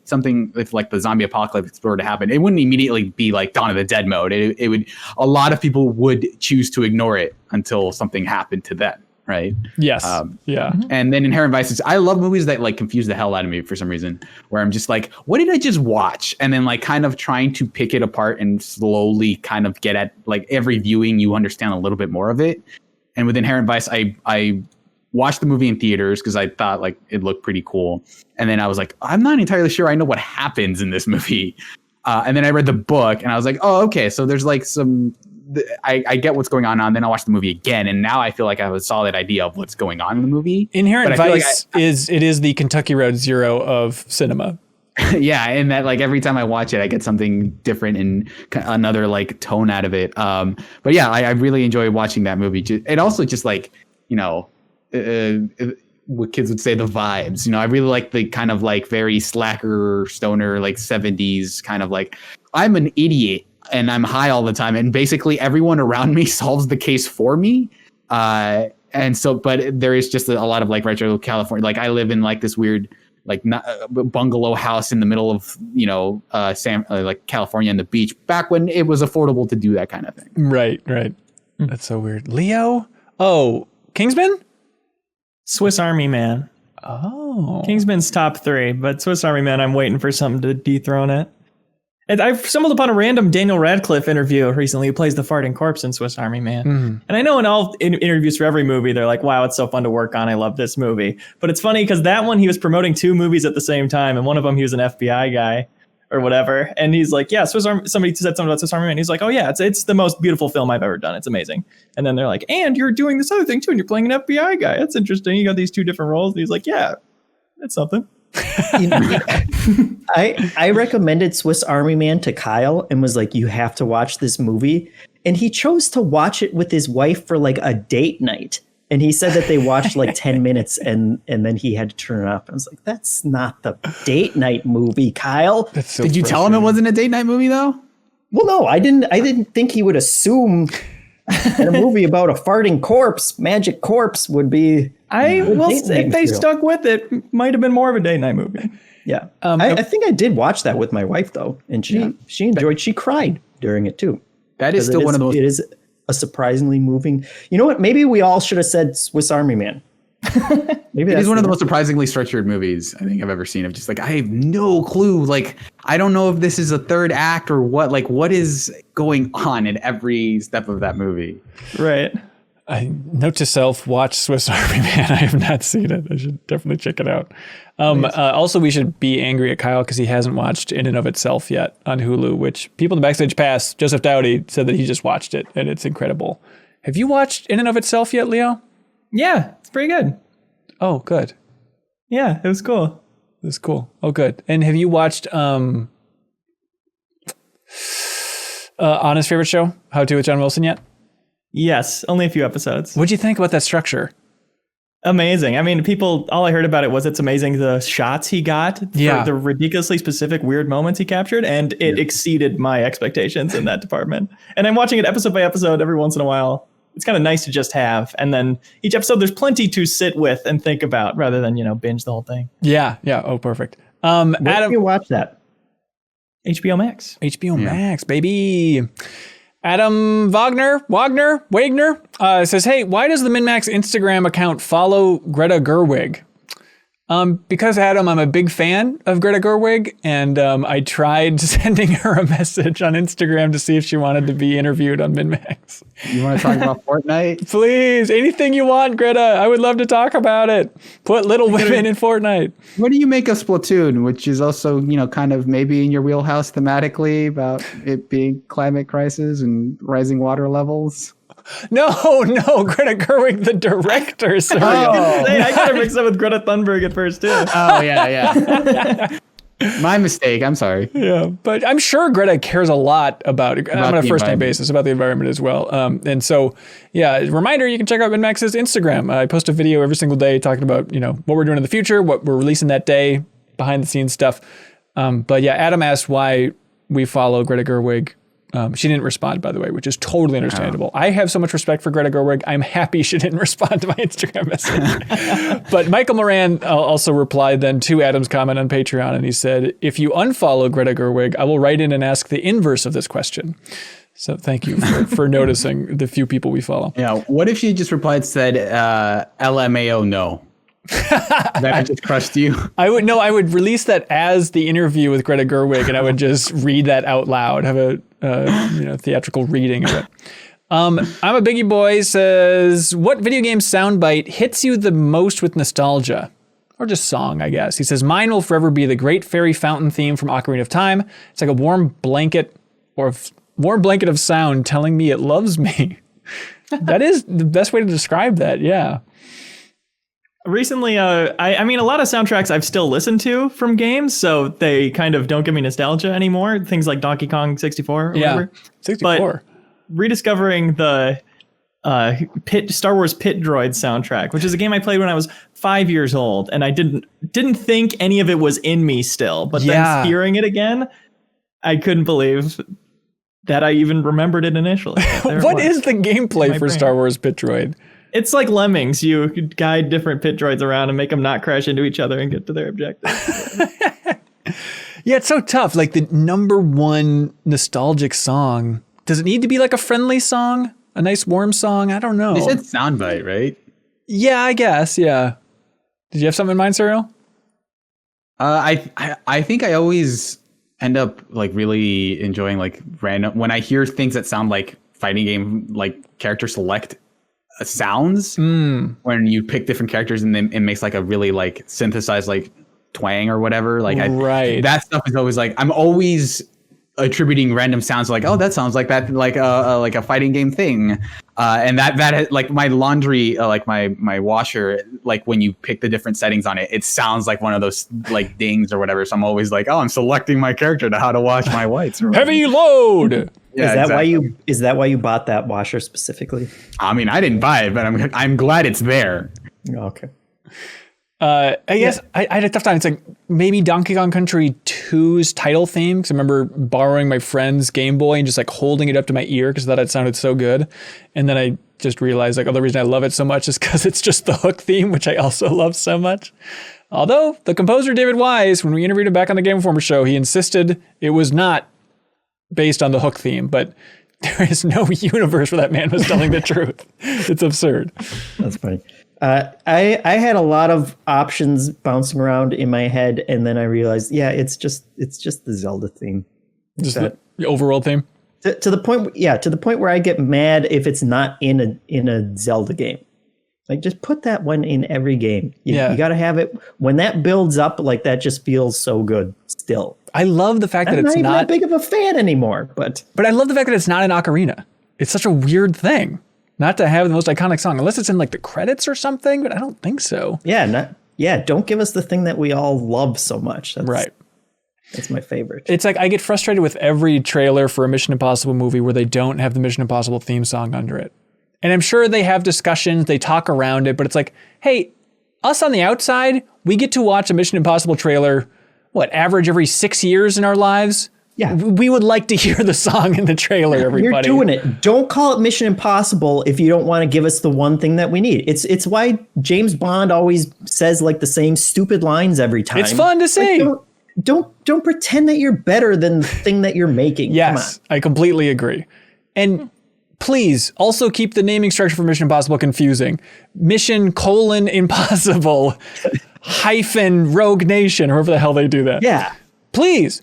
like the zombie apocalypse were to happen, it wouldn't immediately be like Dawn of the Dead mode. It would, a lot of people would choose to ignore it until something happened to them. Right. Yes. Yeah. And then Inherent Vices, I love movies that like confuse the hell out of me for some reason, where I'm just like, what did I just watch? And then like kind of trying to pick it apart and slowly kind of get at like every viewing, you understand a little bit more of it. And with Inherent Vice, I watched the movie in theaters because I thought like it looked pretty cool. And then I was like, I'm not entirely sure I know what happens in this movie. And then I read the book and I was like, oh, okay. So there's like I get what's going on now. And then I watched the movie again. And now I feel like I have a solid idea of what's going on in the movie. Inherent Vice is the Kentucky Road Zero of cinema. Yeah, and that like every time I watch it, I get something different and another like tone out of it. But yeah, I really enjoy watching that movie. It also just like, you know, what kids would say, the vibes. You know, I really like the kind of like very slacker stoner like 70s kind of like, I'm an idiot and I'm high all the time, and basically everyone around me solves the case for me. And so, but there is just a lot of like retro California. Like I live in like this weird like bungalow house in the middle of, you know, like California and the beach, back when it was affordable to do that kind of thing. Right. That's so weird. Leo? Oh, Kingsman? Swiss Army Man. Oh. Kingsman's top 3, but Swiss Army Man, I'm waiting for something to dethrone it. And I've stumbled upon a random Daniel Radcliffe interview recently who plays the farting corpse in Swiss Army Man. Mm. And I know in all interviews for every movie, they're like, wow, it's so fun to work on. I love this movie. But it's funny because that one, he was promoting 2 movies at the same time. And one of them, he was an FBI guy or whatever. And he's like, yeah, somebody said something about Swiss Army Man. He's like, oh yeah, it's the most beautiful film I've ever done. It's amazing. And then they're like, and you're doing this other thing too. And you're playing an FBI guy. That's interesting. You got these 2 different roles. And he's like, yeah, that's something. I recommended Swiss Army Man to Kyle and was like, you have to watch this movie. And he chose to watch it with his wife for like a date night. And he said that they watched like 10 minutes and then he had to turn it off. I was like, that's not the date night movie, Kyle. So Did you tell him it wasn't a date night movie though? Well, no, I didn't think he would assume that a movie about a farting corpse, magic corpse would be. If they stuck with it, might have been more of a date night movie. Yeah. I think I did watch that with my wife though. And she enjoyed, she cried during it too. That is still one of those. It is a surprisingly moving. You know what? Maybe we all should have said Swiss Army Man. Maybe it is one of the most surprisingly structured movies I think I've ever seen. Of just like, I have no clue. Like, I don't know if this is a third act or what. Like, what is going on in every step of that movie? Right. Note to self: watch Swiss Army Man. I have not seen it. I should definitely check it out. Also, we should be angry at Kyle because he hasn't watched In and of Itself yet on Hulu. Which people in the Backstage Pass, Joseph Dowdy said that he just watched it and it's incredible. Have you watched In and of Itself yet, Leo? Yeah, it's pretty good. Oh, good. Yeah, it was cool. It was cool. Oh, good. And have you watched Anna's favorite show, How to with John Wilson, yet? Yes, only a few episodes. What'd you think about that structure? Amazing. I mean, all I heard about it was it's amazing the shots he got for the ridiculously specific weird moments he captured, and it exceeded my expectations in that department. And I'm watching it episode by episode every once in a while. It's kind of nice to just have. And then each episode, there's plenty to sit with and think about rather than, binge the whole thing. Yeah. Oh, perfect. Where Adam, do you watch that? HBO Max. HBO Max, baby. Adam Wagner says, hey, why does the MinnMax Instagram account follow Greta Gerwig? Because, Adam, I'm a big fan of Greta Gerwig, and I tried sending her a message on Instagram to see if she wanted to be interviewed on MinnMax. You want to talk about Fortnite? Please, anything you want, Greta. I would love to talk about it. Put Little Women in Fortnite. What do you make of Splatoon, which is also, kind of maybe in your wheelhouse thematically about it being climate crisis and rising water levels? No, Greta Gerwig, the director. Sorry. I got her mixed up with Greta Thunberg at first, too. Oh, yeah. My mistake. I'm sorry. Yeah, but I'm sure Greta cares a lot about on a first-name basis about the environment as well. And so, reminder, you can check out MinnMax's Instagram. I post a video every single day talking about, what we're doing in the future, what we're releasing that day, behind-the-scenes stuff. But yeah, Adam asked why we follow Greta Gerwig She didn't respond, by the way, which is totally understandable. I have so much respect for Greta Gerwig. I'm happy she didn't respond to my Instagram message. But Michael Moran also replied then to Adam's comment on Patreon, and he said, if you unfollow Greta Gerwig, I will write in and ask the inverse of this question. So thank you for noticing the few people we follow. Yeah. What if she just replied, said, LMAO no? That just crushed you. I would release that as the interview with Greta Gerwig, and I would just read that out loud, have a theatrical reading of it. I'm a Biggie Boy says, what video game soundbite hits you the most with nostalgia? Or just song, I guess. He says, mine will forever be the Great Fairy Fountain theme from Ocarina of Time. It's like a warm blanket of sound telling me it loves me. That is the best way to describe that, yeah. Recently, I mean, a lot of soundtracks I've still listened to from games, so they kind of don't give me nostalgia anymore. Things like Donkey Kong 64 or whatever. 64. But rediscovering the Star Wars Pit Droid soundtrack, which is a game I played when I was 5 years old, and I didn't think any of it was in me still. But then hearing it again, I couldn't believe that I even remembered it initially. What is the gameplay for Star Wars Pit Droid? It's like Lemmings. You could guide different pit droids around and make them not crash into each other and get to their objective. Yeah, it's so tough. Like the number one nostalgic song. Does it need to be like a friendly song? A nice warm song? I don't know. They said soundbite, right? Yeah, I guess. Yeah. Did you have something in mind, Serial? I think I always end up like really enjoying like random when I hear things that sound like fighting game, like character select sounds when you pick different characters and then it makes like a really like synthesized like twang or whatever. Like that stuff is always like I'm always attributing random sounds like, oh, that sounds like that, like a fighting game thing. And that like my laundry, like my washer, like when you pick the different settings on it, it sounds like one of those like dings or whatever. So I'm always like, oh, I'm selecting my character to how to wash my whites. Heavy load. Yeah, is that why you bought that washer specifically? I mean, I didn't buy it, but I'm glad it's there. Okay. I guess I had a tough time. It's like maybe Donkey Kong Country 2's title theme, because I remember borrowing my friend's Game Boy and just like holding it up to my ear because I thought it sounded so good. And then I just realized like, oh, the reason I love it so much is because it's just the hook theme, which I also love so much. Although the composer David Wise, when we interviewed him back on the Game Informer show, he insisted it was not based on the hook theme, but there is no universe where that man was telling the truth. It's absurd. That's funny. I had a lot of options bouncing around in my head, and then I realized, it's just the Zelda theme. Just the overworld theme. To the point where I get mad if it's not in a Zelda game. Like, just put that one in every game. You got to have it. When that builds up, like, that just feels so good still. I love the fact that it's not not that big of a fan anymore, but I love the fact that it's not an ocarina. It's such a weird thing not to have the most iconic song, unless it's in like the credits or something, but I don't think so. Don't give us the thing that we all love so much. That's my favorite. It's like I get frustrated with every trailer for a Mission Impossible movie where they don't have the Mission Impossible theme song under it. And I'm sure they have discussions, they talk around it, but it's like, hey, us on the outside, we get to watch a Mission Impossible trailer, average every 6 years in our lives? Yeah. We would like to hear the song in the trailer, everybody. You're doing it. Don't call it Mission Impossible if you don't want to give us the one thing that we need. It's why James Bond always says like the same stupid lines every time. It's fun to say. Like, don't pretend that you're better than the thing that you're making. Yes, I completely agree. And please also keep the naming structure for Mission Impossible confusing. Mission : Impossible -Rogue Nation, or however the hell they do that. Yeah. Please.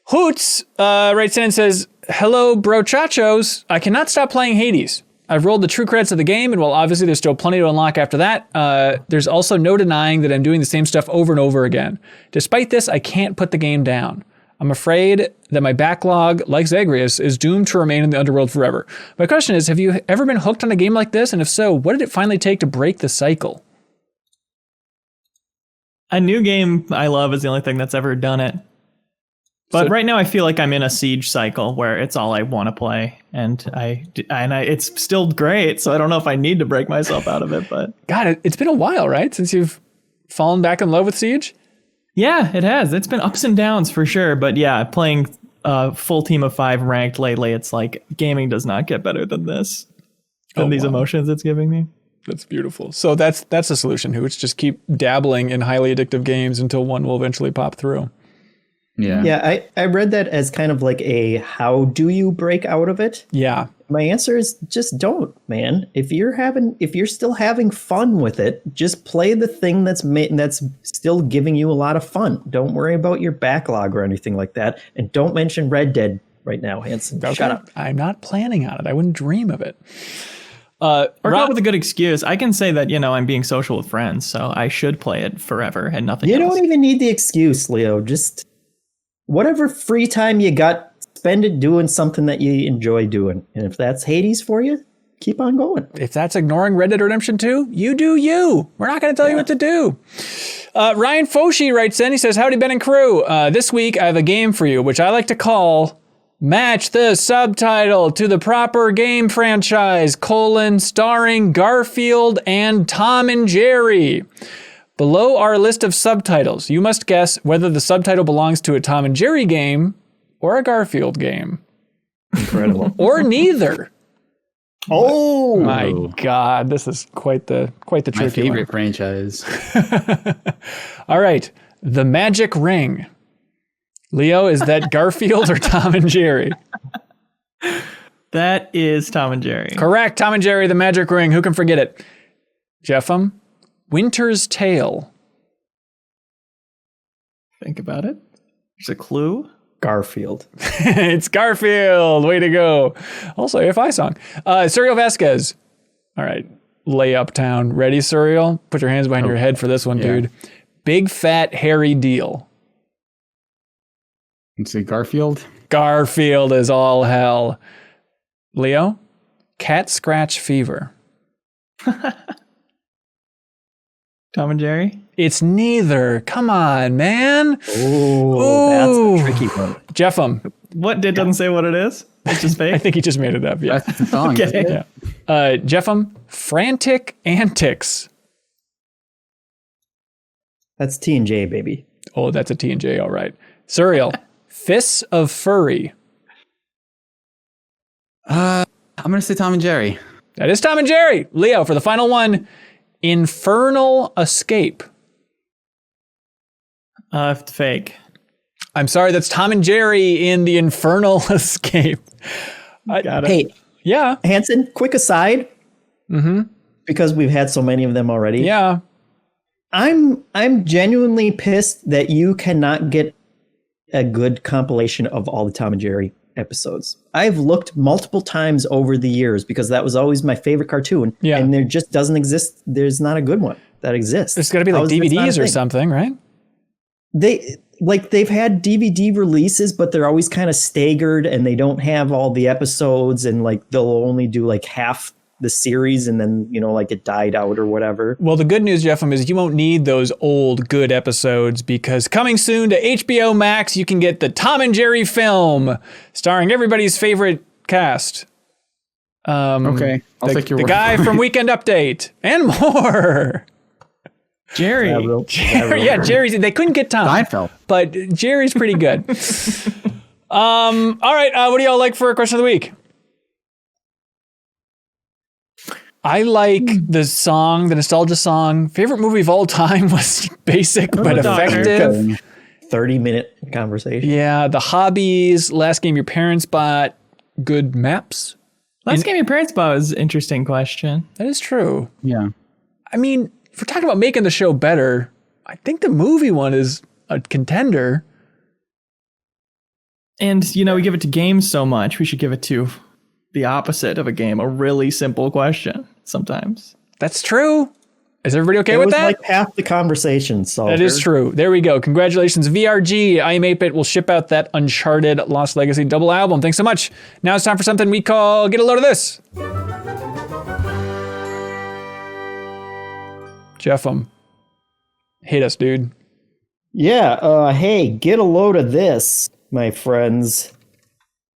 Hoots writes in and says, hello, brochachos. I cannot stop playing Hades. I've rolled the true credits of the game, and while obviously there's still plenty to unlock after that, there's also no denying that I'm doing the same stuff over and over again. Despite this, I can't put the game down. I'm afraid that my backlog, like Zagreus, is doomed to remain in the underworld forever. My question is, have you ever been hooked on a game like this? And if so, what did it finally take to break the cycle? A new game I love is the only thing that's ever done it. But right now I feel like I'm in a Siege cycle where it's all I want to play, and it's still great. So I don't know if I need to break myself out of it. But God, it's been a while, right, since you've fallen back in love with Siege? Yeah, it has. It's been ups and downs for sure. But yeah, playing full team of 5 ranked lately, it's like gaming does not get better than this. Than these emotions it's giving me. That's beautiful. So that's the solution, Hooch. Just keep dabbling in highly addictive games until one will eventually pop through. Yeah, I read that as kind of like a how do you break out of it? Yeah. My answer is just don't, man. If you're still having fun with it, just play the thing that's still giving you a lot of fun. Don't worry about your backlog or anything like that, and don't mention Red Dead right now, Hanson. Okay. Shut up. I'm not planning on it. I wouldn't dream of it. Or come up with a good excuse. I can say that, I'm being social with friends, so I should play it forever and nothing else. You don't even need the excuse, Leo. Just whatever free time you got, spend it doing something that you enjoy doing. And if that's Hades for you, keep on going. If that's ignoring Red Dead Redemption 2, you do you. We're not going to tell you what to do. Ryan Foshi writes in, he says, howdy, Ben and crew. This week I have a game for you, which I like to call Match the Subtitle to the Proper Game Franchise, starring Garfield and Tom and Jerry. Below our list of subtitles, you must guess whether the subtitle belongs to a Tom and Jerry game or a Garfield game. Incredible. Or neither. Oh my God, this is quite the tricky My favorite one. franchise. All right, The Magic Ring. Leo, is that Garfield or Tom and Jerry? That is Tom and Jerry. Correct, Tom and Jerry, The Magic Ring. Who can forget it? Jeffem, Winter's Tale. Think about it. There's a clue. Garfield. It's Garfield. Way to go. Also, AFI song. Suriel Vasquez. All right. Lay uptown. Ready, Suriel? Put your hands behind your head for this one, dude. Big Fat Hairy Deal. Let's see, Garfield. Garfield is all hell. Leo? Cat Scratch Fever. Tom and Jerry? It's neither. Come on, man. Oh, that's a tricky one. Jeffem. What? It doesn't say what it is? It's just fake? I think he just made it up. Yeah. That's the song. Okay. Yeah. Jeffem. Frantic Antics. That's T&J, baby. Oh, that's a T&J. All right. Suriel. Fists of Furry. I'm going to say Tom and Jerry. That is Tom and Jerry. Leo, for the final one. Infernal Escape. Fake. I'm sorry, that's Tom and Jerry in the Infernal Escape. Got it. Hey, Yeah. Hanson, quick aside. Because we've had so many of them already. Yeah. I'm genuinely pissed that you cannot get a good compilation of all the Tom and Jerry episodes. I've looked multiple times over the years because that was always my favorite cartoon. Yeah. And there just doesn't exist. There's not a good one that exists. There's got to be like DVDs or something, right? They've had DVD releases, but they're always kind of staggered and they don't have all the episodes, and like they'll only do like half the series and then, like it died out or whatever. Well, the good news, Jeffem, is you won't need those old good episodes because coming soon to HBO Max, you can get the Tom and Jerry film starring everybody's favorite cast. Okay. I'll take your the word guy for it. from Weekend Update and more. Jerry. Yeah, Jerry's. They couldn't get Tom, Seinfeld. but Jerry's pretty good. All right. What do y'all like for a question of the week? I like the song, the nostalgia song. Favorite movie of all time was basic but effective. 30-minute conversation. Yeah, the hobbies, last game your parents bought, good maps. Last game your parents bought was an interesting question. That is true. Yeah. I mean, if we're talking about making the show better, I think the movie one is a contender. And, we give it to games so much, we should give it to the opposite of a game, a really simple question sometimes. That's true. Is everybody okay It with was that? like half the conversation. So That is true. There we go. Congratulations, VRG. I Am 8-Bit will ship out that Uncharted Lost Legacy double album. Thanks so much. Now it's time for something we call Get a Load of This. Jeffem, hit us, dude. Yeah. Hey, get a load of this, my friends.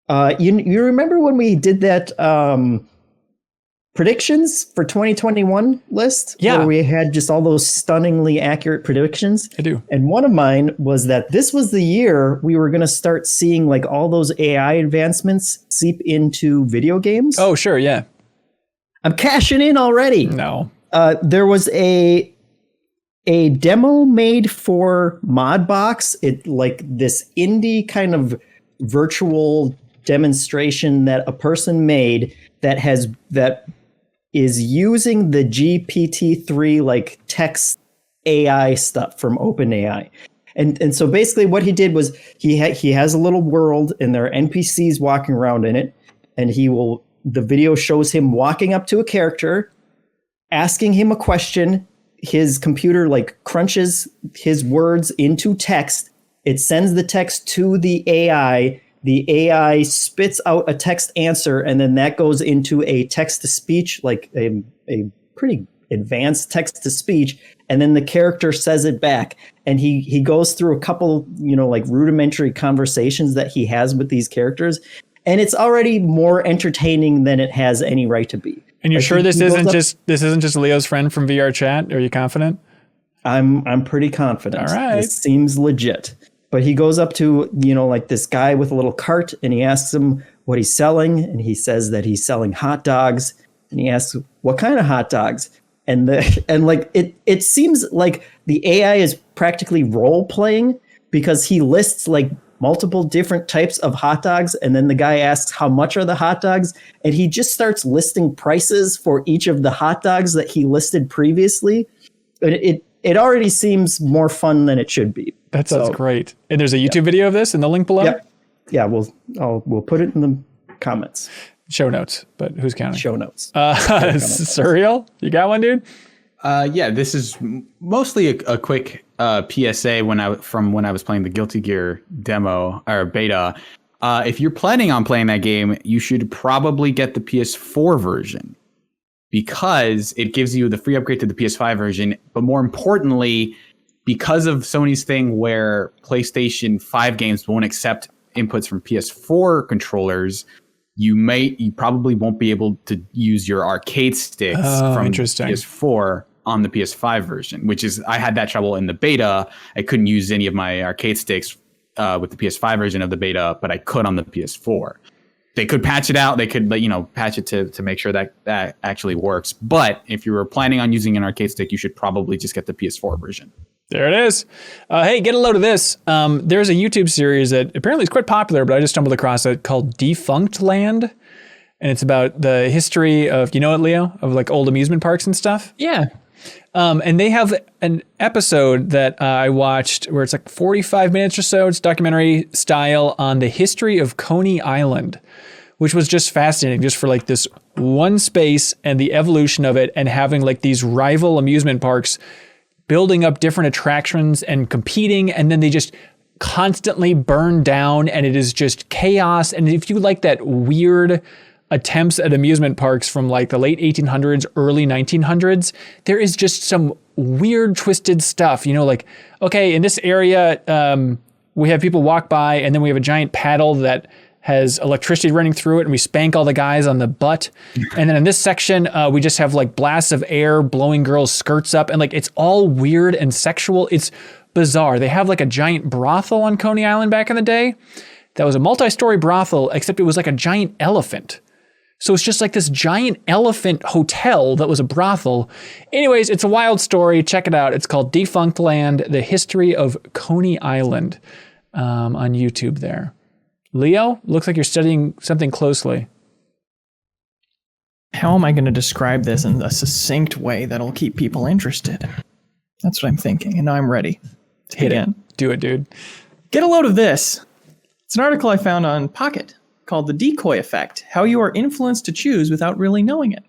You remember when we did that predictions for 2021 list? Yeah. Where we had just all those stunningly accurate predictions. I do. And one of mine was that this was the year we were going to start seeing like all those AI advancements seep into video games. Oh, sure. Yeah. I'm cashing in already. No. There was a demo made for Modbox. It like this indie kind of virtual demonstration that a person made that is using the GPT-3 like text AI stuff from OpenAI. And so basically what he did was he has a little world and there are NPCs walking around in it, and the video shows him walking up to a character, asking him a question. His computer like crunches his words into text. It sends the text to the AI. The AI spits out a text answer, and then that goes into a text-to-speech, like a pretty advanced text-to-speech, and then the character says it back. And he goes through a couple, like rudimentary conversations that he has with these characters, and it's already more entertaining than it has any right to be. And you're Like, sure this he isn't goes up- just Leo's friend from VR chat? Are you confident? I'm pretty confident. All right. This seems legit. But he goes up to, like this guy with a little cart, and he asks him what he's selling. And he says that he's selling hot dogs. And he asks, what kind of hot dogs? And it seems like the AI is practically role playing, because he lists like multiple different types of hot dogs. And then the guy asks, how much are the hot dogs? And he just starts listing prices for each of the hot dogs that he listed previously. It already seems more fun than it should be. That sounds great. And there's a YouTube video of this in the link below? Yep. Yeah, we'll put it in the comments. Show notes, but who's counting? Show notes. Surreal? You got one, dude? Yeah, this is mostly a quick PSA from when I was playing the Guilty Gear demo or beta. If you're planning on playing that game, you should probably get the PS4 version, because it gives you the free upgrade to the PS5 version. But more importantly, because of Sony's thing where PlayStation 5 games won't accept inputs from PS4 controllers, you probably won't be able to use your arcade sticks from PS4 on the PS5 version, which is, I had that trouble in the beta. I couldn't use any of my arcade sticks with the PS5 version of the beta, but I could on the PS4. They could patch it out. They could, patch it to make sure that actually works. But if you were planning on using an arcade stick, you should probably just get the PS4 version. There it is. Hey, get a load of this. There's a YouTube series that apparently is quite popular, but I just stumbled across it, called Defunct Land. And it's about the history of, you know what, Leo? Of like old amusement parks and stuff. Yeah. And they have an episode that I watched where it's like 45 minutes or so. It's documentary style on the history of Coney Island, which was just fascinating, just for like this one space and the evolution of it, and having like these rival amusement parks building up different attractions and competing, and then they just constantly burn down, and it is just chaos. And if you like that weird attempts at amusement parks from like the late 1800s, early 1900s, there is just some weird twisted stuff, like, okay, in this area, we have people walk by, and then we have a giant paddle that has electricity running through it, and we spank all the guys on the butt. And then in this section, we just have like blasts of air blowing girls' skirts up, and like it's all weird and sexual. It's bizarre. They have like a giant brothel on Coney Island back in the day. That was a multi-story brothel, except it was like a giant elephant. So it's just like this giant elephant hotel that was a brothel. Anyways, it's a wild story. Check it out. It's called Defunct Land, The History of Coney Island, on YouTube there. Leo, looks like you're studying something closely. How am I going to describe this in a succinct way that'll keep people interested? That's what I'm thinking, and now I'm ready. Hit it. Do it, dude. Get a load of this. It's an article I found on Pocket called The Decoy Effect, How You Are Influenced to Choose Without Really Knowing It.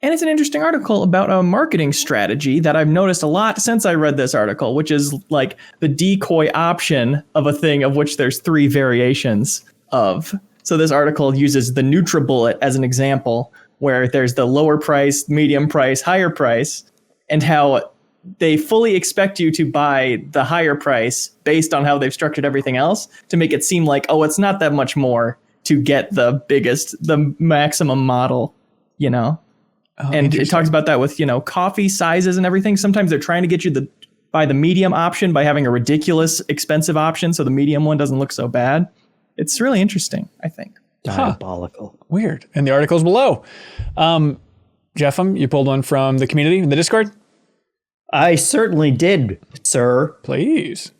And it's an interesting article about a marketing strategy that I've noticed a lot since I read this article, which is like the decoy option of a thing of which there's 3 variations of. So this article uses the NutriBullet as an example, where there's the lower price, medium price, higher price, and how they fully expect you to buy the higher price based on how they've structured everything else to make it seem like, oh, it's not that much more to get the maximum model. you know? Oh, and it talks about that with, you know, coffee sizes and everything. Sometimes they're trying to get you buy the medium option by having a ridiculous expensive option, so the medium one doesn't look so bad. It's really interesting, I think. Diabolical. Weird. And the article's below. Jeffem, you pulled one from the community in the Discord? I certainly did, sir. Please.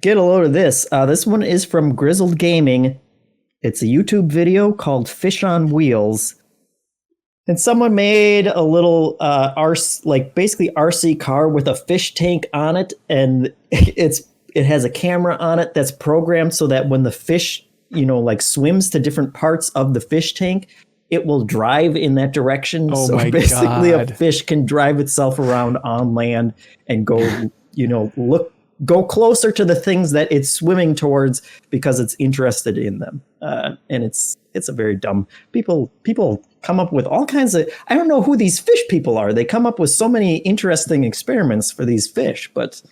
Get a load of this. This one is from Grizzled Gaming. It's a YouTube video called Fish on Wheels. And someone made a little basically RC car with a fish tank on it, and it has a camera on it that's programmed so that when the fish, you know, like swims to different parts of the fish tank, it will drive in that direction. Oh so my basically God. a fish can drive itself around on land and go, you know, go closer to the things that it's swimming towards because it's interested in them. And it's a very dumb. People come up with all kinds of, I don't know who these fish people are. They come up with so many interesting experiments for these fish, but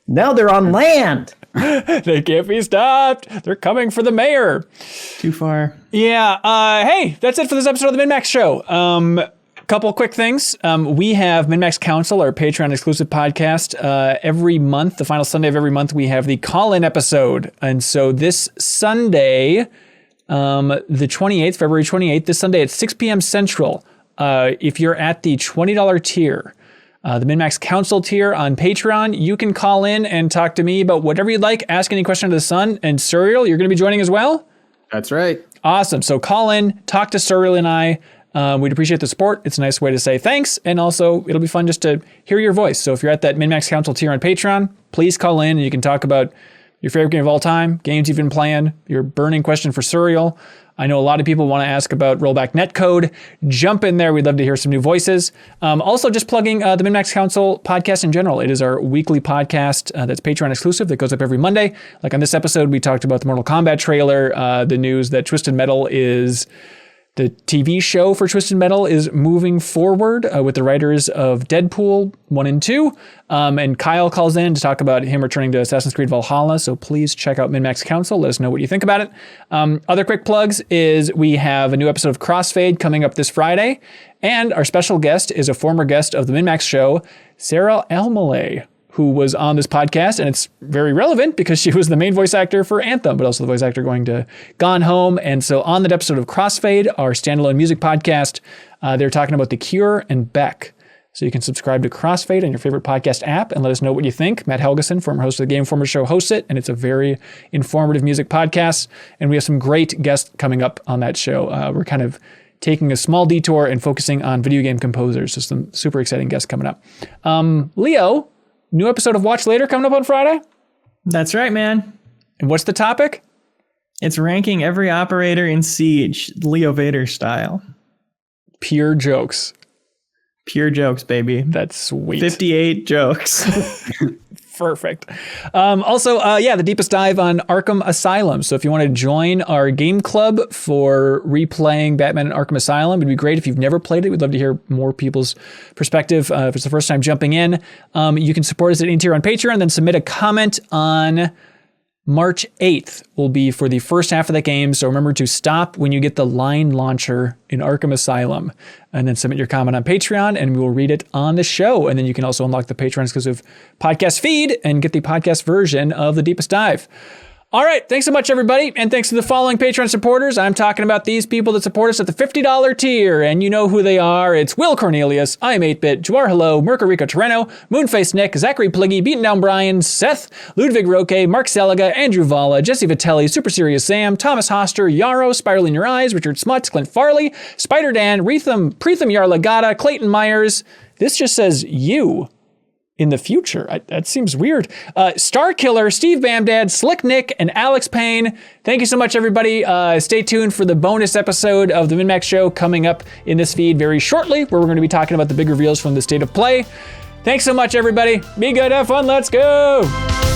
now they're on land. They can't be stopped. They're coming for the mayor. Too far. Yeah. Hey, that's it for this episode of the MinnMax Show. Couple quick things. We have MinnMax Council, our Patreon exclusive podcast. Every month, the final Sunday of every month, we have the call-in episode. And so this Sunday, the 28th, February 28th, this Sunday at 6 p.m. Central, if you're at the $20 tier, the MinnMax Council tier on Patreon, you can call in and talk to me about whatever you'd like. Ask any question under the sun. And Suriel, you're going to be joining as well? That's right. Awesome. So call in, talk to Suriel and I. We'd appreciate the support. It's a nice way to say thanks. And also, it'll be fun just to hear your voice. So if you're at that MinnMax Council tier on Patreon, please call in and you can talk about your favorite game of all time, games you've been playing, your burning question for Suriel. I know a lot of people want to ask about rollback netcode. Jump in there. We'd love to hear some new voices. Also, just plugging the MinnMax Council podcast in general. It is our weekly podcast that's Patreon exclusive that goes up every Monday. Like on this episode, we talked about the Mortal Kombat trailer, the news that Twisted Metal is... The TV show for Twisted Metal is moving forward with the writers of Deadpool 1 and 2. And Kyle calls in to talk about him returning to Assassin's Creed Valhalla. So please check out MinnMax Council. Let us know what you think about it. Other quick plugs is we have a new episode of Crossfade coming up this Friday. And our special guest is a former guest of the MinnMax show, Sarah Almalay, who was on this podcast, and it's very relevant because she was the main voice actor for Anthem, but also the voice actor going to Gone Home. And so on that episode of Crossfade, our standalone music podcast, they're talking about The Cure and Beck. So you can subscribe to Crossfade on your favorite podcast app and let us know what you think. Matt Helgeson, former host of the Game Informer show, hosts it, and it's a very informative music podcast. And we have some great guests coming up on that show. We're kind of taking a small detour and focusing on video game composers. So some super exciting guests coming up. Leo, new episode of Watch Later coming up on Friday? That's right, man. And what's the topic? It's ranking every operator in Siege, Leo Vader style. Pure jokes. Pure jokes, baby. That's sweet. 58 jokes. Perfect. Also, the deepest dive on Arkham Asylum. So if you want to join our game club for replaying Batman and Arkham Asylum, it'd be great if you've never played it. We'd love to hear more people's perspective. If it's the first time jumping in, you can support us at in-tier on Patreon, then submit a comment on March 8th will be for the first half of the game. So remember to stop when you get the line launcher in Arkham Asylum and then submit your comment on Patreon and we will read it on the show. And then you can also unlock the Patreon exclusive podcast feed and get the podcast version of The Deepest Dive. All right. Thanks so much, everybody. And thanks to the following Patreon supporters. I'm talking about these people that support us at the $50 tier. And you know who they are. It's Will Cornelius, I Am 8-Bit, Jawarhello, Mirko Arico-Torreno, MoonFaceNick, Zachary Pligge, BeatenDownBrian, Seth, Ludwig Roque, Mark Seliga, Andrew Vala, Jesse Vitelli, SuperSeriousSam, Thomas Hoster, Yarrow, SpiralInYourEyes, Richard Smuts, Clint Farley, Spider Dan, Preetham Yarlagadda, Clayton Myers. This just says you. In the future. That seems weird. Starkiller, Steve Bamdad, SlyckNic, and Alex Payne. Thank you so much, everybody. Stay tuned for the bonus episode of the MinnMax Show coming up in this feed very shortly, where we're going to be talking about the big reveals from the State of Play. Thanks so much, everybody. Be good, have fun, let's go!